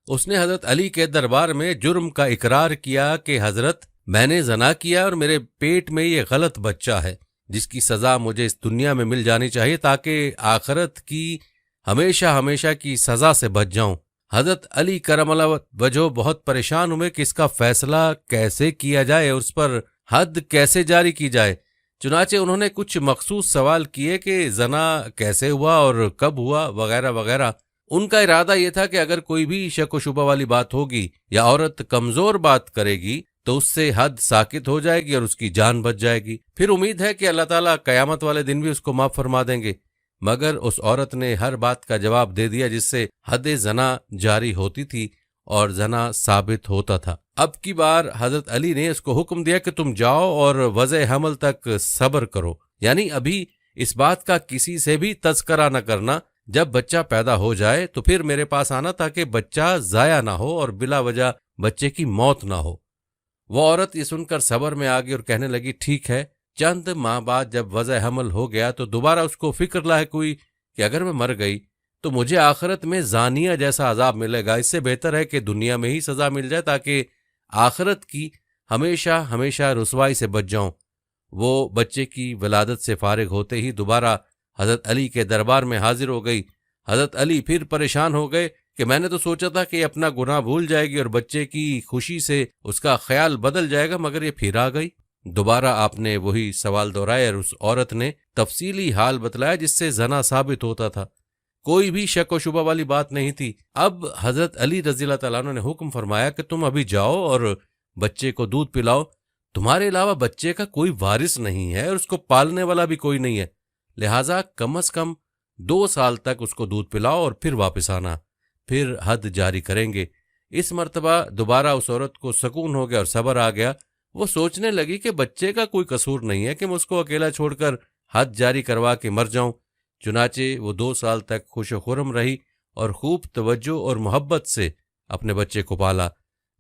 اس نے حضرت علی کے دربار میں جرم کا اقرار کیا کہ حضرت میں نے زنا کیا اور میرے پیٹ میں یہ غلط بچہ ہے جس کی سزا مجھے اس دنیا میں مل جانی چاہیے تاکہ آخرت کی ہمیشہ ہمیشہ کی سزا سے بچ جاؤں۔ حضرت علی کرم اللہ وجہہ بہت پریشان ہوئے کہ اس کا فیصلہ کیسے کیا جائے، اس پر حد کیسے جاری کی جائے۔ چنانچہ انہوں نے کچھ مخصوص سوال کیے کہ زنا کیسے ہوا اور کب ہوا وغیرہ وغیرہ۔ ان کا ارادہ یہ تھا کہ اگر کوئی بھی شک و شبہ والی بات ہوگی یا عورت کمزور بات کرے گی تو اس سے حد ساکت ہو جائے گی اور اس کی جان بچ جائے گی، پھر امید ہے کہ اللہ تعالیٰ قیامت والے دن بھی اس کو معاف فرما دیں گے۔ مگر اس عورت نے ہر بات کا جواب دے دیا جس سے حد زنا جاری ہوتی تھی اور زنا ثابت ہوتا تھا۔ اب کی بار حضرت علی نے اس کو حکم دیا کہ تم جاؤ اور وضع حمل تک صبر کرو، یعنی ابھی اس بات کا کسی سے بھی تذکرہ نہ کرنا، جب بچہ پیدا ہو جائے تو پھر میرے پاس آنا تاکہ بچہ ضائع نہ ہو اور بلا وجہ بچے کی موت نہ ہو۔ وہ عورت یہ سن کر صبر میں آ گئی اور کہنے لگی ٹھیک ہے۔ چند ماہ بعد جب وضع حمل ہو گیا تو دوبارہ اس کو فکر لاحق ہوئی کہ اگر میں مر گئی تو مجھے آخرت میں زانیہ جیسا عذاب ملے گا، اس سے بہتر ہے کہ دنیا میں ہی سزا مل جائے تاکہ آخرت کی ہمیشہ ہمیشہ رسوائی سے بچ جاؤں۔ وہ بچے کی ولادت سے فارغ ہوتے ہی دوبارہ حضرت علی کے دربار میں حاضر ہو گئی۔ حضرت علی پھر پریشان ہو گئے کہ میں نے تو سوچا تھا کہ یہ اپنا گناہ بھول جائے گی اور بچے کی خوشی سے اس کا خیال بدل جائے گا، مگر یہ پھر آ گئی۔ دوبارہ آپ نے وہی سوال دہرائے اور اس عورت نے تفصیلی حال بتلایا جس سے زنا ثابت ہوتا تھا، کوئی بھی شک و شبہ والی بات نہیں تھی۔ اب حضرت علی رضی اللہ تعالیٰ عنہ نے حکم فرمایا کہ تم ابھی جاؤ اور بچے کو دودھ پلاؤ، تمہارے علاوہ بچے کا کوئی وارث نہیں ہے اور اس کو پالنے والا بھی کوئی نہیں ہے، لہٰذا کم از کم 2 سال تک اس کو دودھ پلاؤ اور پھر واپس آنا، پھر حد جاری کریں گے۔ اس مرتبہ دوبارہ اس عورت کو سکون ہو گیا اور صبر آ گیا۔ وہ سوچنے لگی کہ بچے کا کوئی قصور نہیں ہے کہ میں اس کو اکیلا چھوڑ کر حد جاری کروا کے مر جاؤں۔ چنانچہ وہ 2 سال تک خوش و خرم رہی اور خوب توجہ اور محبت سے اپنے بچے کو پالا۔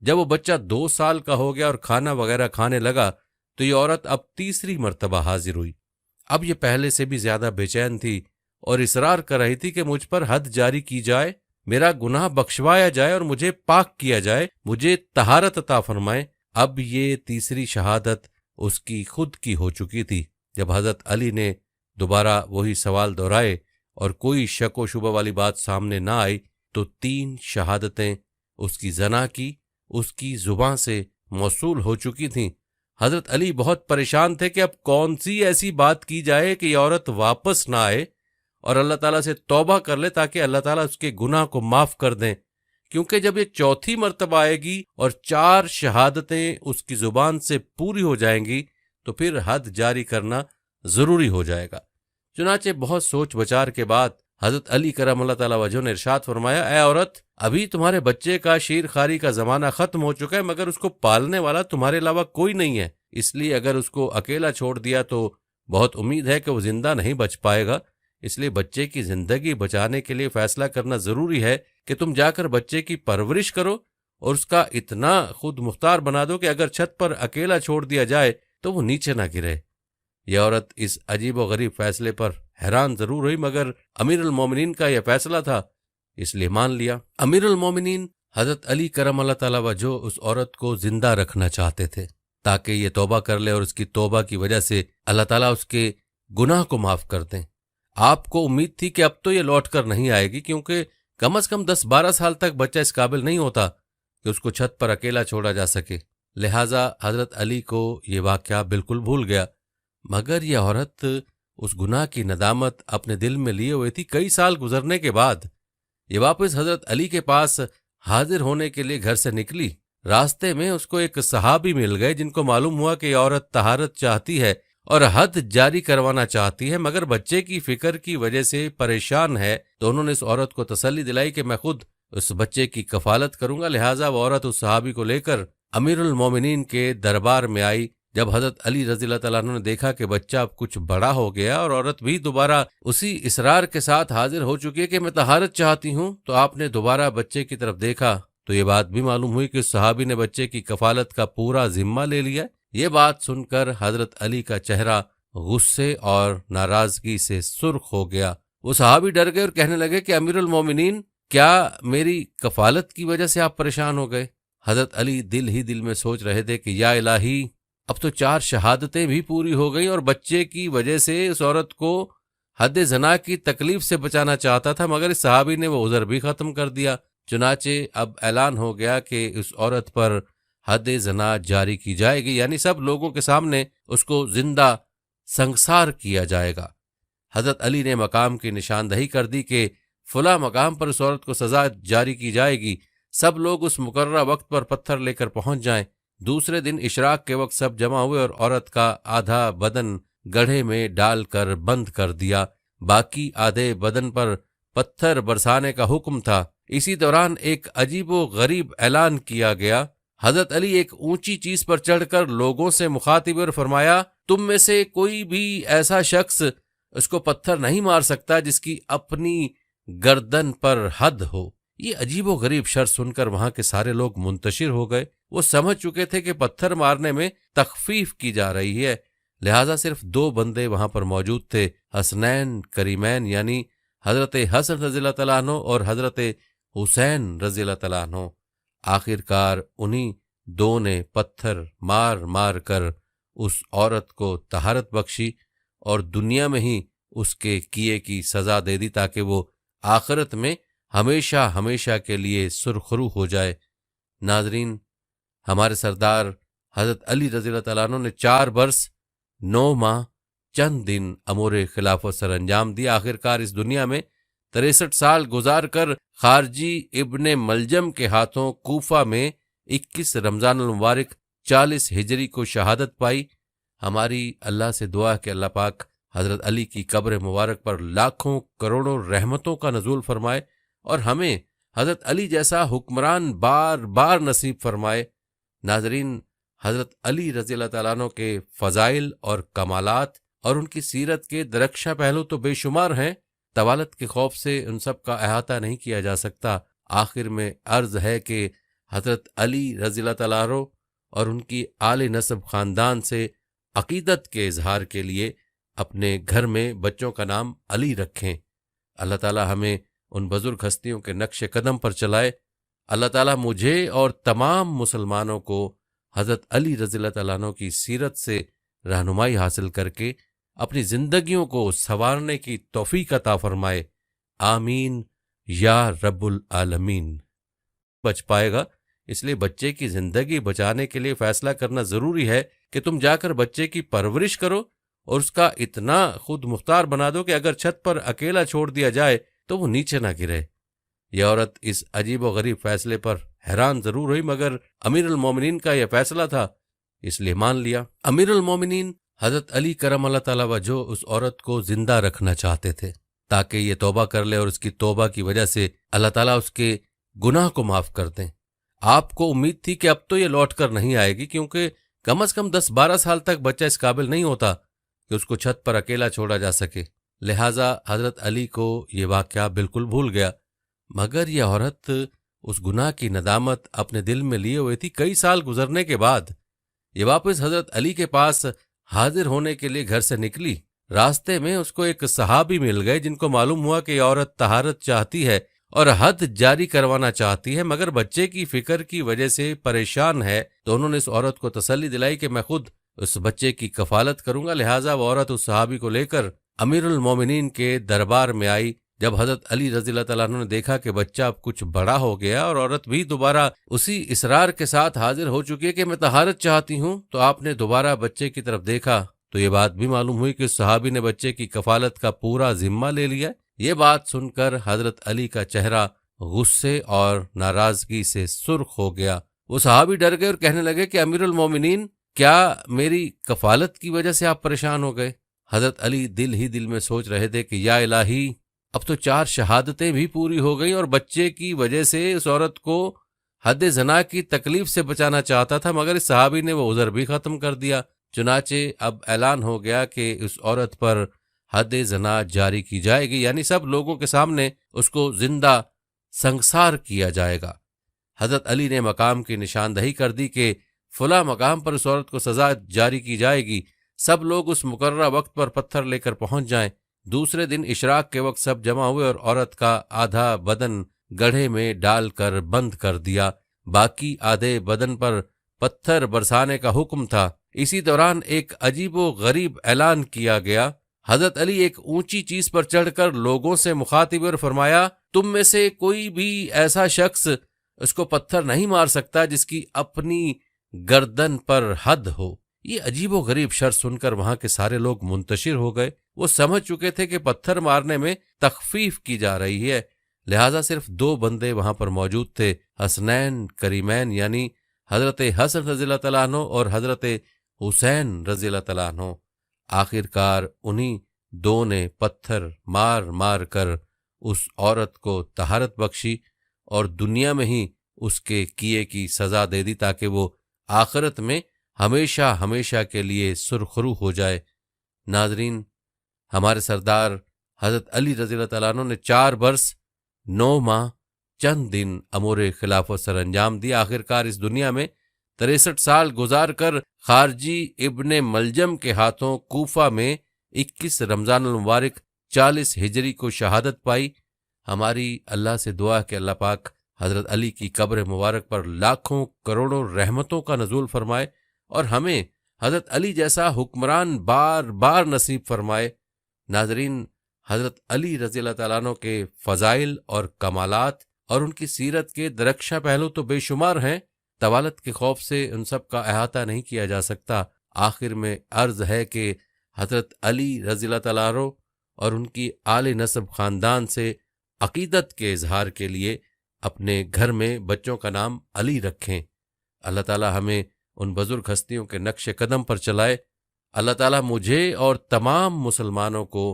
جب وہ بچہ 2 سال کا ہو گیا اور کھانا وغیرہ کھانے لگا تو یہ عورت اب تیسری مرتبہ حاضر ہوئی۔ اب یہ پہلے سے بھی زیادہ بے چین تھی اور اصرار کر رہی تھی کہ مجھ پر حد جاری کی جائے، میرا گناہ بخشوایا جائے اور مجھے پاک کیا جائے، مجھے طہارت عطا فرمائے۔ اب یہ تیسری شہادت اس کی خود کی ہو چکی تھی۔ جب حضرت علی نے دوبارہ وہی سوال دہرائے اور کوئی شک و شبہ والی بات سامنے نہ آئی تو 3 شہادتیں اس کی زنا کی اس کی زبان سے موصول ہو چکی تھیں۔ حضرت علی بہت پریشان تھے کہ اب کون سی ایسی بات کی جائے کہ یہ عورت واپس نہ آئے اور اللہ تعالیٰ سے توبہ کر لے تاکہ اللہ تعالیٰ اس کے گناہ کو معاف کر دیں، کیونکہ جب یہ 4تھی مرتبہ آئے گی اور 4 شہادتیں اس کی زبان سے پوری ہو جائیں گی تو پھر حد جاری کرنا ضروری ہو جائے گا۔ چنانچہ بہت سوچ بچار کے بعد حضرت علی کرم اللہ تعالیٰ وجہ نے ارشاد فرمایا، اے عورت، ابھی تمہارے بچے کا شیر خاری کا زمانہ ختم ہو چکا ہے، مگر اس کو پالنے والا تمہارے علاوہ کوئی نہیں ہے، اس لیے اگر اس کو اکیلا چھوڑ دیا تو بہت امید ہے کہ وہ زندہ نہیں بچ پائے گا، اس لیے بچے کی زندگی بچانے کے لیے فیصلہ کرنا ضروری ہے کہ تم جا کر بچے کی پرورش کرو اور اس کا اتنا خود مختار بنا دو کہ اگر چھت پر اکیلا چھوڑ دیا جائے تو وہ نیچے نہ گرے۔ یہ عورت اس عجیب و غریب فیصلے پر حیران ضرور ہوئی، مگر امیر المومنین کا یہ فیصلہ تھا اس لیے مان لیا۔ امیر المومنین حضرت علی کرم اللہ تعالیٰ وجہ اس عورت کو زندہ رکھنا چاہتے تھے تاکہ یہ توبہ کر لے اور اس کی توبہ کی وجہ سے اللہ تعالیٰ اس کے گناہ کو معاف کر دیں۔ آپ کو امید تھی کہ اب تو یہ لوٹ کر نہیں آئے گی، کیونکہ کم از کم 10-12 سال تک بچہ اس قابل نہیں ہوتا کہ اس کو چھت پر اکیلا چھوڑا جا سکے، لہٰذا حضرت علی کو یہ واقعہ بالکل بھول گیا۔ مگر یہ عورت اس گناہ کی ندامت اپنے دل میں لیے ہوئے تھی۔ کئی سال گزرنے کے بعد یہ واپس حضرت علی کے پاس حاضر ہونے کے لیے گھر سے نکلی۔ راستے میں اس کو ایک صحابی مل گئے جن کو معلوم ہوا کہ یہ عورت طہارت چاہتی ہے اور حد جاری کروانا چاہتی ہے، مگر بچے کی فکر کی وجہ سے پریشان ہے، تو انہوں نے اس عورت کو تسلی دلائی کہ میں خود اس بچے کی کفالت کروں گا۔ لہٰذا وہ عورت اس صحابی کو لے کر امیر المومنین کے دربار میں آئی۔ جب حضرت علی رضی اللہ تعالیٰ عنہ نے دیکھا کہ بچہ اب کچھ بڑا ہو گیا اور عورت بھی دوبارہ اسی اصرار کے ساتھ حاضر ہو چکی ہے کہ میں طہارت چاہتی ہوں، تو آپ نے دوبارہ بچے کی طرف دیکھا تو یہ بات بھی معلوم ہوئی کہ اس صحابی نے بچے کی کفالت کا پورا ذمہ لے لیا۔ یہ بات سن کر حضرت علی کا چہرہ غصے اور ناراضگی سے سرخ ہو گیا۔ وہ صحابی ڈر گئے اور کہنے لگے کہ امیر المومنین، کیا میری کفالت کی وجہ سے آپ پریشان ہو گئے؟ حضرت علی دل ہی دل میں سوچ رہے تھے کہ یا الہی، اب تو 4 شہادتیں بھی پوری ہو گئیں اور بچے کی وجہ سے اس عورت کو حد زنا کی تکلیف سے بچانا چاہتا تھا، مگر اس صحابی نے وہ عذر بھی ختم کر دیا۔ چنانچہ اب اعلان ہو گیا کہ اس عورت پر حد زنا جاری کی جائے گی، یعنی سب لوگوں کے سامنے اس کو زندہ سنگسار کیا جائے گا۔ حضرت علی نے مقام کی نشاندہی کر دی کہ فلاں مقام پر اس عورت کو سزا جاری کی جائے گی، سب لوگ اس مقررہ وقت پر پتھر لے کر پہنچ جائیں۔ دوسرے دن اشراق کے وقت سب جمع ہوئے اور عورت کا آدھا بدن گڑھے میں ڈال کر بند کر دیا، باقی آدھے بدن پر پتھر برسانے کا حکم تھا۔ اسی دوران ایک عجیب و غریب اعلان کیا گیا۔ حضرت علی ایک اونچی چیز پر چڑھ کر لوگوں سے مخاطب اور فرمایا، تم میں سے کوئی بھی ایسا شخص اس کو پتھر نہیں مار سکتا جس کی اپنی گردن پر حد ہو۔ یہ عجیب و غریب شرط سن کر وہاں کے سارے لوگ منتشر ہو گئے۔ وہ سمجھ چکے تھے کہ پتھر مارنے میں تخفیف کی جا رہی ہے، لہٰذا صرف 2 بندے وہاں پر موجود تھے، حسنین کریمین، یعنی حضرت حسن رضی اللہ تعالیٰ عنہ اور حضرت حسین رضی اللہ تعالیٰ عنہ۔ آخر کار انہی 2 نے پتھر مار مار کر اس عورت کو طہارت بخشی اور دنیا میں ہی اس کے کیے کی سزا دے دی تاکہ وہ آخرت میں ہمیشہ ہمیشہ کے لیے سرخرو ہو جائے۔ ناظرین، ہمارے سردار حضرت علی رضی اللہ تعالیٰ عنہ نے 4 برس 9 ماہ چند دن امور خلافت سر انجام دیا۔ آخر کار اس دنیا میں 63 سال گزار کر خارجی ابن ملجم کے ہاتھوں کوفہ میں 21 رمضان المبارک 40 ہجری کو شہادت پائی۔ ہماری اللہ سے دعا ہے کہ اللہ پاک حضرت علی کی قبر مبارک پر لاکھوں کروڑوں رحمتوں کا نزول فرمائے اور ہمیں حضرت علی جیسا حکمران بار بار نصیب فرمائے۔ ناظرین، حضرت علی رضی اللہ تعالیٰ عنہ کے فضائل اور کمالات اور ان کی سیرت کے درخشاں پہلو تو بے شمار ہیں، طوالت کے خوف سے ان سب کا احاطہ نہیں کیا جا سکتا۔ آخر میں عرض ہے کہ حضرت علی رضی اللہ تعالیٰ عنہ اور ان کی آل نسب خاندان سے عقیدت کے اظہار کے لیے اپنے گھر میں بچوں کا نام علی رکھیں۔ اللہ تعالیٰ ہمیں ان بزرگ ہستیوں کے نقش قدم پر چلائے۔ اللہ تعالیٰ مجھے اور تمام مسلمانوں کو حضرت علی رضی اللہ تعالیٰ عنہ کی سیرت سے رہنمائی حاصل کر کے اپنی زندگیوں کو سنوارنے کی توفیق عطا فرمائے، آمین یا رب العالمین۔ بچ پائے گا، اس لیے بچے کی زندگی بچانے کے لیے فیصلہ کرنا ضروری ہے کہ تم جا کر بچے کی پرورش کرو اور اس کا اتنا خود مختار بنا دو کہ اگر چھت پر اکیلا چھوڑ دیا جائے تو وہ نیچے نہ گرے۔ یہ عورت اس عجیب و غریب فیصلے پر حیران ضرور ہوئی، مگر امیر المومنین کا یہ فیصلہ تھا اس لیے مان لیا۔ امیر المومنین حضرت علی کرم اللہ تعالیٰ وجہ اس عورت کو زندہ رکھنا چاہتے تھے تاکہ یہ توبہ کر لے اور اس کی توبہ کی وجہ سے اللہ تعالیٰ اس کے گناہ کو معاف کر دیں۔ آپ کو امید تھی کہ اب تو یہ لوٹ کر نہیں آئے گی، کیونکہ کم از کم 10-12 سال تک بچہ اس قابل نہیں ہوتا کہ اس کو چھت پر اکیلا چھوڑا جا سکے۔ لہٰذا حضرت علی کو یہ واقعہ بالکل بھول گیا، مگر یہ عورت اس گناہ کی ندامت اپنے دل میں لیے ہوئے تھی۔ کئی سال گزرنے کے بعد یہ واپس حضرت علی کے پاس حاضر ہونے کے لیے گھر سے نکلی۔ راستے میں اس کو ایک صحابی مل گئے جن کو معلوم ہوا کہ یہ عورت طہارت چاہتی ہے اور حد جاری کروانا چاہتی ہے، مگر بچے کی فکر کی وجہ سے پریشان ہے۔ تو انہوں نے اس عورت کو تسلی دلائی کہ میں خود اس بچے کی کفالت کروں گا۔ لہٰذا وہ عورت اس صحابی کو لے کر امیر المومنین کے دربار میں آئی۔ جب حضرت علی رضی اللہ تعالیٰ عنہ نے دیکھا کہ بچہ اب کچھ بڑا ہو گیا اور عورت بھی دوبارہ اسی اصرار کے ساتھ حاضر ہو چکی ہے کہ میں طہارت چاہتی ہوں، تو آپ نے دوبارہ بچے کی طرف دیکھا تو یہ بات بھی معلوم ہوئی کہ صحابی نے بچے کی کفالت کا پورا ذمہ لے لیا۔ یہ بات سن کر حضرت علی کا چہرہ غصے اور ناراضگی سے سرخ ہو گیا۔ وہ صحابی ڈر گئے اور کہنے لگے کہ امیر المومنین، کیا میری کفالت کی وجہ سے آپ پریشان ہو گئے؟ حضرت علی دل ہی دل میں سوچ رہے تھے کہ یا الہی، اب تو 4 شہادتیں بھی پوری ہو گئیں اور بچے کی وجہ سے اس عورت کو حد زنا کی تکلیف سے بچانا چاہتا تھا، مگر اس صحابی نے وہ عذر بھی ختم کر دیا۔ چنانچہ اب اعلان ہو گیا کہ اس عورت پر حد زنا جاری کی جائے گی، یعنی سب لوگوں کے سامنے اس کو زندہ سنگسار کیا جائے گا۔ حضرت علی نے مقام کی نشاندہی کر دی کہ فلاں مقام پر اس عورت کو سزا جاری کی جائے گی، سب لوگ اس مقررہ وقت پر پتھر لے کر پہنچ جائیں۔ دوسرے دن اشراق کے وقت سب جمع ہوئے اور عورت کا آدھا بدن گڑھے میں ڈال کر بند کر دیا، باقی آدھے بدن پر پتھر برسانے کا حکم تھا۔ اسی دوران ایک عجیب و غریب اعلان کیا گیا۔ حضرت علی ایک اونچی چیز پر چڑھ کر لوگوں سے مخاطب اور فرمایا، تم میں سے کوئی بھی ایسا شخص اس کو پتھر نہیں مار سکتا جس کی اپنی گردن پر حد ہو۔ یہ عجیب و غریب شرط سن کر وہاں کے سارے لوگ منتشر ہو گئے۔ وہ سمجھ چکے تھے کہ پتھر مارنے میں تخفیف کی جا رہی ہے، لہٰذا صرف 2 بندے وہاں پر موجود تھے، حسنین کریمین، یعنی حضرت حسن رضی اللہ تعالیٰ عنہ اور حضرت حسین رضی اللہ تعالیٰ عنہ۔ آخر کار انہی 2 نے پتھر مار مار کر اس عورت کو طہارت بخشی اور دنیا میں ہی اس کے کیے کی سزا دے دی تاکہ وہ آخرت میں ہمیشہ ہمیشہ کے لیے سرخرو ہو جائے۔ ناظرین، ہمارے سردار حضرت علی رضی اللہ تعالیٰ عنہ نے 4 برس 9 ماہ چند دن امور خلافت سر انجام دیا۔ آخر کار اس دنیا میں 63 سال گزار کر خارجی ابن ملجم کے ہاتھوں کوفہ میں 21 رمضان المبارک 40 ہجری کو شہادت پائی۔ ہماری اللہ سے دعا کہ اللہ پاک حضرت علی کی قبر مبارک پر لاکھوں کروڑوں رحمتوں کا نزول فرمائے اور ہمیں حضرت علی جیسا حکمران بار بار نصیب فرمائے۔ ناظرین، حضرت علی رضی اللہ تعالیٰ عنہ کے فضائل اور کمالات اور ان کی سیرت کے درخشاں پہلو تو بے شمار ہیں، طوالت کے خوف سے ان سب کا احاطہ نہیں کیا جا سکتا۔ آخر میں عرض ہے کہ حضرت علی رضی اللہ تعالیٰ عنہ اور ان کی آل نسب خاندان سے عقیدت کے اظہار کے لیے اپنے گھر میں بچوں کا نام علی رکھیں۔ اللہ تعالیٰ ہمیں ان بزرگ ہستیوں کے نقش قدم پر چلائے۔ اللہ تعالیٰ مجھے اور تمام مسلمانوں کو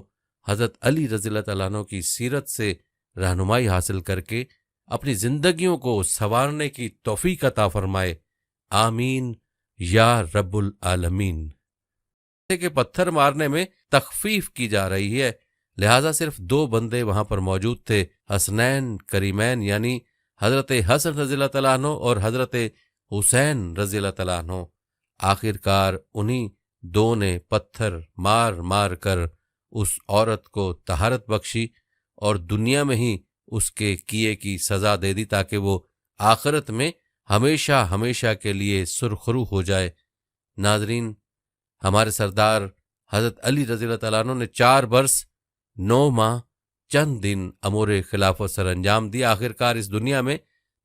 حضرت علی رضی اللہ تعالیٰ عنہ کی سیرت سے رہنمائی حاصل کر کے اپنی زندگیوں کو سنوارنے کی توفیق عطا فرمائے، آمین یا رب العالمین۔ کہ پتھر مارنے میں تخفیف کی جا رہی ہے، لہٰذا صرف 2 بندے وہاں پر موجود تھے، حسنین کریمین، یعنی حضرت حسن رضی اللہ تعالیٰ عنہ اور حضرت حسین رضی اللہ تعالیٰ عنہ۔ آخر کار انہی 2 نے پتھر مار مار کر اس عورت کو طہارت بخشی اور دنیا میں ہی اس کے کیے کی سزا دے دی تاکہ وہ آخرت میں ہمیشہ ہمیشہ کے لیے سرخرو ہو جائے۔ ناظرین، ہمارے سردار حضرت علی رضی اللہ تعالیٰ عنہ نے 4 برس 9 ماہ چند دن امور خلافت سر انجام دیا۔ آخر کار اس دنیا میں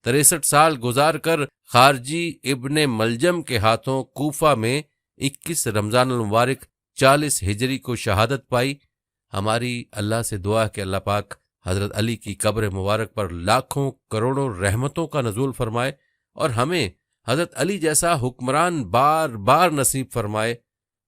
63 سال گزار کر خارجی ابن ملجم کے ہاتھوں کوفہ میں 21 رمضان المبارک 40 ہجری کو شہادت پائی۔ ہماری اللہ سے دعا کہ اللہ پاک حضرت علی کی قبر مبارک پر لاکھوں کروڑوں رحمتوں کا نزول فرمائے اور ہمیں حضرت علی جیسا حکمران بار بار نصیب فرمائے۔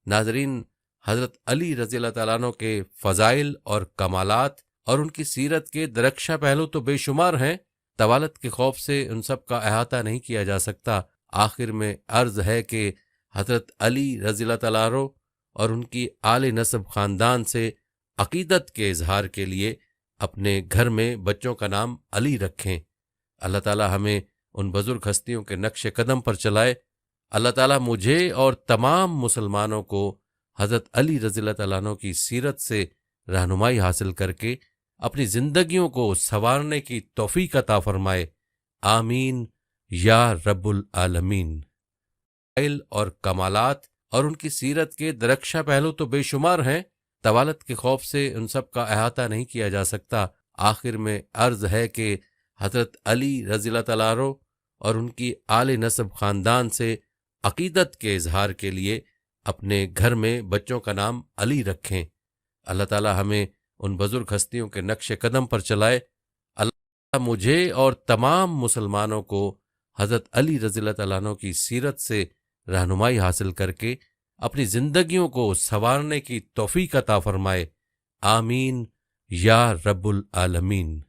ناظرین، حضرت علی رضی اللہ تعالیٰ عنہ کے فضائل اور کمالات اور ان کی سیرت کے درخشاں پہلو تو بے شمار ہیں، طوالت کے خوف سے ان سب کا احاطہ نہیں کیا جا سکتا۔ آخر میں عرض ہے کہ حضرت علی رضی اللہ تعالیٰ عنہ اور ان کی آل نسب خاندان سے عقیدت کے اظہار کے لیے اپنے گھر میں بچوں کا نام علی رکھیں۔ اللہ تعالیٰ ہمیں ان بزرگ ہستیوں کے نقش قدم پر چلائے۔ اللہ تعالیٰ مجھے اور تمام مسلمانوں کو حضرت علی رضی اللہ تعالیٰ عنہ کی سیرت سے رہنمائی حاصل کر کے اپنی زندگیوں کو سنوارنے کی توفیق عطا فرمائے، آمین یا رب العالمین۔ فضائل اور کمالات اور ان کی سیرت کے درخشاں پہلو تو بے شمار ہیں، طوالت کے خوف سے ان سب کا احاطہ نہیں کیا جا سکتا۔ آخر میں عرض ہے کہ حضرت علی رضی اللہ تعالیٰ عنہ اور ان کی آل نسب خاندان سے عقیدت کے اظہار کے لیے اپنے گھر میں بچوں کا نام علی رکھیں۔ اللہ تعالیٰ ہمیں ان بزرگ ہستیوں کے نقش قدم پر چلائے۔ اللہ تعالیٰ مجھے اور تمام مسلمانوں کو حضرت علی رضی اللہ تعالیٰ عنہ کی سیرت سے رہنمائی حاصل کر کے اپنی زندگیوں کو سنوارنے کی توفیق عطا فرمائے، آمین یا رب العالمین۔